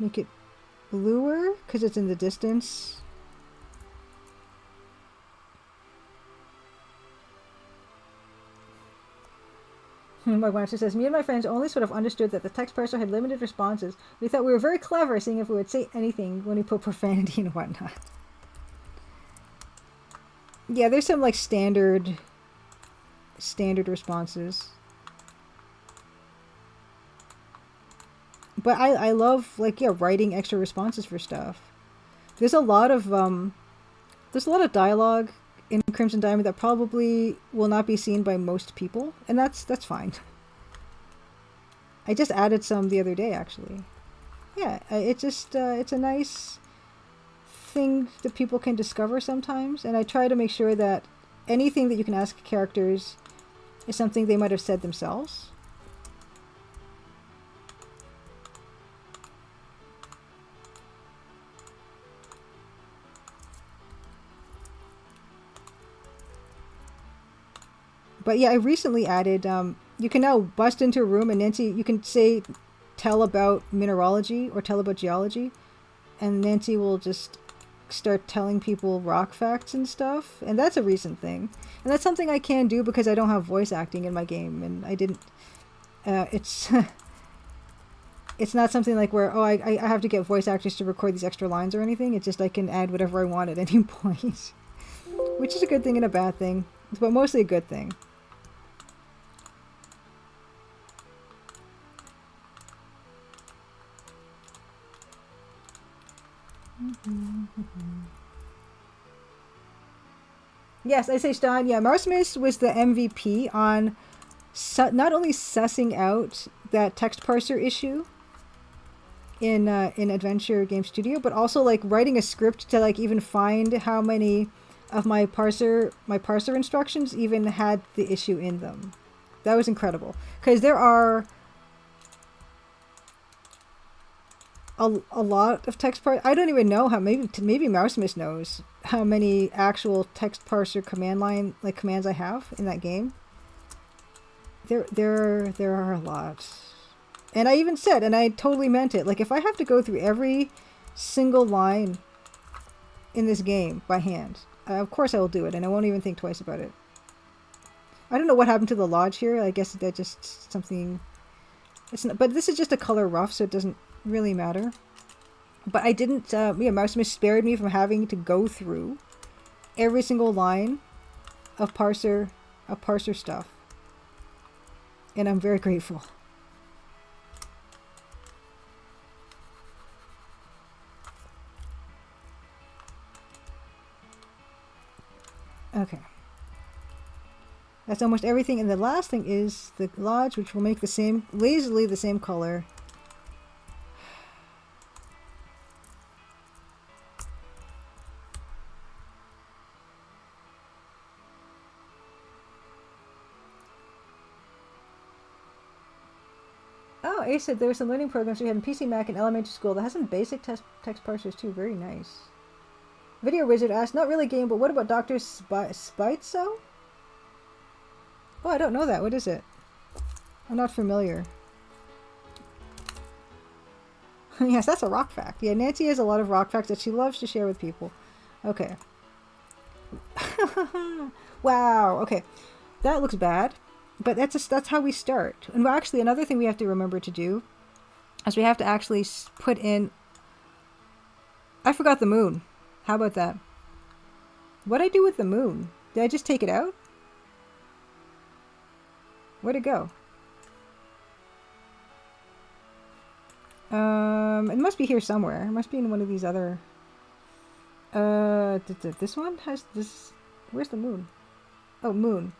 Make it bluer, because it's in the distance. My watcher says, me and my friends only sort of understood that the text parser had limited responses. We thought we were very clever, seeing if we would say anything when we put profanity and whatnot. Yeah, there's some like standard responses. But I love like writing extra responses for stuff. There's a lot of dialogue in Crimson Diamond that probably will not be seen by most people, and that's fine. I just added some the other day, actually. Yeah, it's a nice thing that people can discover sometimes, and I try to make sure that anything that you can ask characters is something they might have said themselves. But yeah, I recently added, you can now bust into a room and Nancy, you can say, tell about mineralogy or tell about geology. And Nancy will just start telling people rock facts and stuff. And that's a recent thing. And that's something I can do because I don't have voice acting in my game. And I didn't, it's, it's not something like where, oh, I have to get voice actors to record these extra lines or anything. It's just I can add whatever I want at any point. Which is a good thing and a bad thing. But mostly a good thing. Yes, I say Stein. Yeah, Marsmus was the MVP on not only sussing out that text parser issue in Adventure Game Studio, but also like writing a script to like even find how many of my parser instructions even had the issue in them. That was incredible because there are a lot of text parser. I don't even know how. Maybe Mousemas knows how many actual text parser command line like commands I have in that game. There are a lot, and I even said, and I totally meant it. Like if I have to go through every single line in this game by hand, of course I will do it, and I won't even think twice about it. I don't know what happened to the lodge here. I guess that just something. It's not, but this is just a color rough, so it doesn't really matter. But I didn't, Mousemas spared me from having to go through every single line of parser stuff. And I'm very grateful. Okay. That's almost everything. And the last thing is the lodge, which will make lazily the same color. Oh, Ace said there were some learning programs we had in PC Mac in elementary school that has some basic text parsers too. Very nice. Video Wizard asked, not really game, but what about Dr. Spitzo? Oh, I don't know that. What is it? I'm not familiar. Yes, that's a rock fact. Yeah, Nancy has a lot of rock facts that she loves to share with people. Okay. Wow. Okay. That looks bad. But that's how we start. And actually, another thing we have to remember to do is we have to actually put in... I forgot the moon. How about that? What'd I do with the moon? Did I just take it out? Where'd it go? It must be here somewhere. It must be in one of these other... this one has this... Where's the moon? Oh, moon.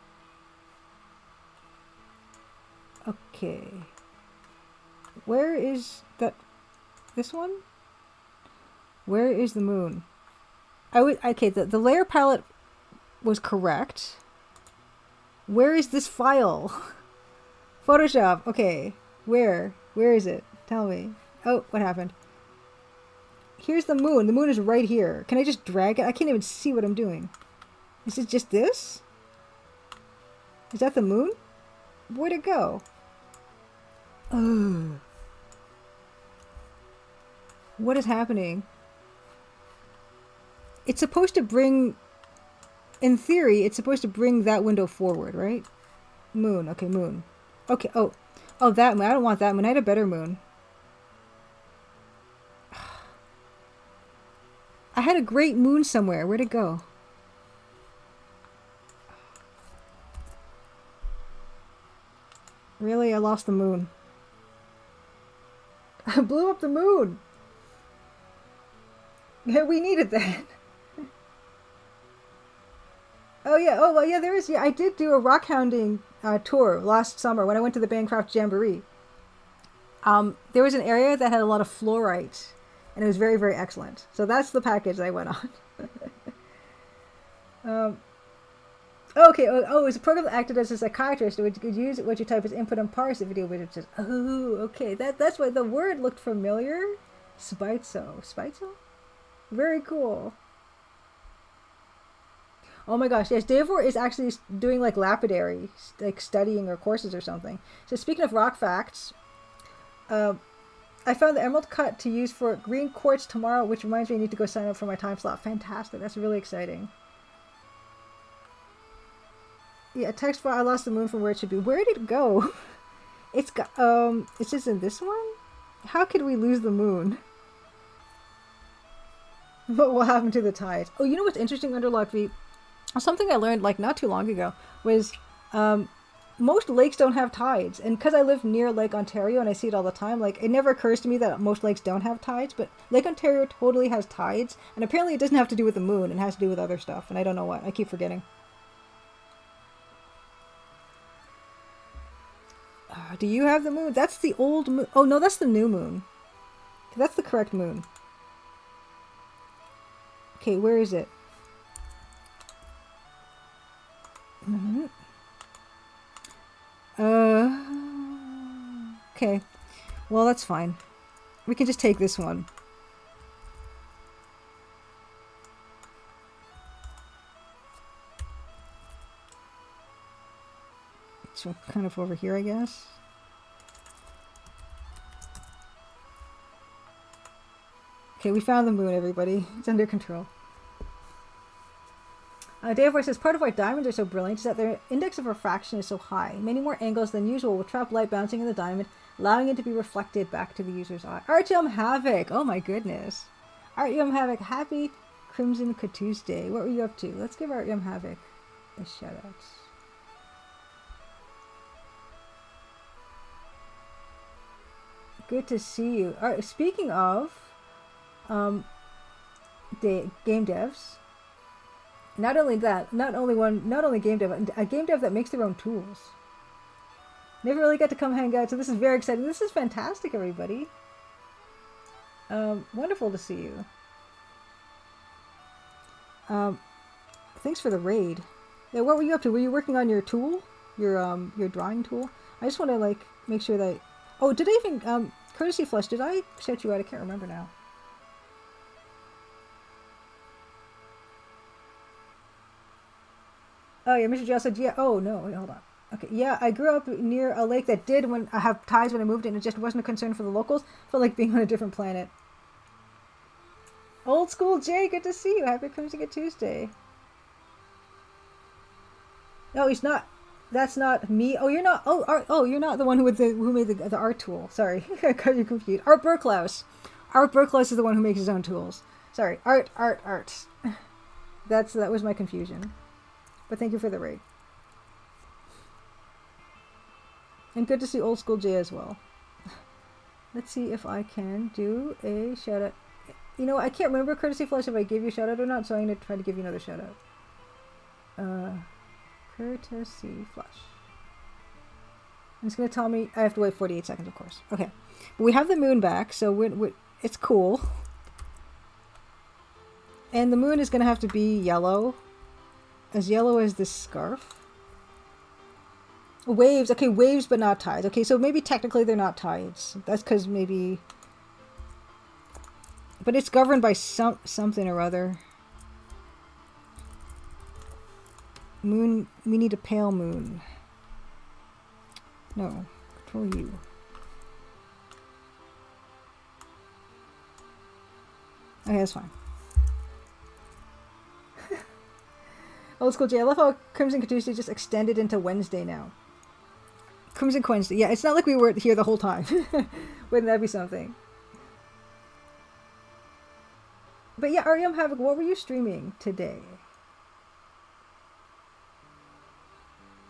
Okay. Where is that? This one? Where is the moon? Okay, the layer palette was correct. Where is this file? Photoshop. Okay. Where is it? Tell me. Oh, what happened? Here's the moon. The moon is right here. Can I just drag it? I can't even see what I'm doing. Is it just this? Is that the moon? Where'd it go? Ugh. What is happening? It's supposed to bring... In theory, it's supposed to bring that window forward, right? Moon. Okay, moon. Okay, oh, that moon. I don't want that moon. I had a better moon. I had a great moon somewhere. Where'd it go? Really? I lost the moon. I blew up the moon. Yeah, we needed that. Oh yeah, well yeah, there is. Yeah, I did do a rock hounding tour last summer when I went to the Bancroft Jamboree. There was an area that had a lot of fluorite, and it was very, very excellent. So that's the package I went on. Okay, it was a program that acted as a psychiatrist, which could use what you type as input and parse. The Video Wizard says, oh, okay, that's why the word looked familiar. Spitzo? Very cool. Oh my gosh, yes, Davor is actually doing like lapidary, like studying or courses or something. So speaking of rock facts, I found the emerald cut to use for green quartz tomorrow, which reminds me I need to go sign up for my time slot. Fantastic, that's really exciting. Yeah, text file, I lost the moon from where it should be. Where did it go? It's got, it's just in this one? How could we lose the moon? What will happen to the tides? Oh, you know what's interesting under Lock V? Something I learned like not too long ago was most lakes don't have tides. And because I live near Lake Ontario and I see it all the time, like it never occurs to me that most lakes don't have tides, but Lake Ontario totally has tides. And apparently it doesn't have to do with the moon, it has to do with other stuff. And I don't know what. I keep forgetting. Do you have the moon? That's the old moon. Oh no, that's the new moon. That's the correct moon. Okay, where is it? Okay. Well, that's fine. We can just take this one. So kind of over here, I guess. Okay, we found the moon, everybody. It's under control. Davor says, part of why diamonds are so brilliant is that their index of refraction is so high. Many more angles than usual will trap light bouncing in the diamond, allowing it to be reflected back to the user's eye. Artyom Havoc! Oh my goodness. Artyom Havoc, happy Crimson Tuesday. What were you up to? Let's give Artyom Havoc a shout out. Good to see you. Speaking of the game devs, not only game dev, a game dev that makes their own tools. Never really got to come hang out, so this is very exciting. This is fantastic, everybody. Wonderful to see you. Thanks for the raid. Yeah, what were you up to? Were you working on your tool, your drawing tool? I just want to like make sure that. Oh, did I even courtesy flush? Did I shout you out? I can't remember now. Oh yeah, Mr. Joe said yeah. Oh no, wait, hold on. Okay, yeah, I grew up near a lake that did when I have tides when I moved in. It just wasn't a concern for the locals. Felt like being on a different planet. Old school Jay, good to see you. Happy Crimson Tuesday. No, he's not. That's not me. Oh, you're not. Oh, you're not the one who made the art tool. Sorry, I got you confused. Art Burklaus. Art Burklaus is the one who makes his own tools. Sorry, Art. That was my confusion. But thank you for the raid. And good to see old school Jay as well. Let's see if I can do a shout out. You know, I can't remember courtesy flush if I gave you a shout out or not, so I'm going to try to give you another shout out. Courtesy flush. It's going to tell me I have to wait 48 seconds, of course. Okay. But we have the moon back, so it's cool. And the moon is going to have to be yellow. As yellow as this scarf. Waves. Okay, waves but not tides. Okay, so maybe technically they're not tides. That's because maybe... But it's governed by something or other. Moon. We need a pale moon. No. Control U. Okay, that's fine. Old school J. I love how Crimson Tuesday just extended into Wednesday now. Crimson Wednesday. Yeah, it's not like we were here the whole time. Wouldn't that be something? But yeah, Ariam Havoc, what were you streaming today?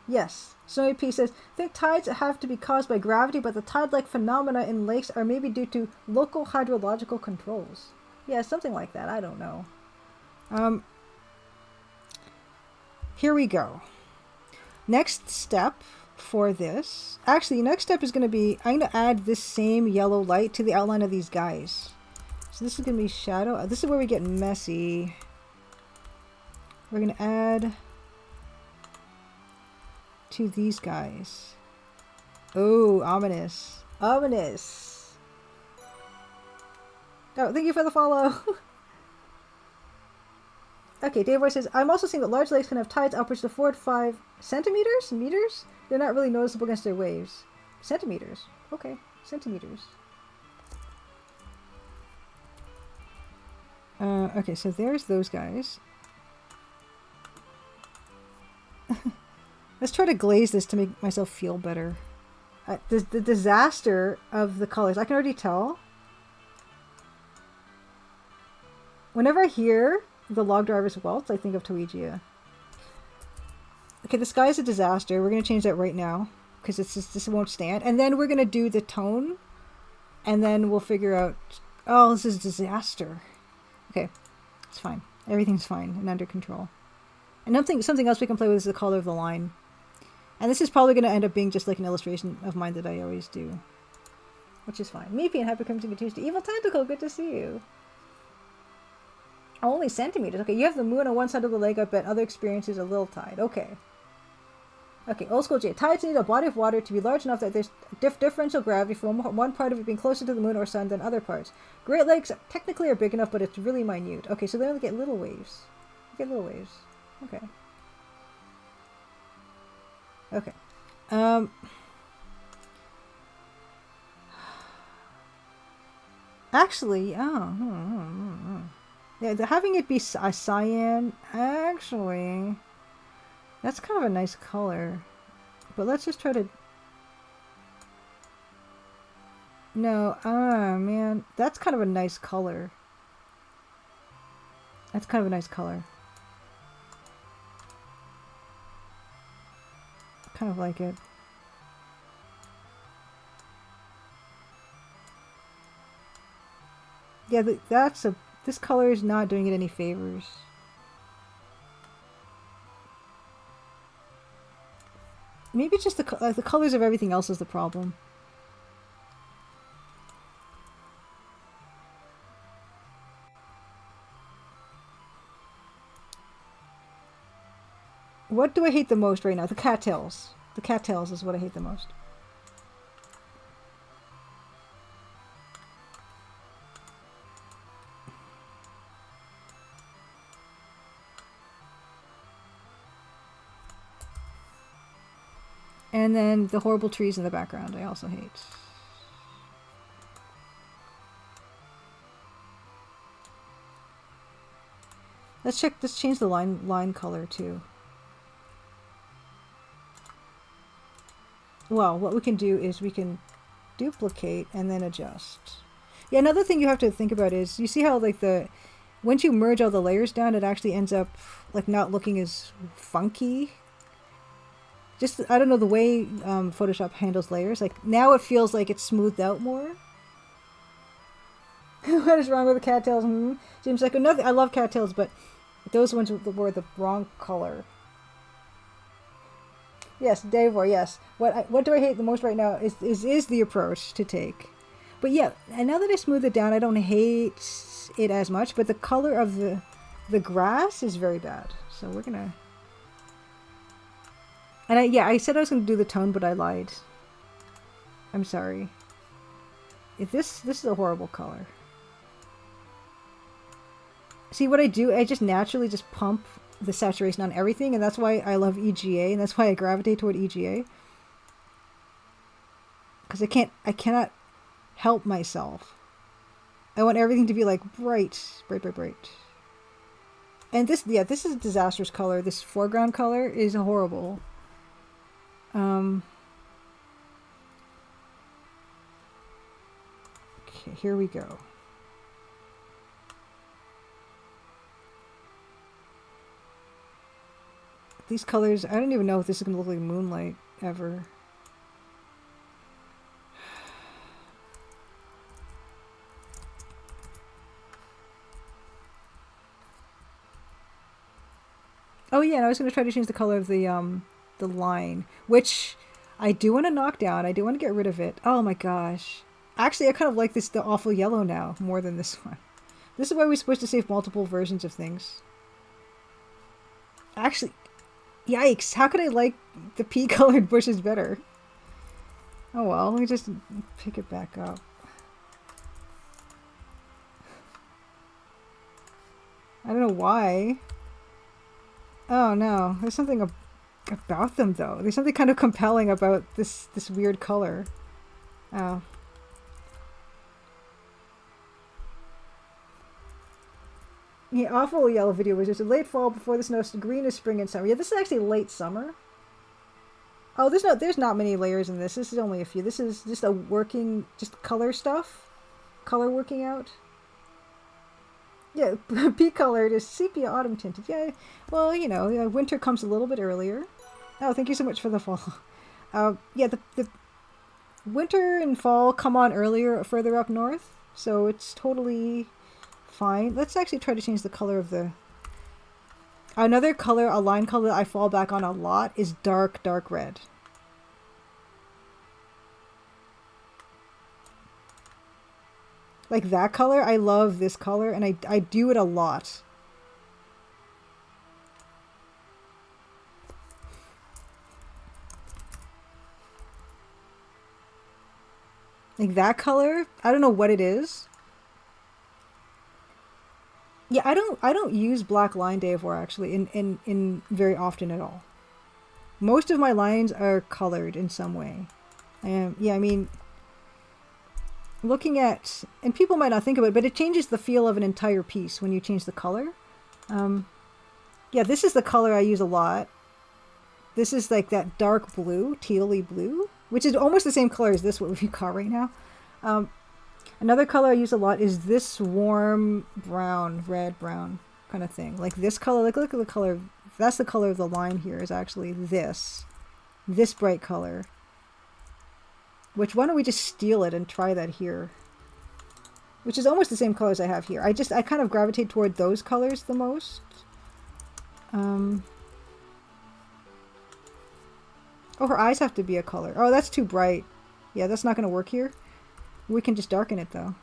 Yes. Snowy P says, think tides have to be caused by gravity, but the tide-like phenomena in lakes are maybe due to local hydrological controls. Yeah, something like that. I don't know. Here we go. Next step for this. Actually, next step is going to be, I'm going to add this same yellow light to the outline of these guys. So this is going to be shadow. This is where we get messy. We're going to add to these guys. Oh, ominous. Ominous. Oh, thank you for the follow. Okay, Dave Boy says, I'm also seeing that large lakes can have tides upwards to 4 to 5 centimeters? Meters? They're not really noticeable against their waves. Centimeters. Okay, centimeters. Okay, so there's those guys. Let's try to glaze this to make myself feel better. The disaster of the colors. I can already tell. Whenever I hear the log driver's welts, I think of Toegia. Okay, the sky is a disaster. We're going to change that right now. Because this won't stand. And then we're going to do the tone. And then we'll figure out... Oh, this is a disaster. Okay, it's fine. Everything's fine and under control. And something else we can play with is the color of the line. And this is probably going to end up being just like an illustration of mine that I always do. Which is fine. Meepy and Happy Crimson Tuesday. Evil Tentacle, good to see you. Only centimeters. Okay, you have the moon on one side of the lake. I bet other experiences a little tide. Okay. Okay, Old School J. Tides need a body of water to be large enough that there's differential gravity from one part of it being closer to the moon or sun than other parts. Great Lakes technically are big enough, but it's really minute. Okay, so they only get little waves. They get little waves. Okay. Okay. Actually, yeah, having it be a cyan, actually, that's kind of a nice color. But let's just try to... No, man, that's kind of a nice color. That's kind of a nice color. Kind of like it. Yeah, this color is not doing it any favors. Maybe it's just the colors of everything else is the problem. What do I hate the most right now? The cattails. The cattails is what I hate the most. And then the horrible trees in the background I also hate. Let's change the line color too. Well, what we can do is we can duplicate and then adjust. Yeah, another thing you have to think about is, you see how like once you merge all the layers down, it actually ends up like not looking as funky. Just, I don't know, the way Photoshop handles layers. Like, now it feels like it's smoothed out more. What is wrong with the cattails? Jim's like, another. I love cattails, but those ones were the wrong color. Yes, Davor, yes. What do I hate the most right now is the approach to take. But yeah, and now that I smooth it down, I don't hate it as much, but the color of the grass is very bad. So we're gonna... And I said I was going to do the tone, but I lied. I'm sorry. This is a horrible color. See, what I do, I just naturally just pump the saturation on everything, and that's why I love EGA, and that's why I gravitate toward EGA. Because I cannot help myself. I want everything to be like bright, bright, bright, bright. And this is a disastrous color. This foreground color is horrible. Okay, here we go. These colors, I don't even know if this is going to look like moonlight ever. Oh yeah, and I was going to try to change the color of the line, which I do want to knock down. I do want to get rid of it. Oh my gosh. Actually, I kind of like the awful yellow now more than this one. This is why we're supposed to save multiple versions of things. Actually, yikes. How could I like the pea-colored bushes better? Oh well, let me just pick it back up. I don't know why. Oh no, there's something about them though. There's something kind of compelling about this weird color. Oh. Yeah, awful yellow video was just a late fall before the snow. Green is spring and summer. Yeah, this is actually late summer. Oh, there's not many layers in this. This is only a few. This is just a working, just color stuff. Color working out. Yeah, pea colored is sepia autumn tinted. Yeah, well, you know, winter comes a little bit earlier. Oh, thank you so much for the fall. Yeah, the winter and fall come on earlier further up north, so it's totally fine. Let's actually try to change the color of the... Another color, a line color that I fall back on a lot is dark red. Like that color, I love this color, and I do it a lot. Like that color, I don't know what it is. Yeah, I don't use black line Davor actually in very often at all. Most of my lines are colored in some way. Yeah, I mean, looking at, and people might not think of it, but it changes the feel of an entire piece when you change the color. Yeah, this is the color I use a lot. This is like that dark blue, tealy blue, which is almost the same color as this, what we've got right now. Another color I use a lot is this warm brown, red brown kind of thing. Like this color, like look at the color. That's the color of the line here, is actually this bright color. Which, why don't we just steal it and try that here? Which is almost the same colors I have here. I kind of gravitate toward those colors the most. Oh, her eyes have to be a color. Oh, that's too bright. Yeah, that's not going to work here. We can just darken it though.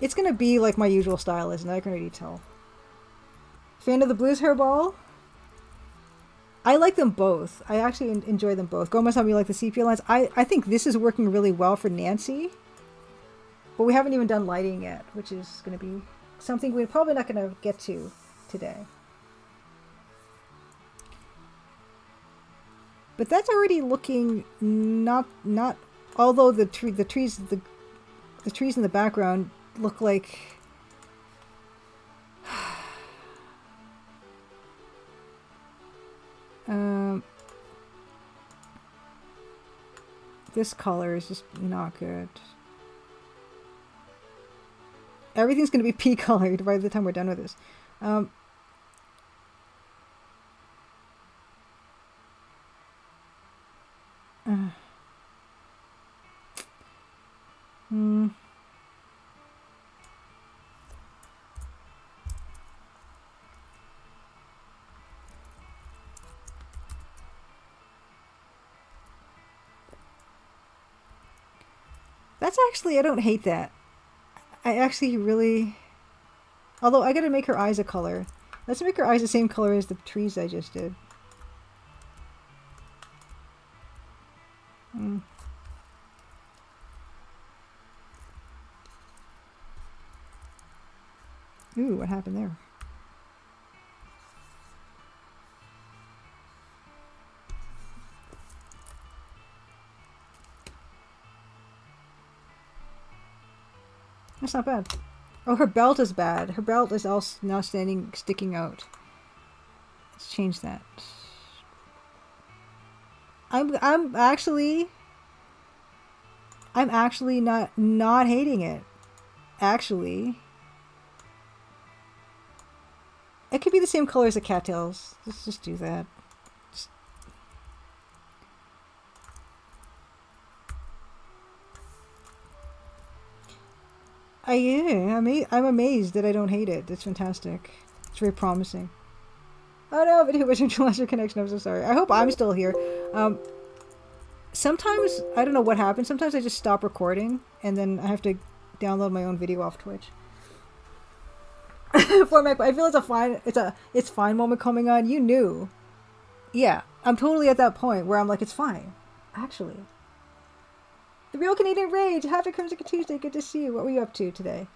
It's going to be like my usual style, isn't it? I can already tell. Fan of the blues hairball? I like them both. I actually enjoy them both. Gomez, how you like the sepia lines? I think this is working really well for Nancy. But we haven't even done lighting yet, which is going to be something we're probably not going to get to today. But that's already looking not although the trees in the background look like this color is just not good. Everything's going to be pea colored by the time we're done with this. That's actually, I don't hate that. I actually really... Although I gotta make her eyes a color. Let's make her eyes the same color as the trees I just did. Ooh, what happened there? That's not bad. Oh, her belt is bad. Her belt is also now sticking out. Let's change that. I'm actually not hating it. Actually, it could be the same color as the cattails. Let's just do that. I'm amazed that I don't hate it. It's fantastic. It's very promising. Oh no, video was your connection. I'm so sorry. I hope I'm still here. Sometimes, I don't know what happens. Sometimes I just stop recording and then I have to download my own video off Twitch. Format, I feel it's fine moment coming on. You knew. Yeah, I'm totally at that point where I'm like, it's fine. Actually. The Real Canadian Rage! Happy Crimson Tuesday, good to see you. What were you up to today?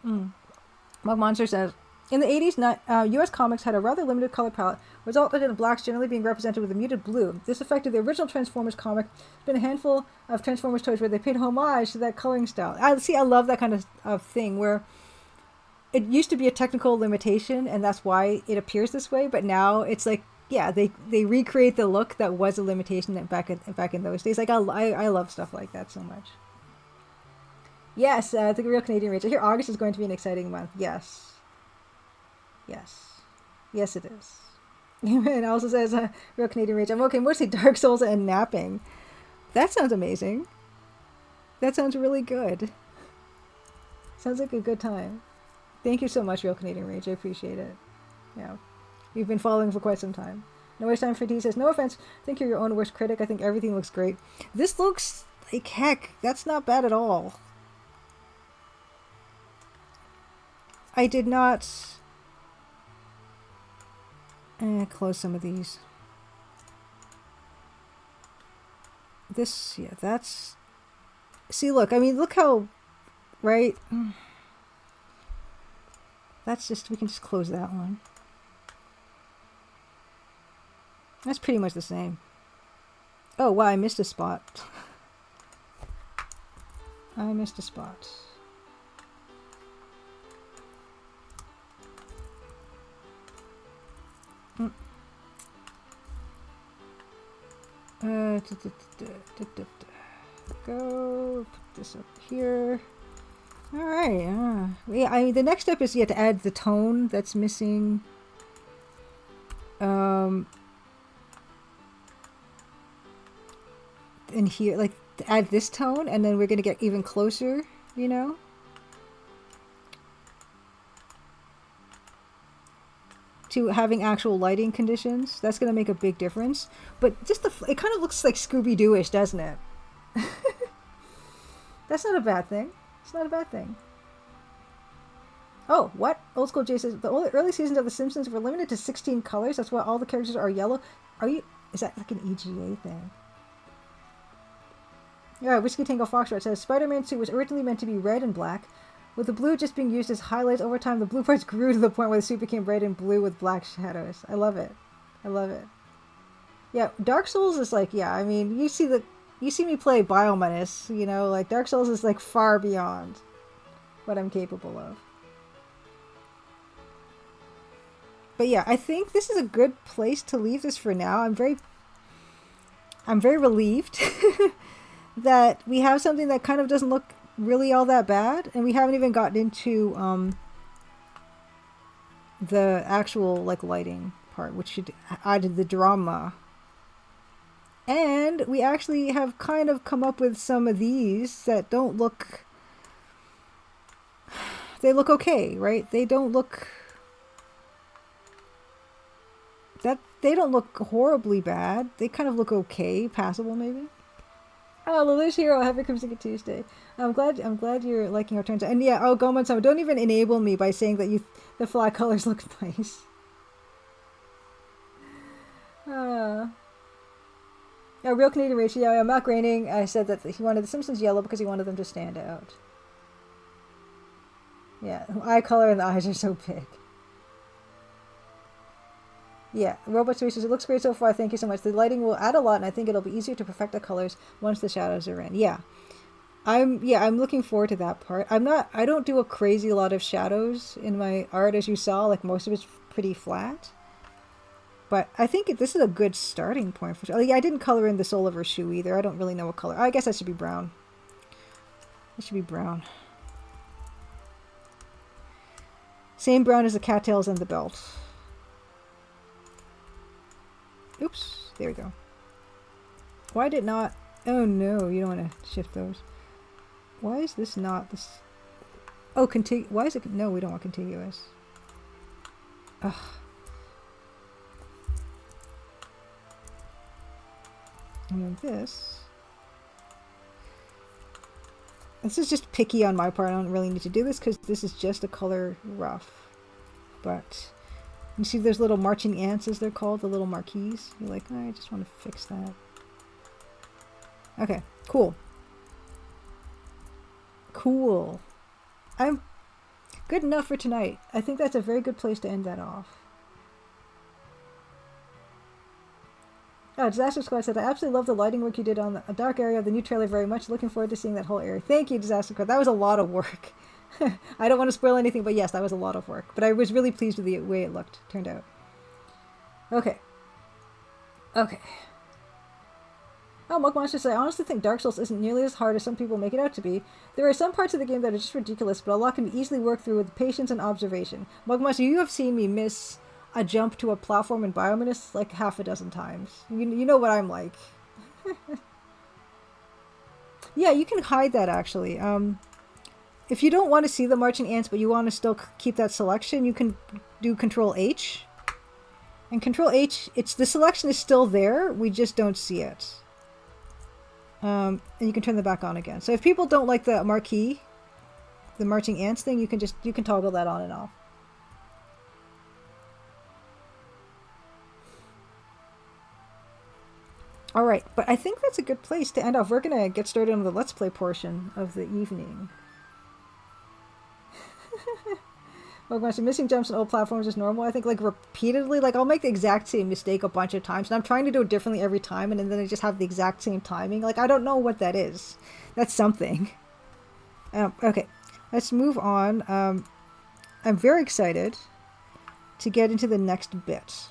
Mug Monster says, in the 80s, US comics had a rather limited color palette, resulting in blacks generally being represented with a muted blue. This affected the original Transformers comic. There's been a handful of Transformers toys where they paid homage to that coloring style. I love that kind of thing where it used to be a technical limitation, and that's why it appears this way, but now it's like, yeah, they recreate the look that was a limitation back in those days. Like, I love stuff like that so much. Yes, the Real Canadian Rage. I hear August is going to be an exciting month. Yes. Yes. Yes, it is. And also says, Real Canadian Rage. I'm okay, mostly Dark Souls and napping. That sounds amazing. That sounds really good. Sounds like a good time. Thank you so much, Real Canadian Rage. I appreciate it. Yeah. You've been following for quite some time. No Waste Time for D says, no offense, I think you're your own worst critic. I think everything looks great. This looks like heck. That's not bad at all. I did not close some of these. This, yeah, that's... See, look, I mean, look how... Right? That's just... We can just close that one. That's pretty much the same. Oh, wow, I missed a spot. I missed a spot. Go put this up here. All right. Yeah, I mean, the next step is to add the tone that's missing. In here, like, to add this tone, and then we're gonna get even closer, you know. To having actual lighting conditions. That's going to make a big difference. But just it kind of looks like Scooby-Doo-ish, doesn't it? That's not a bad thing. It's not a bad thing. Oh, what? Old School J says, the early seasons of The Simpsons were limited to 16 colors. That's why all the characters are yellow. Is that like an EGA thing? Yeah, Whiskey Tango Foxtrot says, Spider-Man suit was originally meant to be red and black, with the blue just being used as highlights. Over time, the blue parts grew to the point where the suit became red and blue with black shadows. I love it. I love it. Yeah, Dark Souls is like, yeah, I mean, you see me play Biomenace, you know, like Dark Souls is like far beyond what I'm capable of. But yeah, I think this is a good place to leave this for now. I'm very relieved that we have something that kind of doesn't look really all that bad, and we haven't even gotten into the actual like lighting part, which should add the drama. And we actually have kind of come up with some of these that don't look... They look okay, right? They don't look... They don't look horribly bad. They kind of look okay, passable maybe. Oh, Lelouch Hero, happy Crimson Tuesday. I'm glad you're liking our turns. And yeah, Goman-sama, don't even enable me by saying that the flag colors look nice. Yeah, Real Canadian Rage. Yeah, Matt Groening said that he wanted the Simpsons yellow because he wanted them to stand out. Yeah, eye color and the eyes are so big. Yeah, Robot Spaces, it looks great so far. Thank you so much. The lighting will add a lot, and I think it'll be easier to perfect the colors once the shadows are in. Yeah. I'm looking forward to that part. I don't do a crazy lot of shadows in my art, as you saw. Like, most of it's pretty flat. But I think this is a good starting point for... Like, I didn't color in the sole of her shoe either. I don't really know what color. I guess that should be brown. It should be brown. Same brown as the cattails and the belt. Oops. There we go. Why did not... Oh no, you don't want to shift those. Why is this not this... Oh, why is it... No, we don't want contiguous. Ugh. And then this is just picky on my part. I don't really need to do this because this is just a color rough. But you see those little marching ants, as they're called, the little marquees? You're like, oh, I just want to fix that. Okay, cool. Cool. I'm good enough for tonight. I think that's a very good place to end that off. Oh, Disaster Squad said, I absolutely love the lighting work you did on a dark area of the new trailer very much. Looking forward to seeing that whole area. Thank you, Disaster Squad. That was a lot of work. I don't want to spoil anything, but yes, that was a lot of work. But I was really pleased with the way it turned out. Okay. Okay. Oh, Mug Monster said, I honestly think Dark Souls isn't nearly as hard as some people make it out to be. There are some parts of the game that are just ridiculous, but a lot can be easily worked through with patience and observation. Mug Monster, you have seen me miss a jump to a platform in Biominus like half a dozen times. You know what I'm like. Yeah, you can hide that actually. If you don't want to see the marching ants, but you want to still keep that selection, you can do Control H. And Control H, the selection is still there, we just don't see it. And you can turn them back on again. So if people don't like the marquee, the marching ants thing, you can toggle that on and off. Alright, but I think that's a good place to end off. We're gonna get started on the Let's Play portion of the evening. Missing jumps on old platforms is normal. I think like repeatedly, like I'll make the exact same mistake a bunch of times and I'm trying to do it differently every time and then I just have the exact same timing. Like I don't know what that is. That's something. Okay, let's move on. I'm very excited to get into the next bit.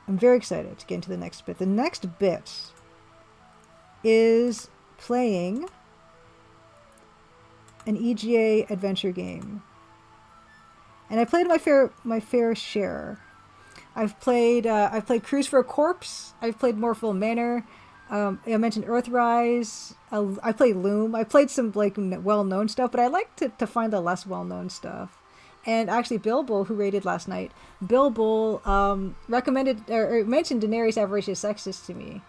I'm very excited to get into the next bit. The next bit is playing an EGA adventure game. And I played my fair share. I've played Cruise for a Corpse. I've played Morpheville Manor. I mentioned Earthrise. I played Loom. I played some like well-known stuff, but I like to find the less well-known stuff. And actually, Bill Bull, who rated last night, Bill Bull recommended or mentioned Daenerys Avaricious Sextus to me,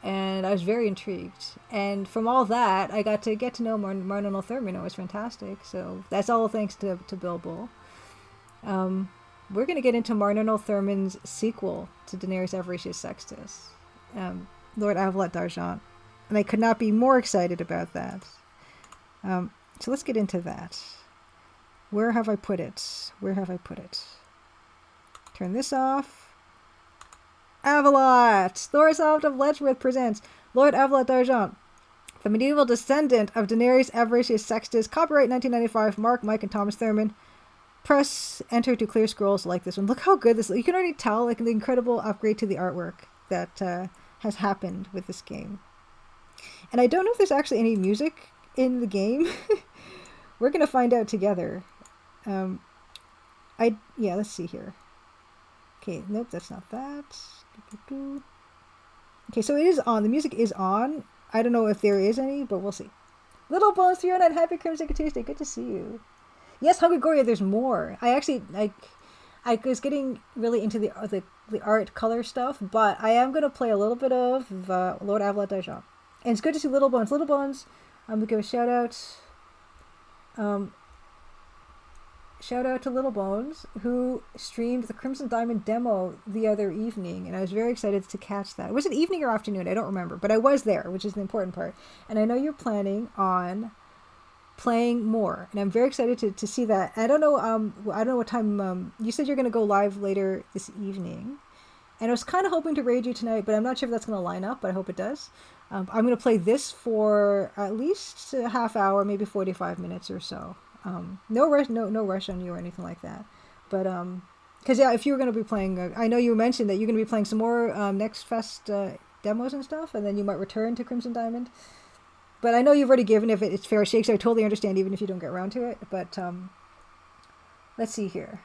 and I was very intrigued. And from all that, I got to know Marnell Thurman. It was fantastic. So that's all thanks to Bill Bull. We're going to get into Marnell Thurman's sequel to Daenerys Avaricious Sextus, Lord Avalot d'Argent, and I could not be more excited about that. So let's get into that. Where have I put it? Where have I put it? Turn this off. Avalot! Thorsoft of Letchworth presents Lord Avalot d'Argent, the medieval descendant of Daenerys Avaricious Sextus. Copyright 1995. Mark, Mike, and Thomas Thurman. Press enter to clear scrolls like this one. Look how good this is. You can already tell like the incredible upgrade to the artwork that has happened with this game. And I don't know if there's actually any music in the game. We're going to find out together. Let's see here. Okay, nope, that's not that. Okay, so it is on. The music is on. I don't know if there is any, but we'll see. Little Bones 309, happy Crimson Tuesday. Good to see you. Yes, Hungry Goria, there's more. I was getting really into the art color stuff, but I am going to play a little bit of Lord Avalot d'Argent. And it's good to see Little Bones. Little Bones, I'm going to give a shout out. Shout out to Little Bones, who streamed the Crimson Diamond demo the other evening, and I was very excited to catch that. Was it evening or afternoon? I don't remember, but I was there, which is the important part. And I know you're planning on playing more, and I'm very excited to see that. I don't know what time. You said you're going to go live later this evening, and I was kind of hoping to raid you tonight, but I'm not sure if that's going to line up. But I hope it does. I'm going to play this for at least a half hour, maybe 45 minutes or so. No rush on you or anything like that. But because if you were going to be playing, I know you mentioned that you're going to be playing some more Next Fest demos and stuff, and then you might return to Crimson Diamond. But I know you've already given if it's fair shake, so I totally understand even if you don't get around to it. But let's see here.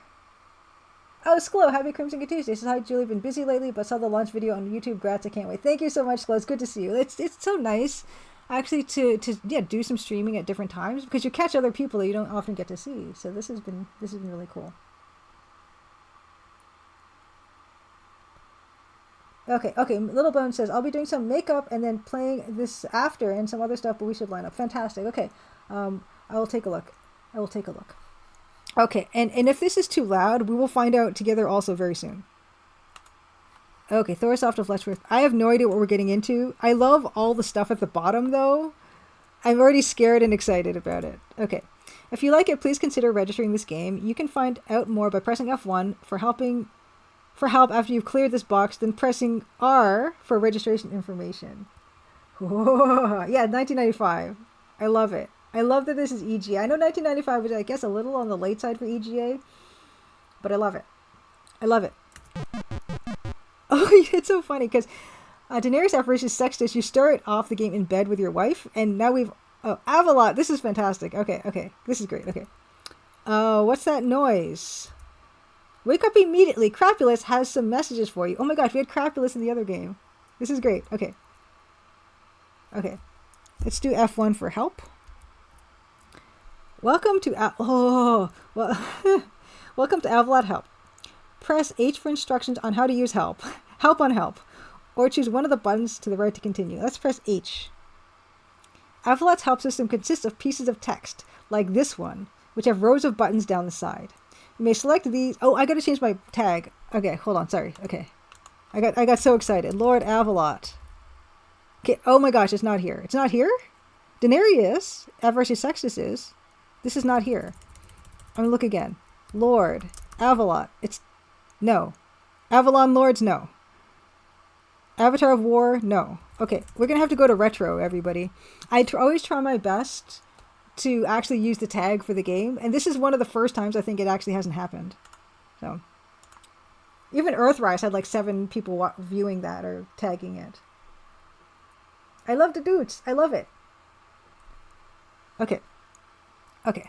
Oh, Sklo, happy Crimson Tuesday. Says, hi, Julie. Been busy lately, but saw the launch video on YouTube. Grats, I can't wait. Thank you so much, Sklo. It's good to see you. It's so nice, actually, to do some streaming at different times because you catch other people that you don't often get to see. So this has been really cool. Okay. Little Bone says, I'll be doing some makeup and then playing this after and some other stuff, but we should line up. Fantastic. Okay. I will take a look. Okay. And if this is too loud, we will find out together also very soon. Okay, Thorsoft of Letchworth. I have no idea what we're getting into. I love all the stuff at the bottom, though. I'm already scared and excited about it. Okay. If you like it, please consider registering this game. You can find out more by pressing F1 for help after you've cleared this box, then pressing R for registration information. Whoa. Yeah, 1995. I love it. I love that this is EGA. I know 1995 was, I guess, a little on the late side for EGA, but I love it. I love it. Oh, it's so funny because Daenerys Avaricious Sextus, you start off the game in bed with your wife, and now we've... Oh, Avalot. This is fantastic. Okay. This is great. Okay. What's that noise? Wake up immediately. Crapulus has some messages for you. Oh my gosh, we had Crapulus in the other game. This is great. Okay. Let's do F1 for help. Welcome to Welcome to Avalot Help. Press H for instructions on how to use help. Help on help. Or choose one of the buttons to the right to continue. Let's press H. Avalot's help system consists of pieces of text, like this one, which have rows of buttons down the side. You may select these. Oh, I gotta change my tag. Okay, hold on, sorry. Okay. I got so excited. Lord Avalot. Okay, oh my gosh, it's not here. It's not here? Daenerys is. Avaricious Sextus is. This is not here. I'm gonna look again. Lord Avalot. It's... No. Avalon Lords, no. Avatar of War, no. Okay, we're gonna have to go to retro, everybody. I always try my best to actually use the tag for the game, and this is one of the first times I think it actually hasn't happened. So, even Earthrise had like 7 people viewing that or tagging it. I love the dudes. I love it. Okay,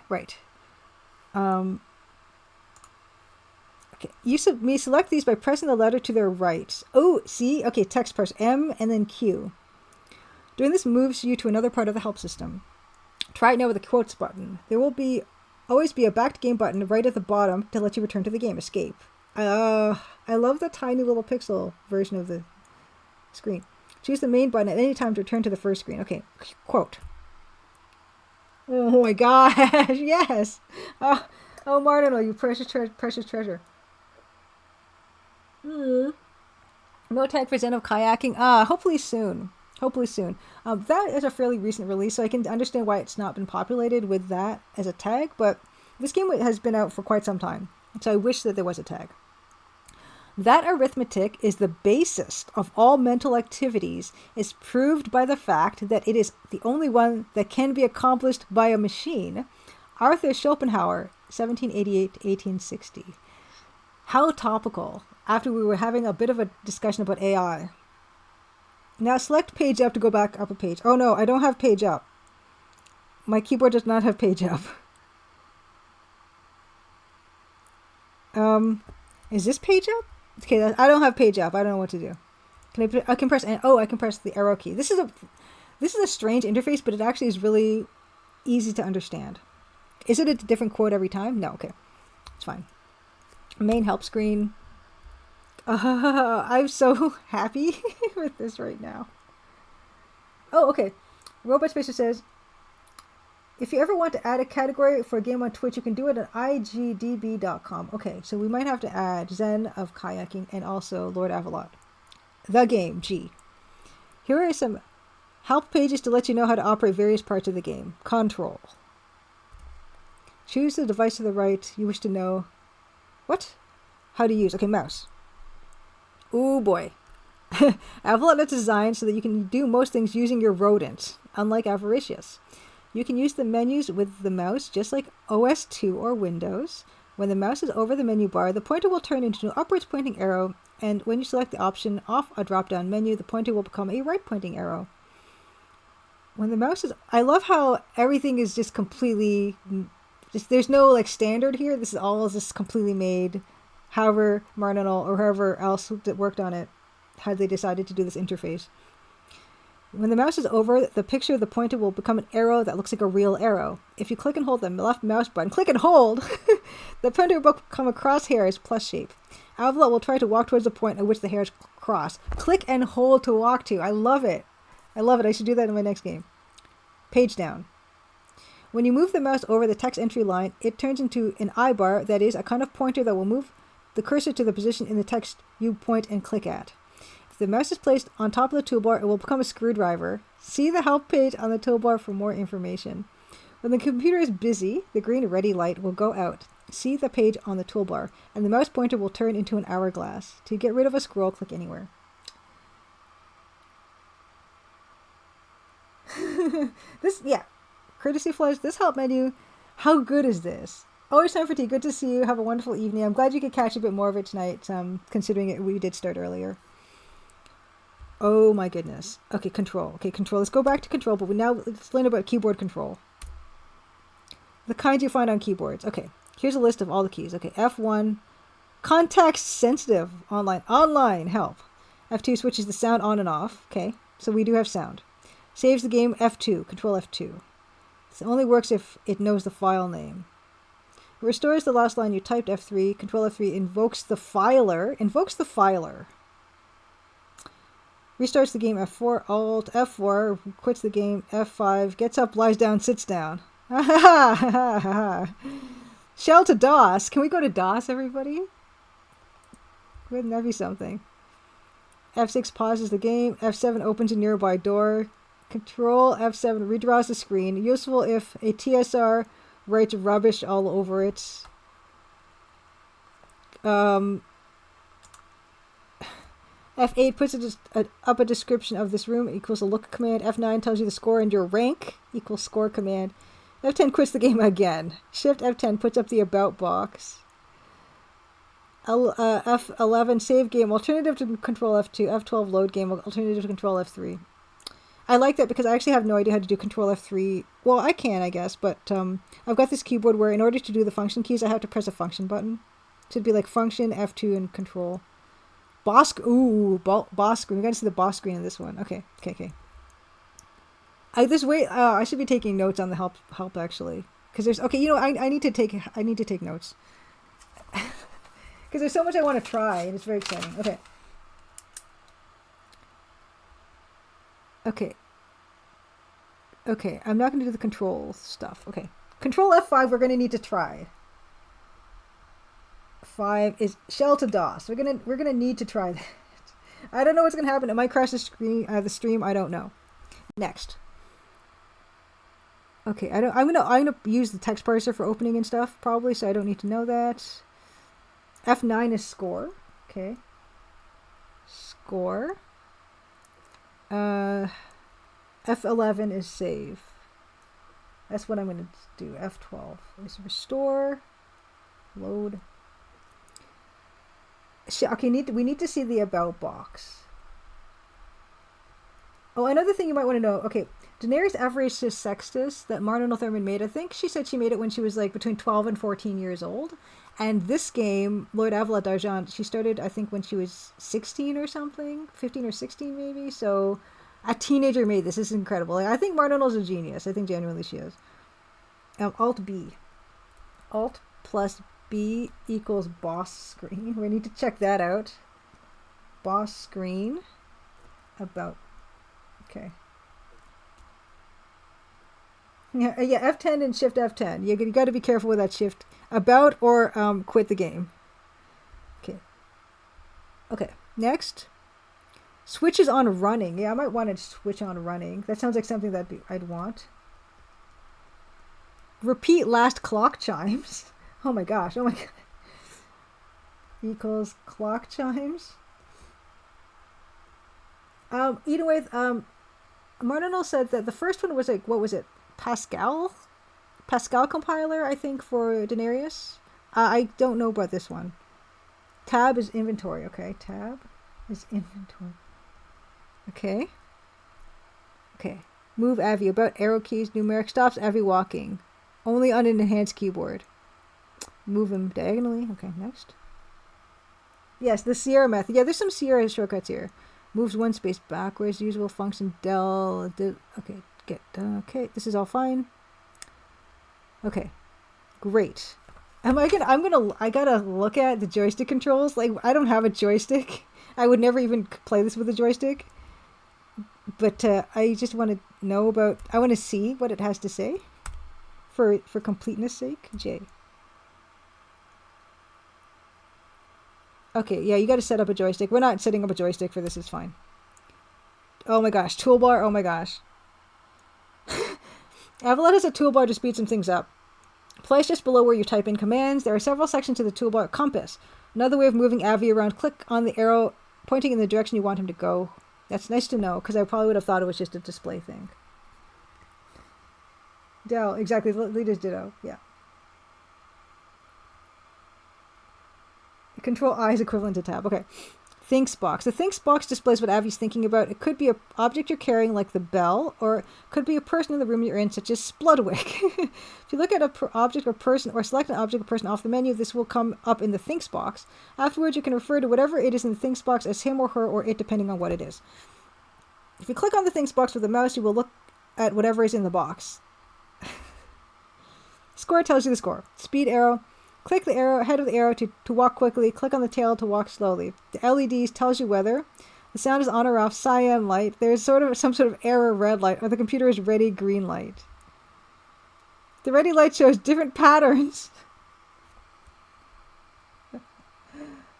right. Okay, you may select these by pressing the letter to their right. Oh, see? Okay, text, press M and then Q. Doing this moves you to another part of the help system. Try it now with the quotes button. There will always be a back to game button right at the bottom to let you return to the game. Escape. I love the tiny little pixel version of the screen. Choose the main button at any time to return to the first screen. Okay, quote. Oh my gosh, yes! Oh, Martinol, you precious treasure. No tag for Zen of kayaking. Hopefully soon. That is a fairly recent release, so I can understand why it's not been populated with that as a tag, but this game has been out for quite some time, so I wish that there was a tag. That arithmetic is the basis of all mental activities is proved by the fact that it is the only one that can be accomplished by a machine. Arthur Schopenhauer, 1788 to 1860. How topical, after we were having a bit of a discussion about AI. Now select page up to go back up a page. Oh no, I don't have page up. My keyboard does not have page up. Is this page up? Okay, I don't have page up. I don't know what to do. I can press the arrow key. This is a strange interface, but it actually is really easy to understand. Is it a different quote every time? No, okay. It's fine. Main help screen. I'm so happy with this right now. Oh, okay. Robot Spacer says, if you ever want to add a category for a game on Twitch, you can do it at igdb.com. Okay, so we might have to add Zen of Kayaking and also Lord Avalot. The game, G. Here are some help pages to let you know how to operate various parts of the game. Control. Choose the device to the right you wish to know. What? How to use. Okay, mouse. Ooh, boy. Avalot is designed so that you can do most things using your rodent, unlike Avaricious. You can use the menus with the mouse just like OS 2 or Windows. When the mouse is over the menu bar, the pointer will turn into an upwards pointing arrow, and when you select the option off a drop-down menu, the pointer will become a right pointing arrow. When the mouse is... I love how everything is just completely... there's no like standard here. This is all just completely made. However, Martinol or whoever else that worked on it, how they decided to do this interface. When the mouse is over, the picture of the pointer will become an arrow that looks like a real arrow. If you click and hold the left mouse button, click and hold, the pointer will become a crosshair's plus shape. Avalot will try to walk towards the point at which the hairs cross. Click and hold to walk to. I love it. I should do that in my next game. Page down. When you move the mouse over the text entry line, it turns into an I-bar, that is, a kind of pointer that will move the cursor to the position in the text you point and click at. the mouse is placed on top of the toolbar, it will become a screwdriver. See the help page on the toolbar for more information. When the computer is busy, the green ready light will go out. See the page on the toolbar, and the mouse pointer will turn into an hourglass. To get rid of a scroll, click anywhere. Courtesy flash, this help menu. How good is this? Always time for tea. Good to see you. Have a wonderful evening. I'm glad you could catch a bit more of it tonight, considering we did start earlier. Oh my goodness. Okay, control. Let's go back to control, but let's learn about keyboard control. The kinds you find on keyboards. Okay, here's a list of all the keys. Okay, F1, context sensitive, online, help. F2 switches the sound on and off. Okay, so we do have sound. Saves the game, F2, control F2. This only works if it knows the file name. Restores the last line you typed, F3, control F3, invokes the filer. Restarts the game, F4, Alt, F4, quits the game, F5, gets up, lies down, sits down. Shell to DOS. Can we go to DOS, everybody? Wouldn't that be something? F6 pauses the game, F7 opens a nearby door, control F7 redraws the screen. Useful if a TSR writes rubbish all over it. F8 puts up a description of this room equals a look command. F9 tells you the score and your rank equals score command. F10 quits the game again. Shift F10 puts up the about box. F11 save game alternative to control F2. F12 load game alternative to control F3. I like that because I actually have no idea how to do control F3. Well, I can, I guess, but I've got this keyboard where in order to do the function keys, I have to press a function button. So it'd be like function, F2, and control. Boss screen. We gotta see the boss screen in this one. Okay. I should be taking notes on the help actually, because there's I need to take notes because there's so much I want to try and it's very exciting. Okay, I'm not going to do the control stuff. Okay, control F5 we're going to need to try. 5 is shell to DOS. We're gonna need to try that. I don't know what's going to happen. It might crash the stream. I don't know. Next. Okay, I'm gonna use the text parser for opening and stuff probably, so I don't need to know that. F9 is score. Okay. Score. F11 is save. That's what I'm gonna do. F12 is restore. Load. Okay, we need to see the about box. Oh, another thing you might want to know. Okay, Daenerys Avracius Sextus that Martin Thurman made, I think she said she made it when she was like between 12 and 14 years old. And this game, Lord Avalot d'Argent, she started I think when she was 16 or something, 15 or 16 maybe. So a teenager made this. This is incredible. I think Martin's a genius. I think genuinely she is. Alt B. Alt plus B equals boss screen. We need to check that out. Boss screen. About. Okay. Yeah, F10 and Shift F10. You got to be careful with that shift. About or quit the game. Okay. Next. Switches on running. Yeah, I might want to switch on running. That sounds like something I'd want. Repeat last clock chimes. Oh my gosh. Equals clock chimes. Either way, Martinol said that the first one was like, what was it? Pascal compiler, I think, for Daenerys. I don't know about this one. Tab is inventory. Okay, tab is inventory. Okay. Move Avi. About arrow keys. Numeric stops Avi walking. Only on an enhanced keyboard. Move him diagonally. Okay, next. Yes, the Sierra method. Yeah, there's some Sierra shortcuts here. Moves one space backwards. Usual function del. Okay, this is all fine. Okay, great. I gotta look at the joystick controls. Like, I don't have a joystick. I would never even play this with a joystick. But I just want to know about. I want to see what it has to say. For completeness sake, J. Okay, yeah, you got to set up a joystick. We're not setting up a joystick for this. It's fine. Oh my gosh, toolbar. Oh my gosh. Avalot has a toolbar to speed some things up. Placed just below where you type in commands, there are several sections to the toolbar. Compass. Another way of moving Avi around. Click on the arrow pointing in the direction you want him to go. That's nice to know, because I probably would have thought it was just a display thing. Dell, exactly. Leader's ditto. Yeah. Control I is equivalent to tab. Okay. Thinks box. The thinks box displays what Avi's thinking about. It could be an object you're carrying, like the bell, or it could be a person in the room you're in, such as Spludwick. If you look at an object or person, or select an object or person off the menu, this will come up in the thinks box. Afterwards, you can refer to whatever it is in the thinks box as him or her or it, depending on what it is. If you click on the thinks box with the mouse, you will look at whatever is in the box. Score tells you the score. Speed arrow. Click the arrow, head of the arrow to walk quickly. Click on the tail to walk slowly. The LEDs tells you whether the sound is on or off, cyan light. There's some sort of error, red light, or the computer is ready, green light. The ready light shows different patterns.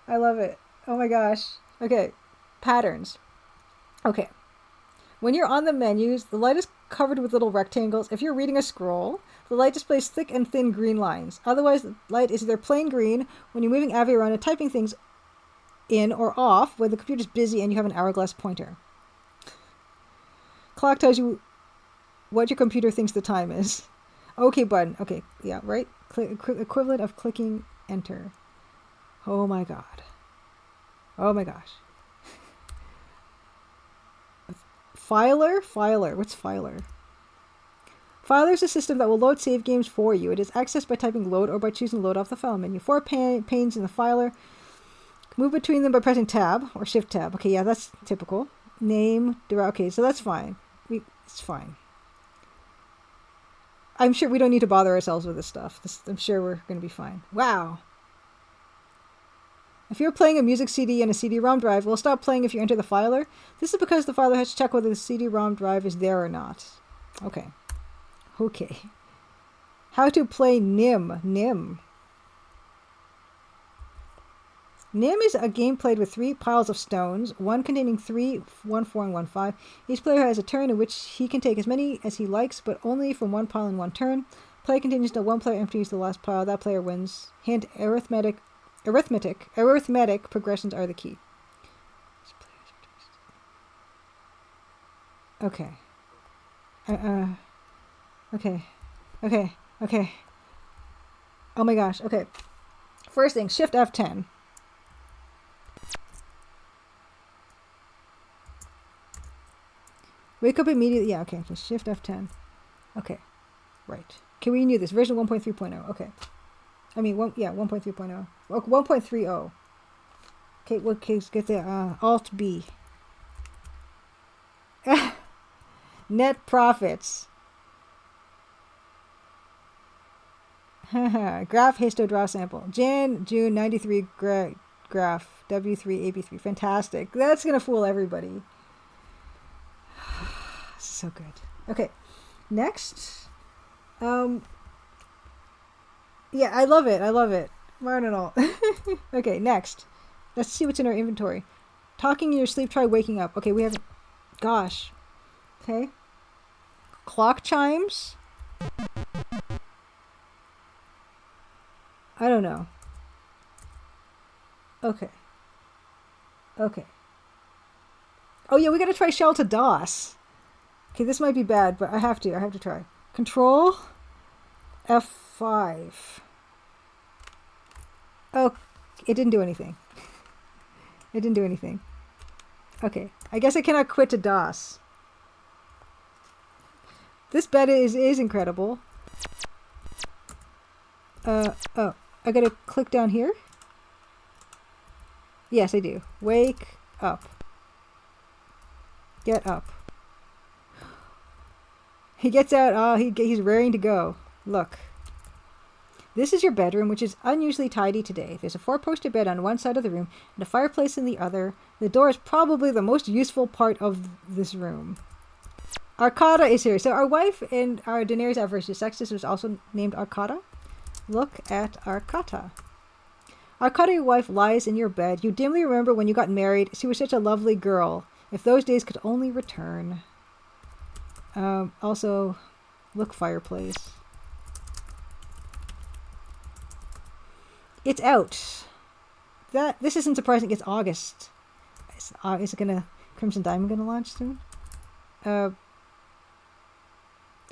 I love it. Oh my gosh. Okay. Patterns. Okay. When you're on the menus, the light is covered with little rectangles. If you're reading a scroll, the light displays thick and thin green lines. Otherwise, the light is either plain green when you're moving Avi around and typing things in, or off when the computer's busy and you have an hourglass pointer. Clock tells you what your computer thinks the time is. OK button. Okay, yeah, right? Equivalent of clicking enter. Oh my god. Oh my gosh. Filer? Filer. What's Filer? Filer is a system that will load save games for you. It is accessed by typing load or by choosing load off the file menu. 4 panes in the Filer. Move between them by pressing tab or shift tab. Okay, yeah, that's typical. Name. Okay, so that's fine. It's fine. I'm sure we don't need to bother ourselves with this stuff. I'm sure we're going to be fine. Wow. If you're playing a music CD and a CD-ROM drive, we'll stop playing if you enter the Filer. This is because the Filer has to check whether the CD-ROM drive is there or not. Okay. Okay. How to play NIM. NIM. NIM is a game played with 3 piles of stones, one containing 3, 1, 4, and 1, 5. Each player has a turn in which he can take as many as he likes, but only from one pile in one turn. Play continues until one player empties the last pile. That player wins. Hint, arithmetic progressions are the key. Okay. Okay. Okay. Okay. Oh my gosh. Okay. First thing, Shift F10. Wake up immediately. Yeah, okay. Just Shift F10. Okay. Right. Okay, we knew this. Version 1.3.0. Okay. I mean, 1.3.0. 1.30. Okay, let's get the Alt B. Net profits. Graph histodraw sample. June 93 graph. W3 AB3. Fantastic. That's going to fool everybody. This is so good. Okay. Next. Yeah, I love it. I love it. Martinal. Okay, next. Let's see what's in our inventory. Talking in your sleep, try waking up. Okay, we haven't... Gosh. Okay. Clock chimes. I don't know. Okay. Okay. Oh yeah, we gotta try shell to DOS. Okay, this might be bad, but I have to try. Control F5. Oh, it didn't do anything. It didn't do anything. Okay, I guess I cannot quit to DOS. This beta is incredible. Oh, I gotta click down here? Yes, I do. Wake up. Get up. He gets out. He's raring to go. Look. This is your bedroom, which is unusually tidy today. There's a 4-poster bed on one side of the room and a fireplace in the other. The door is probably the most useful part of this room. Arcata is here. So our wife and our Daenerys Avaricious Sextus was also named Arcata. Look at Arcata. Arcadia's wife lies in your bed. You dimly remember when you got married. She was such a lovely girl. If those days could only return. Also, look, fireplace. It's out. This isn't surprising. It's August. Is it gonna Crimson Diamond gonna launch soon?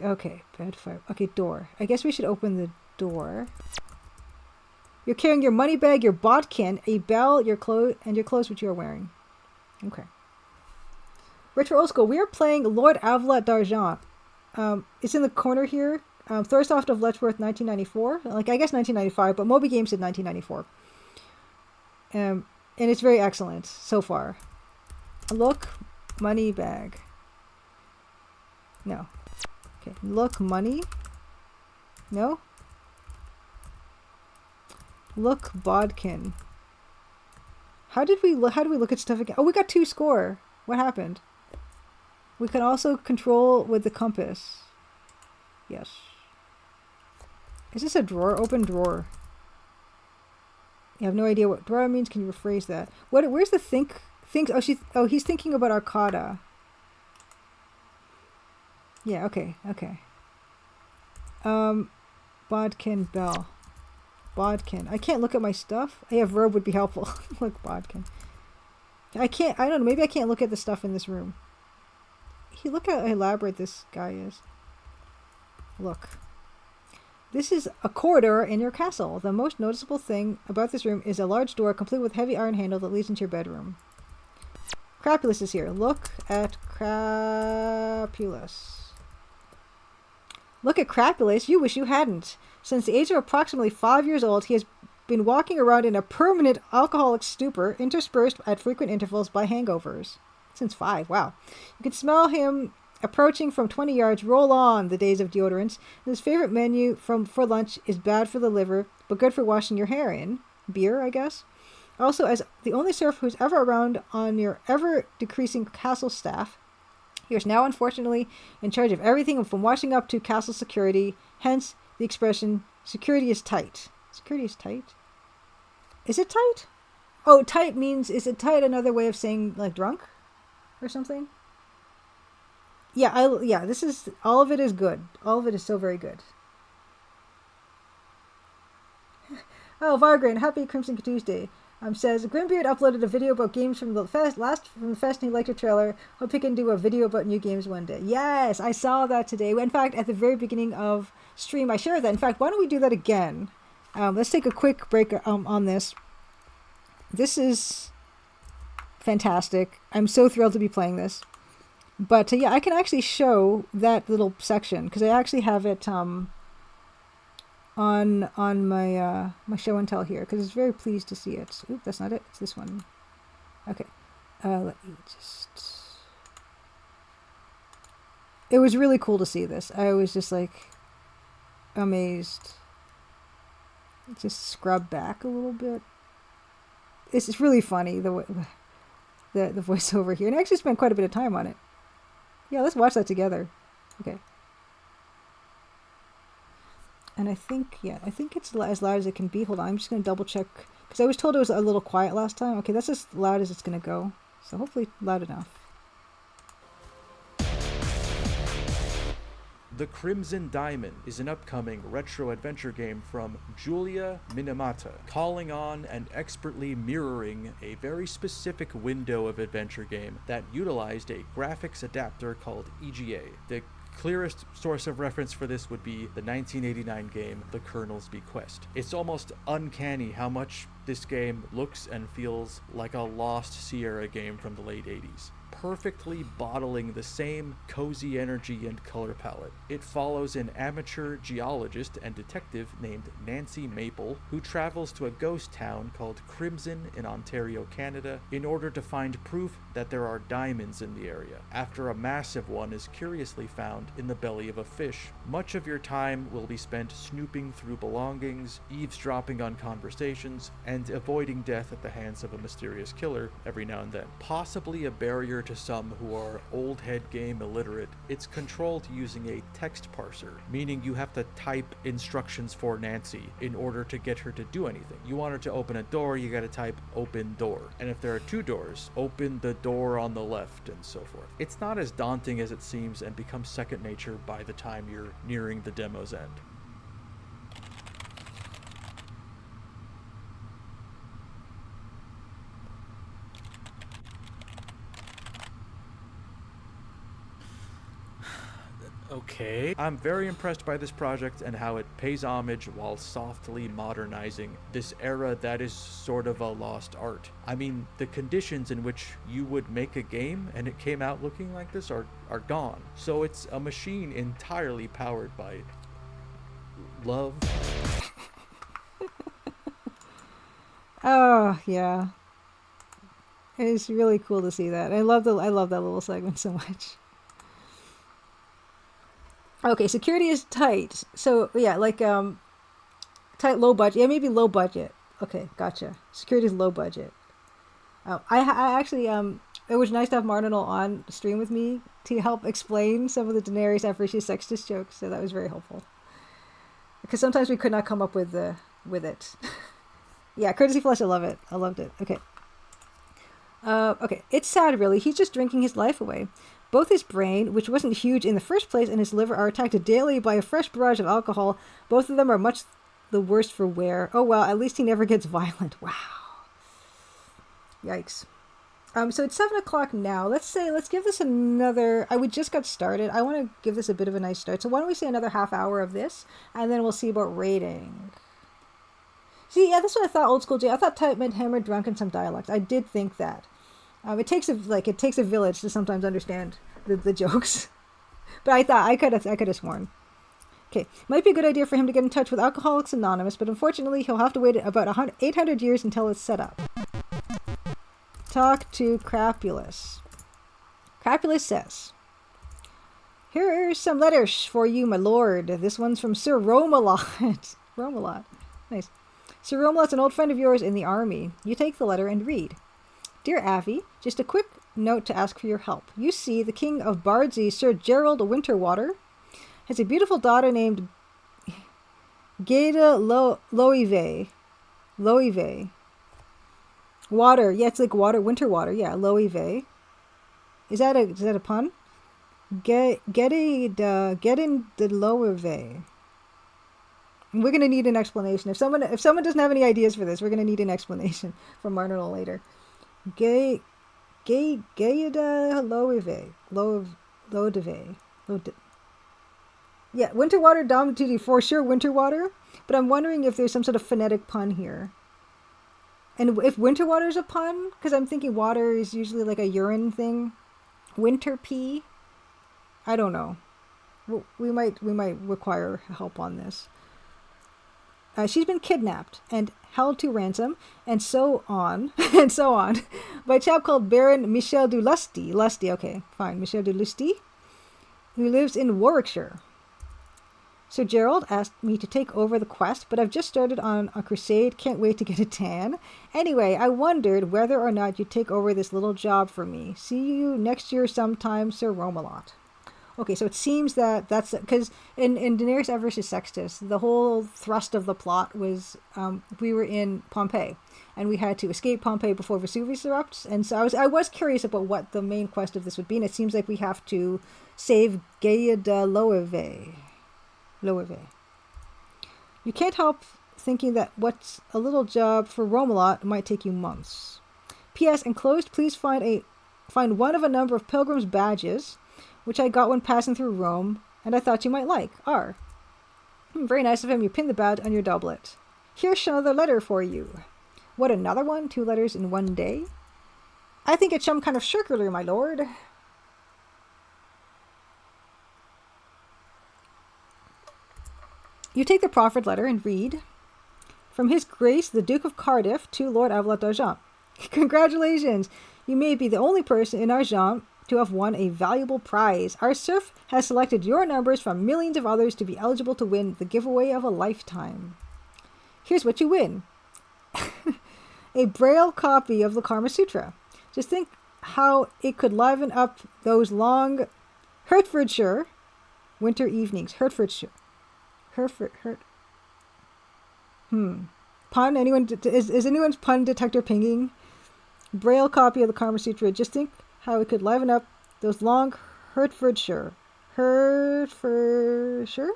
Okay, bed, fire. Okay, door. I guess we should open the door. You're carrying your money bag, your bodkin, a bell, your clothes, and your clothes which you are wearing. Okay. Retro Old School. We are playing Lord Avalot d'Argent. It's in the corner here. Thorsoft of Letchworth, 1994. Like, I guess 1995, but Moby Games said 1994. And it's very excellent so far. Look, money bag. No. Okay. Look, money. No. Look, bodkin. How do we look at stuff again? Oh, we got 2 score. What happened? We can also control with the compass. Yes. Is this a drawer? Open drawer. You have no idea what drawer means. Can you rephrase that? Where's the think? He's thinking about Arcada. Yeah. Okay. Bodkin bell. Bodkin. I can't look at my stuff. I have verb would be helpful. Look, bodkin. I don't know. Maybe I can't look at the stuff in this room. Look how elaborate this guy is. Look. This is a corridor in your castle. The most noticeable thing about this room is a large door complete with heavy iron handle that leads into your bedroom. Crapulus is here. Look at Crapulus. Look at Crapulus. You wish you hadn't. Since the age of approximately 5 years old, he has been walking around in a permanent alcoholic stupor, interspersed at frequent intervals by hangovers. Since 5, wow. You can smell him approaching from 20 yards. Roll on, the days of deodorants. His favorite menu for lunch is bad for the liver, but good for washing your hair in. Beer, I guess. Also, as the only serf who's ever around on your ever-decreasing castle staff, he is now, unfortunately, in charge of everything from washing up to castle security, hence the expression, security is tight. Security is tight? Is it tight? Oh, tight means, is it tight another way of saying, like, drunk? Or something? Yeah, this is, all of it is good. All of it is so very good. Oh, Vargren, happy Crimson Tuesday. Says, Grimbeard uploaded a video about games from the fest, and he liked your trailer. Hope he can do a video about new games one day. Yes, I saw that today. In fact, at the very beginning of stream, I shared that. In fact, why don't we do that again? Let's take a quick break on this. This is fantastic. I'm so thrilled to be playing this. But yeah, I can actually show that little section because I actually have it on my my show and tell here because I was very pleased to see it. Oop, that's not it. It's this one. Okay. Let me just. It was really cool to see this. I was just like amazed. Just scrub back a little bit. It's really funny the voiceover here, and I actually spent quite a bit of time on it. Yeah, let's watch that together. Okay. And I think it's as loud as it can be. Hold on, I'm just going to double check. Because I was told it was a little quiet last time. Okay, that's as loud as it's going to go. So hopefully loud enough. The Crimson Diamond is an upcoming retro adventure game from Julia Minamata, calling on and expertly mirroring a very specific window of adventure game that utilized a graphics adapter called EGA. The clearest source of reference for this would be the 1989 game The Colonel's Bequest. It's almost uncanny how much this game looks and feels like a lost Sierra game from the late 80s. Perfectly bottling the same cozy energy and color palette. It follows an amateur geologist and detective named Nancy Maple, who travels to a ghost town called Crimson in Ontario, Canada, in order to find proof that there are diamonds in the area, after a massive one is curiously found in the belly of a fish. Much of your time will be spent snooping through belongings, eavesdropping on conversations, and avoiding death at the hands of a mysterious killer every now and then. Possibly a barrier to some who are old head game illiterate, it's controlled using a text parser, meaning you have to type instructions for Nancy in order to get her to do anything. You want her to open a door, you gotta type open door. And if there are 2 doors, open the door on the left, and so forth. It's not as daunting as it seems and becomes second nature by the time you're nearing the demo's end. Okay. I'm very impressed by this project and how it pays homage while softly modernizing this era that is sort of a lost art. I mean, the conditions in which you would make a game and it came out looking like this are gone. So it's a machine entirely powered by love. Oh, yeah. It's really cool to see that. I love that little segment so much. Okay, security is tight. So yeah, like tight, low budget. Yeah, maybe low budget. Okay, gotcha. Security is low budget. I actually it was nice to have Martinal on stream with me to help explain some of the Daenerys Avaricious Sextus jokes. So that was very helpful. Because sometimes we could not come up with it. Yeah, courtesy flush. I love it. I loved it. Okay. Okay, it's sad really. He's just drinking his life away. Both his brain, which wasn't huge in the first place, and his liver are attacked daily by a fresh barrage of alcohol. Both of them are much the worse for wear. Oh well, at least he never gets violent. Wow. Yikes. So it's 7 o'clock now. Let's give this another... we just got started. I want to give this a bit of a nice start. So why don't we say another half hour of this, and then we'll see about rating. See, yeah, that's what I thought, Old School J. I thought type meant hammered, drunk, and some dialect. I did think that. It takes a village to sometimes understand the jokes, but I thought I could have sworn. Okay, might be a good idea for him to get in touch with Alcoholics Anonymous, but unfortunately he'll have to wait about 800 years until it's set up. Talk to Crapulus. Crapulus says, "Here are some letters for you, my lord. This one's from Sir Romalot." Romalot, nice. Sir Romalot's an old friend of yours in the army. You take the letter and read. Dear Avi, just a quick note to ask for your help. You see, the king of Bardsey, Sir Gerald Winterwater, has a beautiful daughter named Geda Loive. Water. Yeah, it's like water, winter water. Yeah, Loive. Is that a pun? Get in the Loive. We're gonna need an explanation. If someone doesn't have any ideas for this, we're gonna need an explanation from Martinal later. Gayada Loive. Yeah, Winterwater Domitude for sure, Winterwater. But I'm wondering if there's some sort of phonetic pun here. And if Winterwater is a pun, because I'm thinking water is usually like a urine thing. Winter pee. I don't know. We might require help on this. She's been kidnapped and held to ransom, and so on, by a chap called Baron Michel du Lusty. Okay, fine, Michel du Lusty, who lives in Warwickshire. Sir Gerald asked me to take over the quest, but I've just started on a crusade, can't wait to get a tan. Anyway, I wondered whether or not you'd take over this little job for me. See you next year sometime, Sir Romalot. Okay, so it seems that's because in Daenerys Avaricious Sextus, the whole thrust of the plot was we were in Pompeii, and we had to escape Pompeii before Vesuvius erupts. And so I was curious about what the main quest of this would be, and it seems like we have to save Gayada Loive. You can't help thinking that what's a little job for Romalot might take you months. P.S. Enclosed, please find one of a number of pilgrims' badges, which I got when passing through Rome, and I thought you might like. R. Very nice of him. You pinned the badge on your doublet. Here's another letter for you. What, another one? 2 letters in one day? I think it's some kind of circular, my lord. You take the proffered letter and read. From His Grace, the Duke of Cardiff, to Lord Avalot d'Argent. Congratulations! You may be the only person in Argent to have won a valuable prize. Our serf has selected your numbers from millions of others to be eligible to win the giveaway of a lifetime. Here's what you win. A braille copy of the Karma Sutra. Just think how it could liven up those long Hertfordshire winter evenings. Hertfordshire. Hert. Pun? Anyone? Is anyone's pun detector pinging? Braille copy of the Kama Sutra. Just think how it could liven up those long Hertfordshire. Hertfordshire?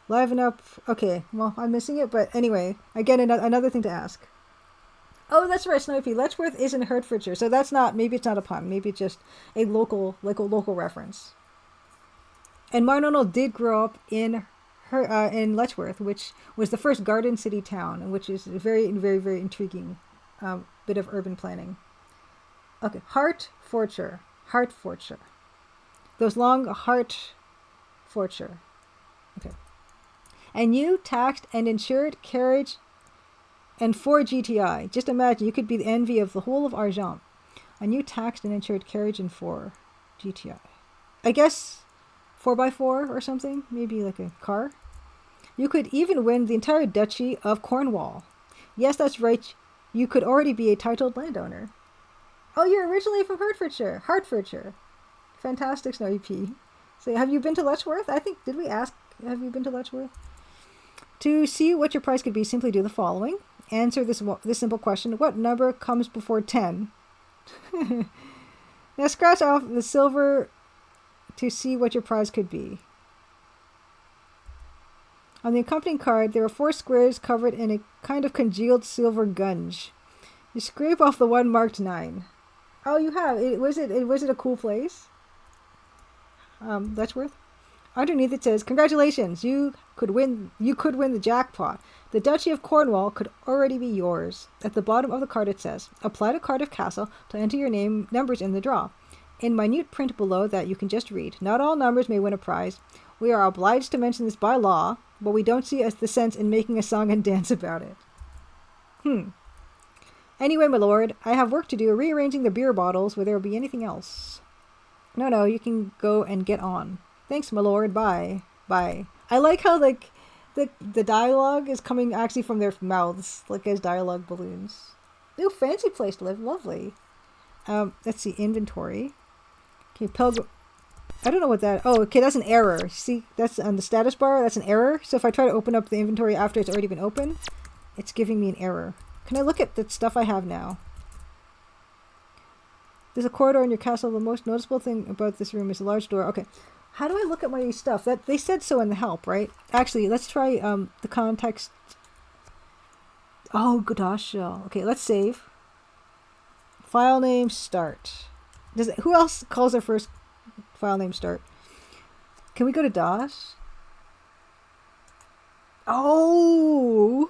Liven up. Okay, well, I'm missing it, but anyway, again, another thing to ask. Oh, that's right, Snipey. Letchworth is in Hertfordshire, so that's not. Maybe it's not a pun. Maybe it's just a local reference. And Marnonal did grow up in Letchworth, which was the first garden city town, which is a very, very, very intriguing bit of urban planning. Okay, Hertfordshire. Those long Hertfordshire. Okay. A new taxed and insured carriage and 4 GTI. Just imagine, you could be the envy of the whole of Argent. A new taxed and insured carriage and 4 GTI. I guess 4x4 or something? Maybe like a car? You could even win the entire Duchy of Cornwall. Yes, that's right. You could already be a titled landowner. Oh, you're originally from Hertfordshire. Fantastic, Snowy P. So have you been to Letchworth? I think, did we ask, have you been to Letchworth? To see what your price could be, simply do the following. Answer this simple question. What number comes before 10? Now scratch off the silver to see what your prize could be. On the accompanying card, there are 4 squares covered in a kind of congealed silver gunge. You scrape off the one marked 9. Oh, you have. Was it a cool place? Letchworth? Underneath it says, "Congratulations, you could win the jackpot. The Duchy of Cornwall could already be yours." At the bottom of the card it says, "Apply to Cardiff Castle to enter your numbers in the draw." In minute print below that you can just read, "Not all numbers may win a prize. We are obliged to mention this by law, but we don't see the sense in making a song and dance about it." Anyway, my lord, I have work to do rearranging the beer bottles. Will there be anything else? No, you can go and get on. Thanks, my lord. Bye. I like how like the dialogue is coming actually from their mouths, like as dialogue balloons. Ooh, fancy place to live. Lovely. Let's see, inventory. Okay, pilgrim. I don't know what that. Oh, okay, that's an error. See, that's on the status bar. That's an error. So if I try to open up the inventory after it's already been open, it's giving me an error. Can I look at the stuff I have now? There's a corridor in your castle. The most noticeable thing about this room is a large door. Okay. How do I look at my stuff? That they said so in the help, right? Actually, let's try the context. Oh gosh. Okay, let's save. File name start. Who else calls their first file name start? Can we go to DOS? Oh,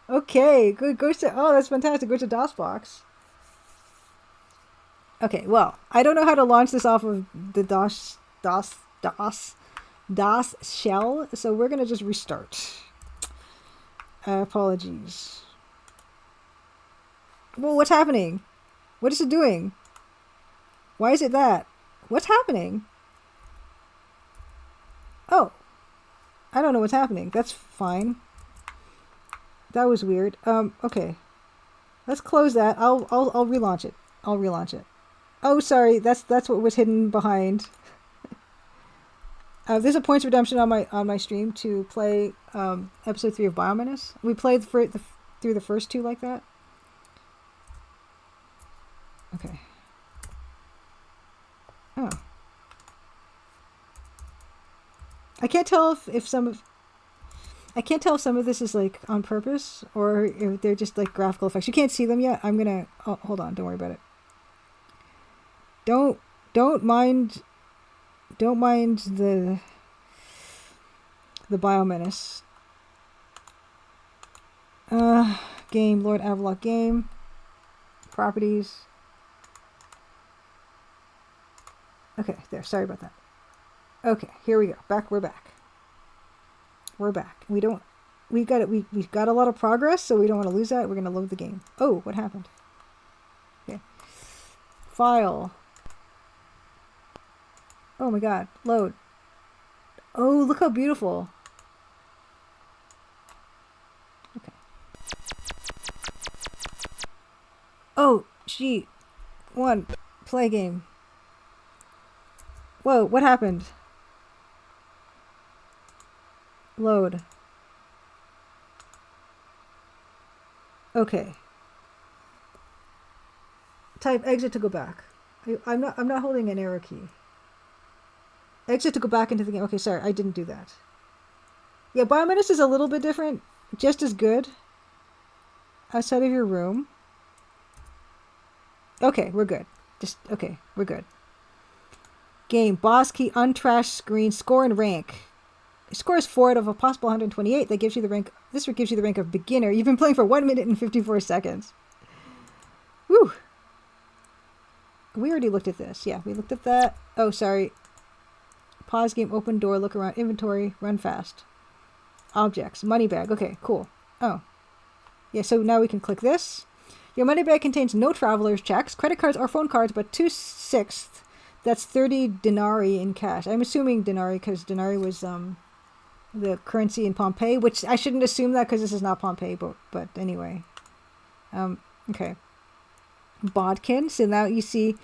okay. Good. Go to. Oh, that's fantastic. Go to DOSBox. Okay. Well, I don't know how to launch this off of the DOS shell, so we're gonna just restart. Apologies. Well, what's happening? What is it doing? Why is it that? What's happening? Oh, I don't know what's happening. That's fine. That was weird. Okay. Let's close that. I'll relaunch it. Oh, sorry. That's what was hidden behind. There's a points redemption on my stream to play episode 3 of Biomenace. We played through the first 2 like that. Okay. Oh. I can't tell if some of this is like on purpose or if they're just like graphical effects. You can't see them yet. I'm gonna. Oh, hold on. Don't worry about it. Don't mind the Biomenace. Game, Lord Avalot game. Properties. Okay, there. Sorry about that. Okay, here we go. We're back. We've got a lot of progress, so we don't want to lose that. We're gonna load the game. Oh, what happened? Okay. File. Oh my god. Load. Oh, look how beautiful. Okay. Oh, gee. 1. Play game. Whoa, what happened? Load. Okay. Type exit to go back. I'm not holding an arrow key. Exit to go back into the game. Okay, sorry, I didn't do that. Yeah, Biomenace is a little bit different. Just as good. Outside of your room. Okay, we're good. Okay, we're good. Game, boss key, untrashed screen, score and rank. Score is 4 out of a possible 128. That gives you the rank. This gives you the rank of beginner. You've been playing for 1 minute and 54 seconds. Woo! We already looked at this. Yeah, we looked at that. Oh, sorry. Pause game, open door, look around, inventory, run fast. Objects, money bag. Okay, cool. Oh. Yeah, so now we can click this. Your money bag contains no traveler's checks, credit cards or phone cards, but 2/6. That's 30 denarii in cash. I'm assuming denarii because denarii was the currency in Pompeii, which I shouldn't assume that because this is not Pompeii, but anyway. Okay. Bodkin. So now you see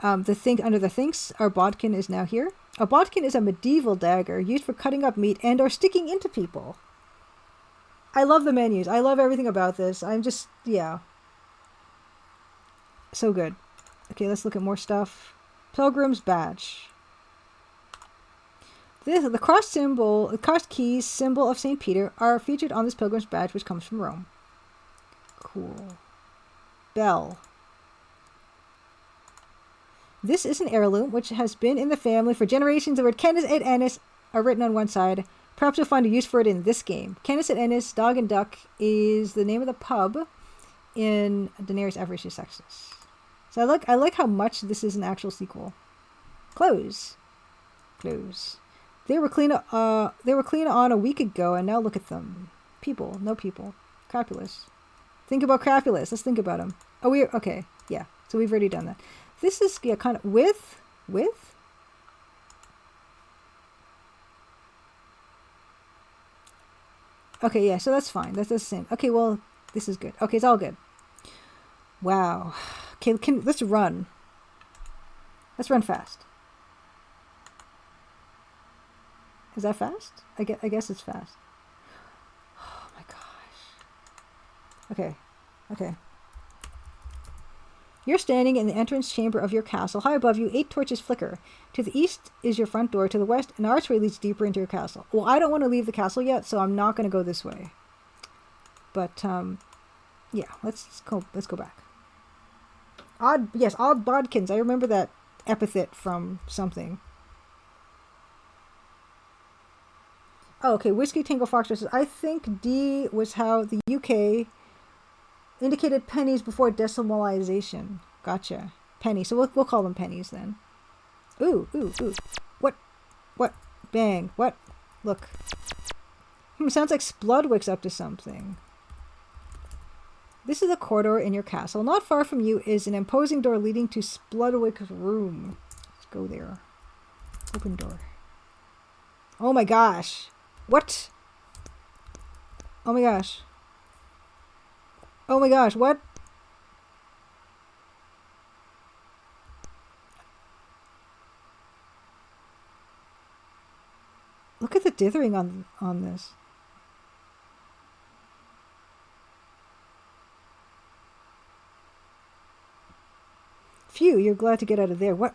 the thing under the things. Our bodkin is now here. A bodkin is a medieval dagger used for cutting up meat and or sticking into people. I love the menus. I love everything about this. I'm just, yeah. So good. Okay, let's look at more stuff. Pilgrim's badge. The cross keys symbol of St. Peter are featured on this pilgrim's badge, which comes from Rome. Cool. Bell. This is an heirloom, which has been in the family for generations. The word Canis et Annis are written on one side. Perhaps you'll find a use for it in this game. Canis et Annis, Dog and Duck, is the name of the pub in Daenerys Avaricious Sextus. So I like how much this is an actual sequel. Clothes. They were clean on a week ago, and now look at them. People, no people. Crapulous. Think about Crapulous. Let's think about him. Oh, okay. Yeah. So we've already done that. This is kind of with. Okay, yeah. So that's fine. That's the same. Okay, well, this is good. Okay, it's all good. Wow. Okay, let's run. Let's run fast. Is that fast? I guess it's fast. Oh my gosh. Okay. You're standing in the entrance chamber of your castle. High above you, 8 torches flicker. To the east is your front door. To the west, an archway leads deeper into your castle. Well, I don't want to leave the castle yet, so I'm not going to go this way. But, yeah, let's go back. Odd bodkins. I remember that epithet from something. Oh, okay, Whiskey Tango Foxtrot. I think D was how the UK indicated pennies before decimalization. Gotcha. Penny. So we'll call them pennies then. Ooh. What? Bang. What? Look. Sounds like Spludwick's up to something. This is a corridor in your castle. Not far from you is an imposing door leading to Spludwick's room. Let's go there. Open door. Oh my gosh. What? Oh my gosh. Oh my gosh, what? Look at the dithering on this. Phew, you're glad to get out of there. What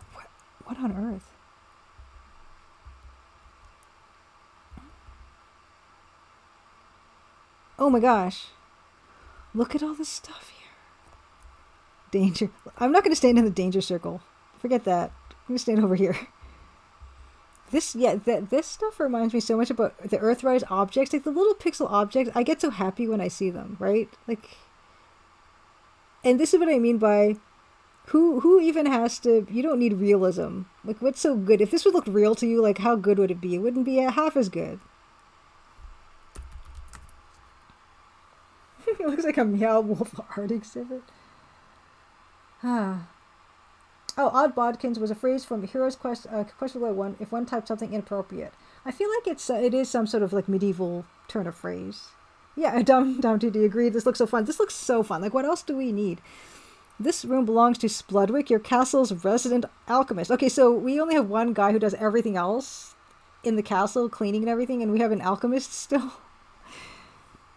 on earth? Oh my gosh. Look at all this stuff here. Danger. I'm not going to stand in the danger circle. Forget that. I'm going to stand over here. This stuff reminds me so much about the Earthrise objects. Like the little pixel objects. I get so happy when I see them, right? Like, and this is what I mean by who even has to, you don't need realism. Like, what's so good? If this would look real to you, like, how good would it be? It wouldn't be half as good. It looks like a Meow Wolf art exhibit. Oh, Odd Bodkins was a phrase from Heroes Quest, Quest for Glory 1, if one typed something inappropriate. I feel like it is some sort of, like, medieval turn of phrase. Yeah, Dumb TD agreed. This looks so fun. This looks so fun. Like, what else do we need? This room belongs to Spludwick, your castle's resident alchemist. Okay, so we only have one guy who does everything else in the castle, cleaning and everything, and we have an alchemist still.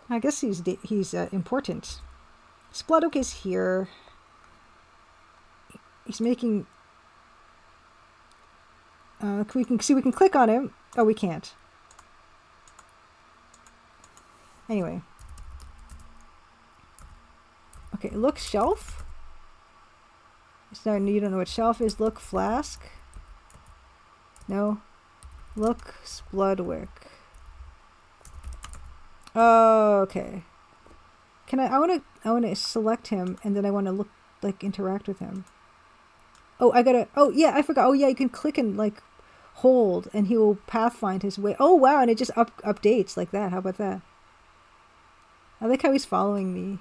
I guess he's important. Spludwick is here. He's making... we can click on him. Oh, we can't. Anyway. Okay, look shelf. So you don't know what shelf is. Look flask. No. Look Spludwick. Oh, okay. Can I want to select him, and then I want to look, like, interact with him. Oh, oh yeah, I forgot. Oh yeah, you can click and, like, hold, and he will pathfind his way. Oh wow, and it just updates like that. How about that? I like how he's following me.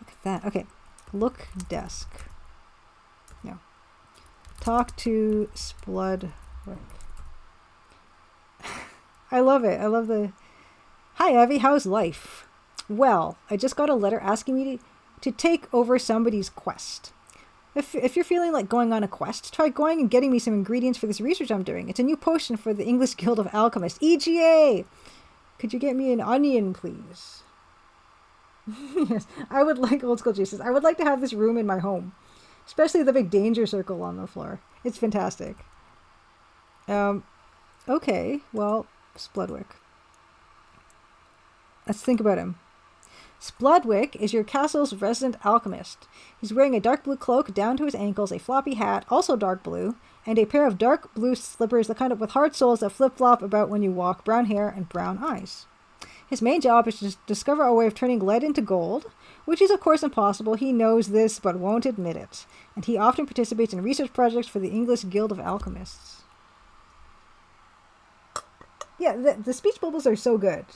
Look at that. Okay. Look desk. No. Talk to Spludwick. I love it. I love the... Hi, Abby. How's life? Well, I just got a letter asking me to take over somebody's quest. If you're feeling like going on a quest, try going and getting me some ingredients for this research I'm doing. It's a new potion for the English Guild of Alchemists. EGA! Could you get me an onion, please? Yes, I would like old school juices. I would like to have this room in my home. Especially the big danger circle on the floor. It's fantastic. Okay, well, Spludwick. Let's think about him. Spludwick is your castle's resident alchemist. He's wearing a dark blue cloak down to his ankles, a floppy hat, also dark blue, and a pair of dark blue slippers that kind of with hard soles that flip-flop about when you walk, brown hair and brown eyes. His main job is to discover a way of turning lead into gold, which is of course impossible. He knows this but won't admit it. And he often participates in research projects for the English Guild of Alchemists. Yeah, the speech bubbles are so good.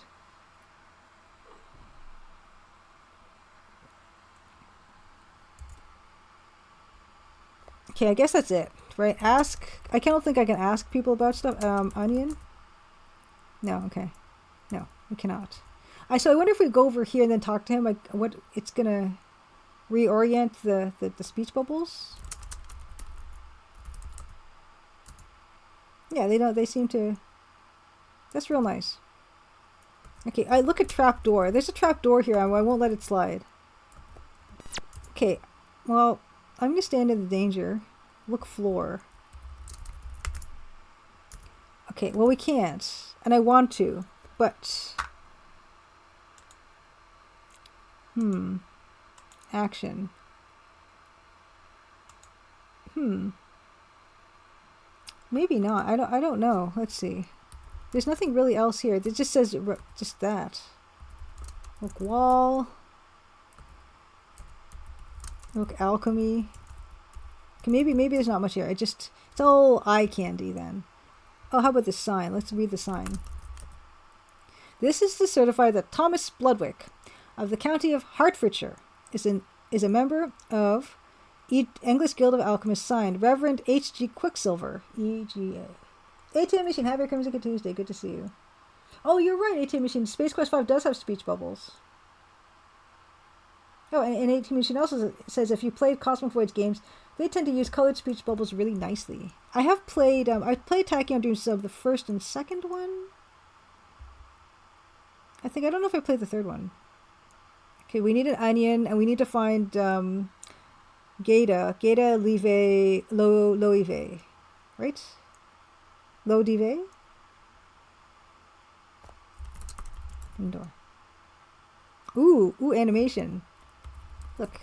Okay, I guess that's it, right? Ask. I don't think I can ask people about stuff. Onion? No, okay. No, we cannot. So I wonder if we go over here and then talk to him, like, what it's gonna reorient the speech bubbles. Yeah, they seem to... That's real nice. Okay, I look at trapdoor. There's a trapdoor here. I won't let it slide. Okay, well... I'm going to stand in the danger. Look floor. Okay, well we can't. And I want to. But... Action. Maybe not. I don't know. Let's see. There's nothing really else here. It just says just that. Look wall. Look, alchemy. Okay, maybe there's not much here. It's all eye candy then. Oh, how about this sign? Let's read the sign. This is to certify that Thomas Spludwick of the county of Hertfordshire is a member of English Guild of Alchemists, signed Reverend H.G. Quicksilver, EGA. ATM Machine, happy Crimson Tuesday. Good to see you. Oh, you're right, ATM Machine. Space Quest 5 does have speech bubbles. Oh, and ATM Machine also says if you played Cosmic Voyage games, they tend to use colored speech bubbles really nicely. I have played, I played Tachyon Dream Sub, the first and second one. I don't know if I played the third one. Okay, we need an onion, and we need to find, Geta Live Loive, right? Lo Dive? Indoor. Ooh, animation. Look.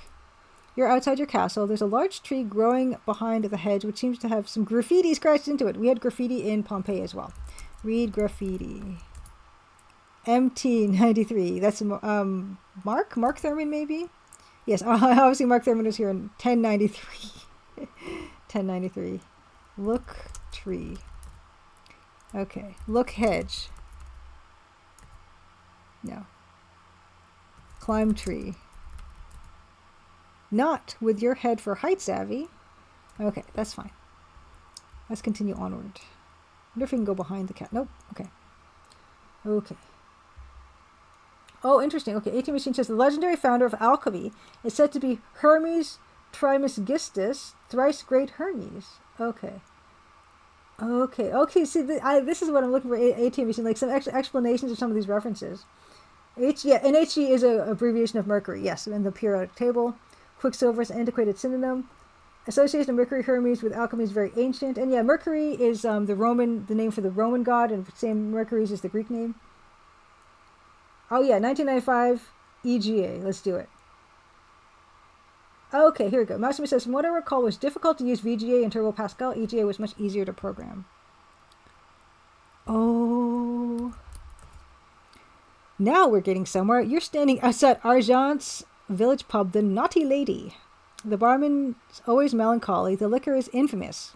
You're outside your castle. There's a large tree growing behind the hedge, which seems to have some graffiti scratched into it. We had graffiti in Pompeii as well. Read graffiti. MT93. That's Mark Thurman, maybe? Yes, obviously Mark Thurman was here in 1093. 1093. Look tree. Okay. Look hedge. No. Climb tree. Not with your head for height, Savvy. Okay, that's fine. Let's continue onward. I wonder if we can go behind the cat. Nope. Okay. Okay. Oh, interesting. Okay, 18 Machine says the legendary founder of alchemy is said to be Hermes Trismegistus, thrice great Hermes. Okay. Okay. See, this is what I'm looking for. 18 Machine, like some explanations of some of these references. And Hg is an abbreviation of Mercury. Yes, in the periodic table. Quicksilver is an antiquated synonym. Association of Mercury Hermes with alchemy is very ancient. And yeah, Mercury is the name for the Roman god, and same Mercury's is the Greek name. Oh yeah, 1995 EGA. Let's do it. Okay, here we go. Massimo says, from what I recall, it was difficult to use VGA and Turbo Pascal. EGA was much easier to program. Oh. Now we're getting somewhere. You're standing outside Argent's village pub, the Naughty Lady. The barman's always melancholy. The liquor is infamous.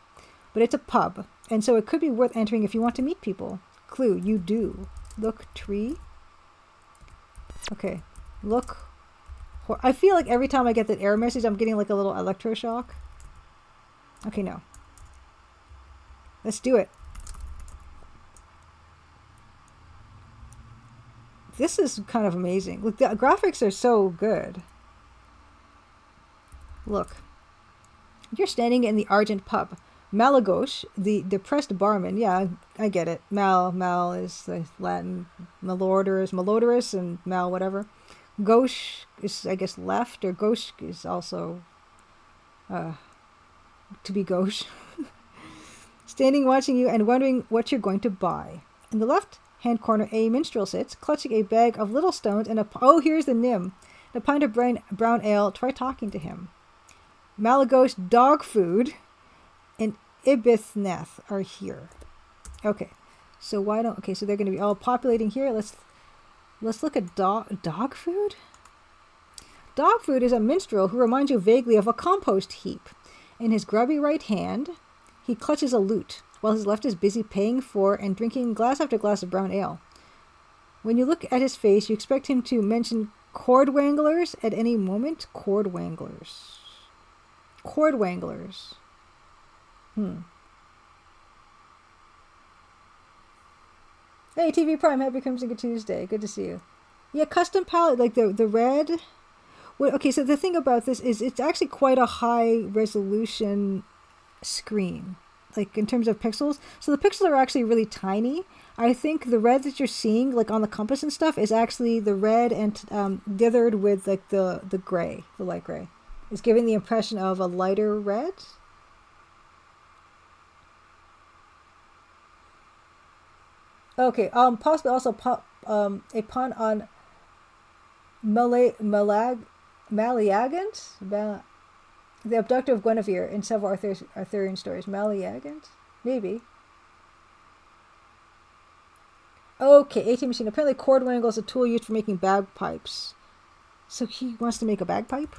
But it's a pub, and so it could be worth entering if you want to meet people. Clue, you do. Look, tree. Okay, look. I feel like every time I get that error message, I'm getting like a little electroshock. Okay, no. Let's do it. This is kind of amazing. Look, the graphics are so good. Look. You're standing in the Argent pub. Malagos, the depressed barman. Yeah, I get it. Mal is the Latin. Malodorous, and mal whatever. Gauche is, I guess, left, or gauche is also to be gauche. Standing watching you and wondering what you're going to buy. In the left-hand corner, a minstrel sits, clutching a bag of little stones and here's the Nim. A pint of brown ale. Try talking to him. Malagos dog food and Ibithneth are here. Okay, so so they're going to be all populating here. Let's look at dog food. Dog food is a minstrel who reminds you vaguely of a compost heap. In his grubby right hand, he clutches a lute, while his left is busy paying for and drinking glass after glass of brown ale. When you look at his face, you expect him to mention cord wanglers at any moment. Cord wanglers. Hey, TV Prime, happy Crimson Tuesday. Good to see you. Yeah, custom palette, like the red. Well, okay, so the thing about this is it's actually quite a high resolution screen, like in terms of pixels. So the pixels are actually really tiny. I think the red that you're seeing, like on the compass and stuff, is actually the red and dithered with like the gray, the light gray. It's giving the impression of a lighter red. Okay, possibly also a pun on Maleagant, the abductor of Guinevere in several Arthurian stories. Maleagant? Maybe. Okay, 18 Machine. Apparently cordwangle is a tool used for making bagpipes. So he wants to make a bagpipe?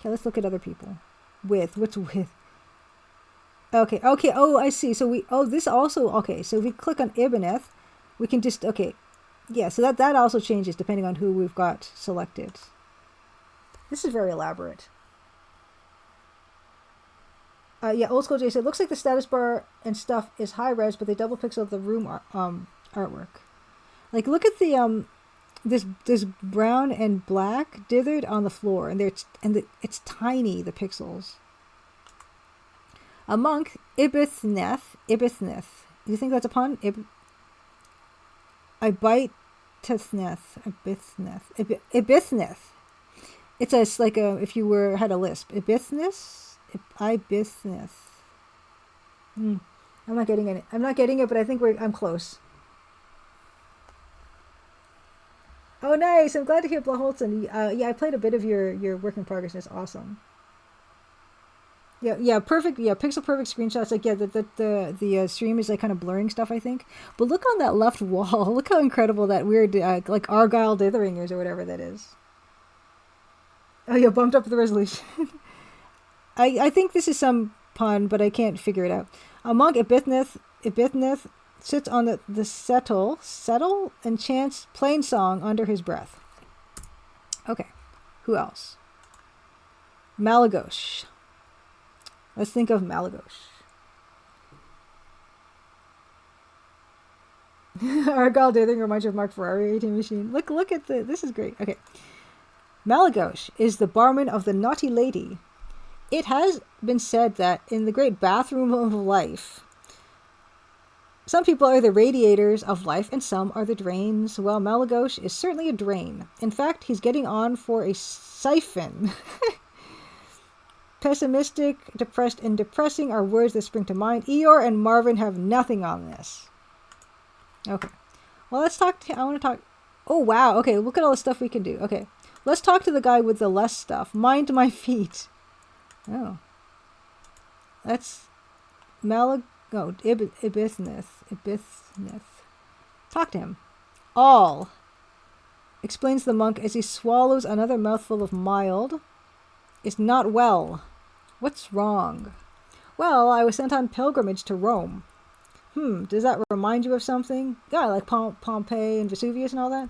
Okay, let's look at other people. What's with? Okay, oh, I see. So this also, okay, so if we click on Ibneth, we can just, okay. Yeah, so that also changes depending on who we've got selected. This is very elaborate. Yeah, Old School J said, looks like the status bar and stuff is high res, but they double pixel the room artwork. Like, look at the this brown and black dithered on the floor, and it's tiny, the pixels. A monk, Ibithneth. Do you think that's a pun? Ibithneth. It's like if you had a lisp. Ibithness. I'm not getting it. But I think I'm close. Oh, nice! I'm glad to hear Blaholtzen. Yeah, I played a bit of your work in progress, and it's awesome. Yeah, perfect. Yeah, pixel perfect screenshots. Like, yeah, the stream is like kind of blurring stuff, I think. But look on that left wall. Look how incredible that weird like Argyle dithering is, or whatever that is. Oh yeah, bumped up the resolution. I think this is some pun, but I can't figure it out. A monk Ibithneth sits on the settle, and chants plain song under his breath. Okay, who else? Malagos. Let's think of Malagos. Argyle Dithering reminds you of Mark Ferrari 18 machine. Look at this is great. Okay. Malagos is the barman of the Naughty Lady. It has been said that in the great bathroom of life, some people are the radiators of life and some are the drains. Well, Malagos is certainly a drain. In fact, he's getting on for a siphon. Pessimistic, depressed, and depressing are words that spring to mind. Eeyore and Marvin have nothing on this. Okay. Well, let's talk to... I want to talk... Oh, wow. Okay, look at all the stuff we can do. Okay. Let's talk to the guy with the less stuff. Mind my feet. Oh. That's... Ibithnith. Talk to him. All. Explains the monk as he swallows another mouthful of mild. Is not well. What's wrong? Well, I was sent on pilgrimage to Rome. Does that remind you of something? Yeah, like Pompeii and Vesuvius and all that?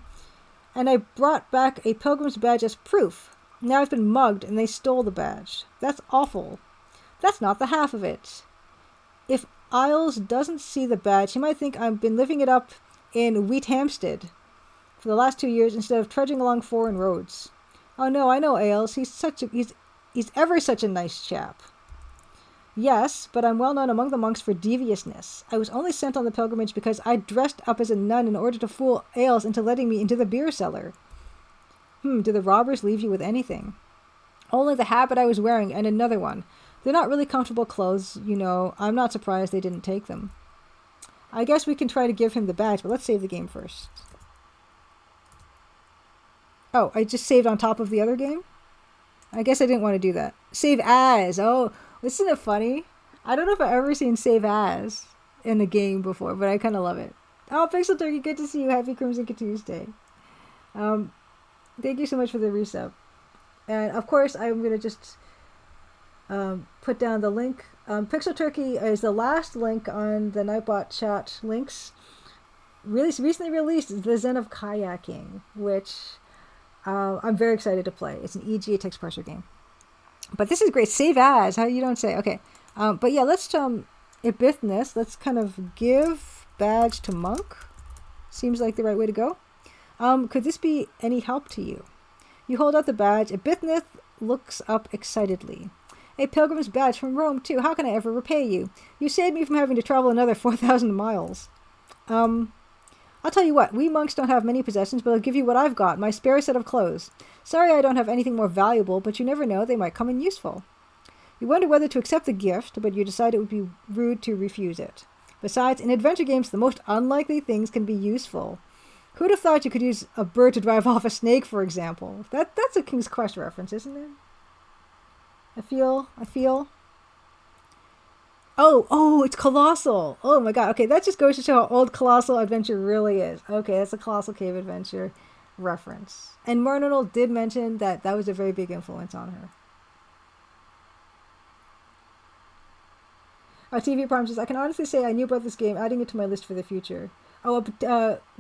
And I brought back a pilgrim's badge as proof. Now I've been mugged and they stole the badge. That's awful. That's not the half of it. If Isles doesn't see the badge, he might think I've been living it up in Wheat Hampstead for the last 2 years instead of trudging along foreign roads. Oh no, I know Ailes. He's ever such a nice chap. Yes, but I'm well known among the monks for deviousness. I was only sent on the pilgrimage because I dressed up as a nun in order to fool Ailes into letting me into the beer cellar. Do the robbers leave you with anything? Only the habit I was wearing and another one. They're not really comfortable clothes, you know. I'm not surprised they didn't take them. I guess we can try to give him the badge, but let's save the game first. Oh, I just saved on top of the other game? I guess I didn't want to do that. Save as. Oh, isn't it funny? I don't know if I've ever seen save as in a game before, but I kind of love it. Oh, Pixel Turkey, good to see you. Happy Crimson Tuesday. Thank you so much for the resub. And of course, I'm going to just put down the link. Pixel Turkey is the last link on the Nightbot chat links. Recently released the Zen of Kayaking, which I'm very excited to play. It's an EGA text parser game. But this is great. Save as. How you don't say. Okay. But yeah, let's Ibithness. Let's kind of give badge to monk. Seems like the right way to go. Could this be any help to you? You hold out the badge. Ibithnith looks up excitedly. A pilgrim's badge from Rome, too. How can I ever repay you? You saved me from having to travel another 4,000 miles. I'll tell you what, we monks don't have many possessions, but I'll give you what I've got, my spare set of clothes. Sorry I don't have anything more valuable, but you never know, they might come in useful. You wonder whether to accept the gift, but you decide it would be rude to refuse it. Besides, in adventure games, the most unlikely things can be useful. Who'd have thought you could use a bird to drive off a snake, for example? That's a King's Quest reference, isn't it? I feel... Oh, it's Colossal. Oh my god. Okay, that just goes to show how old Colossal Adventure really is. Okay, that's a Colossal Cave Adventure reference. And Marnold did mention that was a very big influence on her. TV Prime says, I can honestly say I knew about this game, adding it to my list for the future. Oh,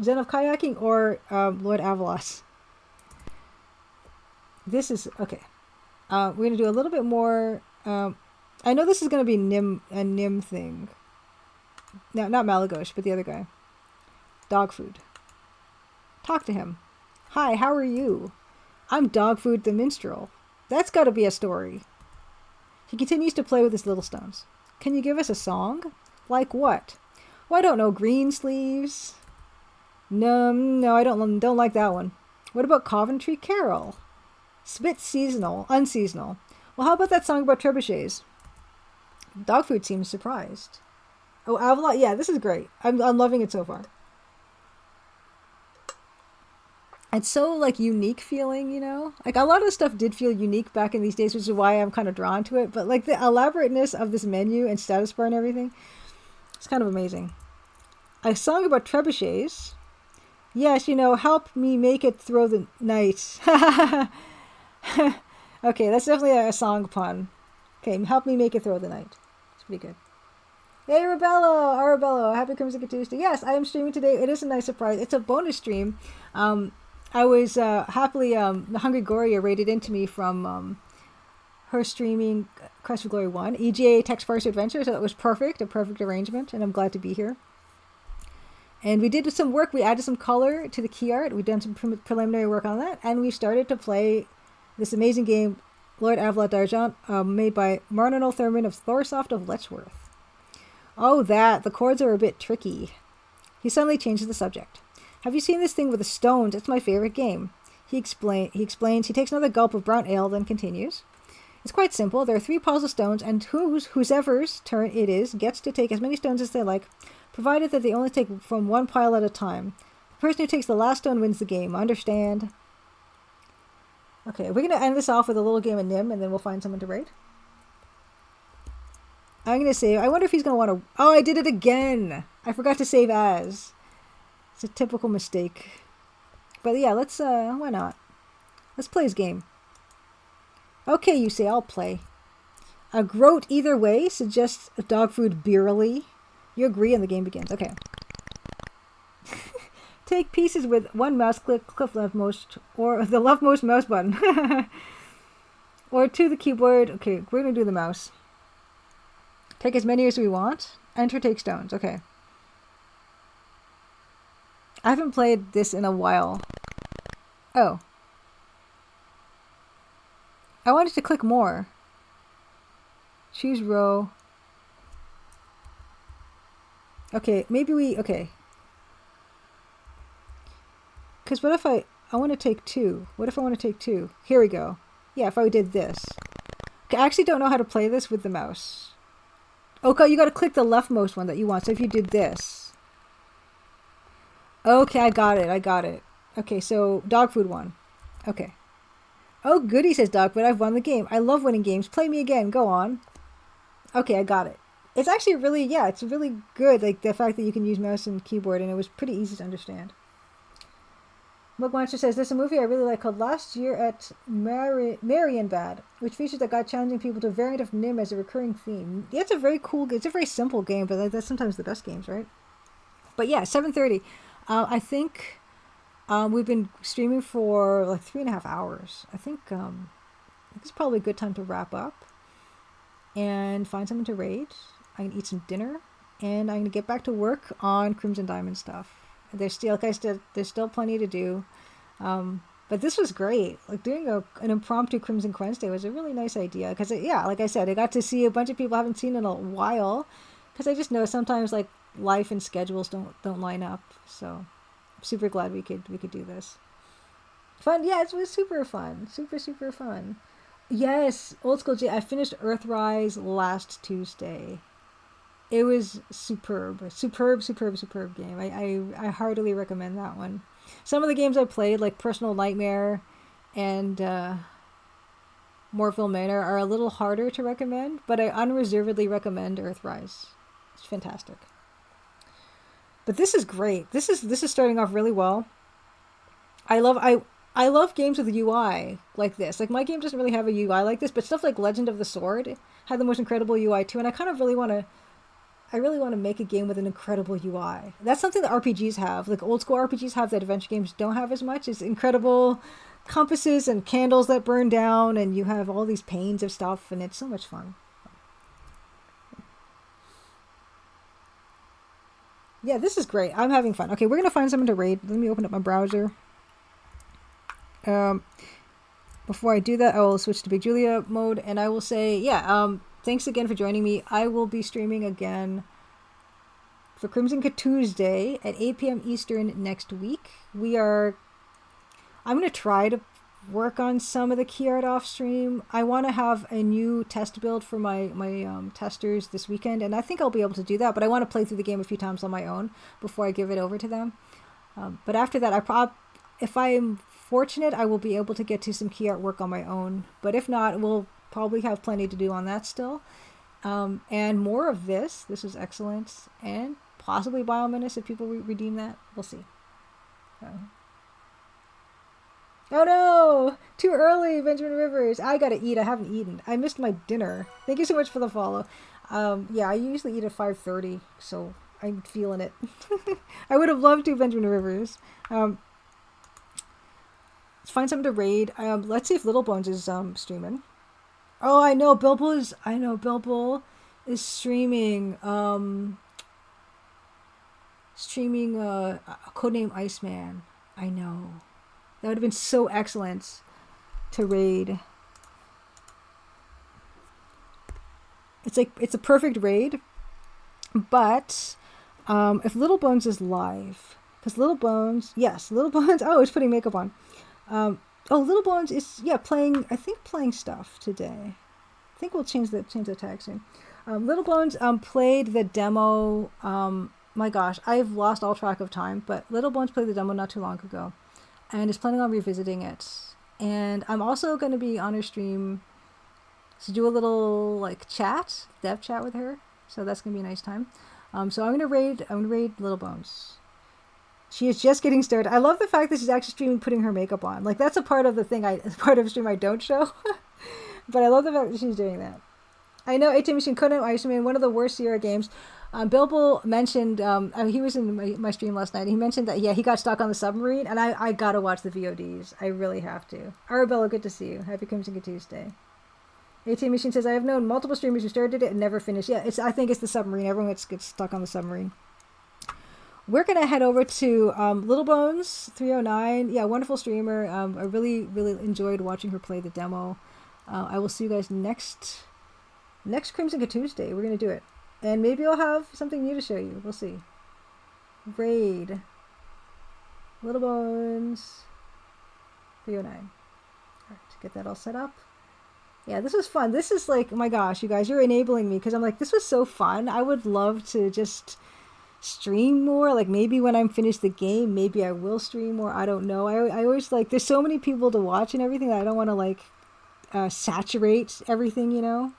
Zen of Kayaking or Lord Avalot? This is... Okay. We're going to do a little bit more... I know this is going to be a Nim thing. No, not Malagos, but the other guy. Dog food. Talk to him. Hi, how are you? I'm Dog Food the Minstrel. That's got to be a story. He continues to play with his little stones. Can you give us a song? Like what? Well, I don't know. Green Sleeves? No, I don't like that one. What about Coventry Carol? Spit unseasonal. Well, how about that song about trebuchets? Dog Food seems surprised. Oh, Avalot, yeah, this is great. I'm loving it so far. It's so, like, unique feeling, you know? Like, a lot of the stuff did feel unique back in these days, which is why I'm kind of drawn to it. But, like, the elaborateness of this menu and status bar and everything, it's kind of amazing. A song about trebuchets. Yes, you know, help me make it through the night. Okay, that's definitely a song pun. Okay, help me make it through the night. It's pretty good. Hey, Arabello, happy Crimson Tuesday. Yes, I am streaming today. It is a nice surprise. It's a bonus stream. I was happily, the Hungry Gloria rated into me from her streaming Quest for Glory 1, EGA Text Parser Adventure, so it was perfect, a perfect arrangement, and I'm glad to be here. And we did some work. We added some color to the key art. We've done some preliminary work on that. And we started to play this amazing game, Lord Avalot d'Argent, made by Marnell Thurman of Thorsoft of Letchworth. Oh, the chords are a bit tricky. He suddenly changes the subject. Have you seen this thing with the stones? It's my favorite game. He explains. He takes another gulp of brown ale, then continues. It's quite simple. There are 3 piles of stones, and whoever's turn it is gets to take as many stones as they like, provided that they only take from 1 pile at a time. The person who takes the last stone wins the game. Understand? Okay, we're going to end this off with a little game of Nim, and then we'll find someone to raid. I'm going to save. I wonder if he's going to want to... Oh, I did it again! I forgot to save as. It's a typical mistake. But yeah, let's, why not? Let's play his game. Okay, you say, I'll play. A groat either way suggests dog food beerily. You agree and the game begins. Okay. Take pieces with 1 mouse click leftmost, or the leftmost mouse button. Or to the keyboard. Okay, we're going to do the mouse. Take as many as we want. Enter, take stones. Okay. I haven't played this in a while. Oh. I wanted to click more. Choose row. Okay, maybe we... Okay. Because what if I want to take 2? What if I want to take 2? Here we go. Yeah, if I did this. Okay, I actually don't know how to play this with the mouse. Okay, you got to click the leftmost one that you want. So if you did this. Okay, I got it. Okay, so dog food 1. Okay. Oh, goody, says Dog, but I've won the game. I love winning games. Play me again. Go on. Okay, I got it. It's actually really, yeah, it's really good. Like the fact that you can use mouse and keyboard, and it was pretty easy to understand. Book Monster says, there's a movie I really like called Last Year at Marienbad, which features a guy challenging people to a variant of Nim as a recurring theme. Yeah, it's a very cool, it's a very simple game, but that's sometimes the best games, right? But yeah, 7:30. I think we've been streaming for like 3.5 hours. I think it's probably a good time to wrap up and find someone to raid. I can eat some dinner, and I'm going to get back to work on Crimson Diamond stuff. There's still, like I said, there's still plenty to do. But this was great. Like doing an impromptu Crimson Quest Day was a really nice idea. Because, yeah, like I said, I got to see a bunch of people I haven't seen in a while. Because I just know sometimes, like, life and schedules don't line up. So I'm super glad we could do this. Fun. Yeah, it was super fun. Super fun. Yes, Old School J. I finished Earthrise last Tuesday. It was superb game. I heartily recommend that one. Some of the games I played, like Personal Nightmare and Morphville Manor, are a little harder to recommend, but I unreservedly recommend Earthrise. It's fantastic. But this is great. This is starting off really well. I love games with UI like this. Like my game doesn't really have a UI like this, but stuff like Legend of the Sword had the most incredible UI too, and I kind of really want to make a game with an incredible UI. That's something that RPGs have. Like old school RPGs have that adventure games don't have as much. Is incredible compasses and candles that burn down, and you have all these panes of stuff, and it's so much fun. Yeah, this is great. I'm having fun. Okay, we're going to find someone to raid. Let me open up my browser. Before I do that, I will switch to Big Julia mode, and I will say, yeah, thanks again for joining me. I will be streaming again for Crimson Tuesday at 8 p.m. Eastern next week. I'm going to try to work on some of the key art off stream. I want to have a new test build for my testers this weekend, and I think I'll be able to do that, but I want to play through the game a few times on my own before I give it over to them. But after that, if I'm fortunate, I will be able to get to some key art work on my own, but if not, we'll probably have plenty to do on that still. And more of this is excellent, and possibly Biomenace if people redeem that. We'll see. Oh no! Too early, Benjamin Rivers. I gotta eat. I haven't eaten. I missed my dinner. Thank you so much for the follow. Yeah, I usually eat at 5:30, so I'm feeling it. I would have loved to, Benjamin Rivers. Let's find something to raid. Let's see if Little Bones is streaming. Oh, I know Bilbo is streaming. streaming Codename Iceman. I know. That would have been so excellent to raid. It's a perfect raid, but if Little Bones is live, because Little Bones, oh, it's putting makeup on. Little Bones is playing. I think playing stuff today. I think we'll change the tag soon. Little Bones played the demo. My gosh, I've lost all track of time, but Little Bones played the demo not too long ago, and is planning on revisiting it. And I'm also going to be on her stream to do a little like dev chat with her. So that's gonna be a nice time. So I'm gonna raid Little Bones. She is just getting started. I love the fact that she's actually streaming putting her makeup on. Like that's a part of the thing part of a stream I don't show. But I love the fact that she's doing that. I know AT Machine Codename Iceman, one of the worst Sierra games. Bilbo mentioned, he was in my stream last night. He mentioned that he got stuck on the submarine, and I gotta watch the VODs. I really have to. Arabella, good to see you. Happy Crimson Tuesday. AT Machine says, I have known multiple streamers who started it and never finished. Yeah, I think it's the submarine. Everyone gets stuck on the submarine. We're going to head over to Little Bones 309. Yeah, wonderful streamer. I really, really enjoyed watching her play the demo. I will see you guys next Crimson Tuesday. We're going to do it. And maybe I'll have something new to show you. We'll see. Raid. Little Bones 309. All right, get that all set up. Yeah, this was fun. This is like, oh my gosh, you guys, you're enabling me because I'm like, this was so fun. I would love to just stream more. Like maybe when I'm finished the game, maybe I will stream more. I don't know. I always like, there's so many people to watch and everything that I don't want to like saturate everything, you know.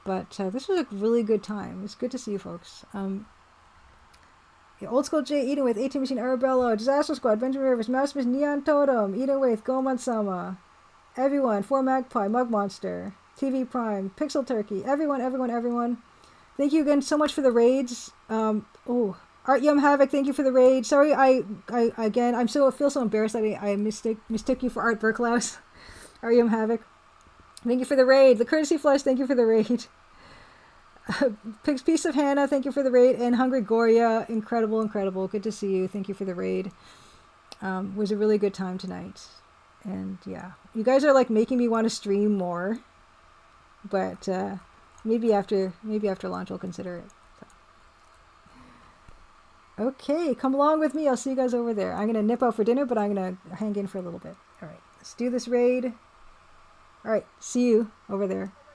But this was a really good time. It's good to see you folks. Old School J, Eating with 18 Machine Arabella, Disaster Squad, Benjamin Rivers, Mouse Miss Neon Totem, Eating with Goman Sama. Everyone, 4 Magpie, Mug Monster, TV Prime, Pixel Turkey, everyone. Thank you again so much for the raids. Art Yum Havoc, thank you for the raid. Sorry, I feel so embarrassed that I mistook you for Art Berklaus. Art Yum Havoc, thank you for the raid. The Courtesy Flush, thank you for the raid. Piece of Hannah, thank you for the raid. And Hungry Goria, incredible. Good to see you. Thank you for the raid. Was a really good time tonight. And yeah, you guys are like making me want to stream more, but maybe after launch I'll consider it. So. Okay, come along with me. I'll see you guys over there. I'm gonna nip out for dinner, but I'm gonna hang in for a little bit. All right, let's do this raid. All right, see you over there.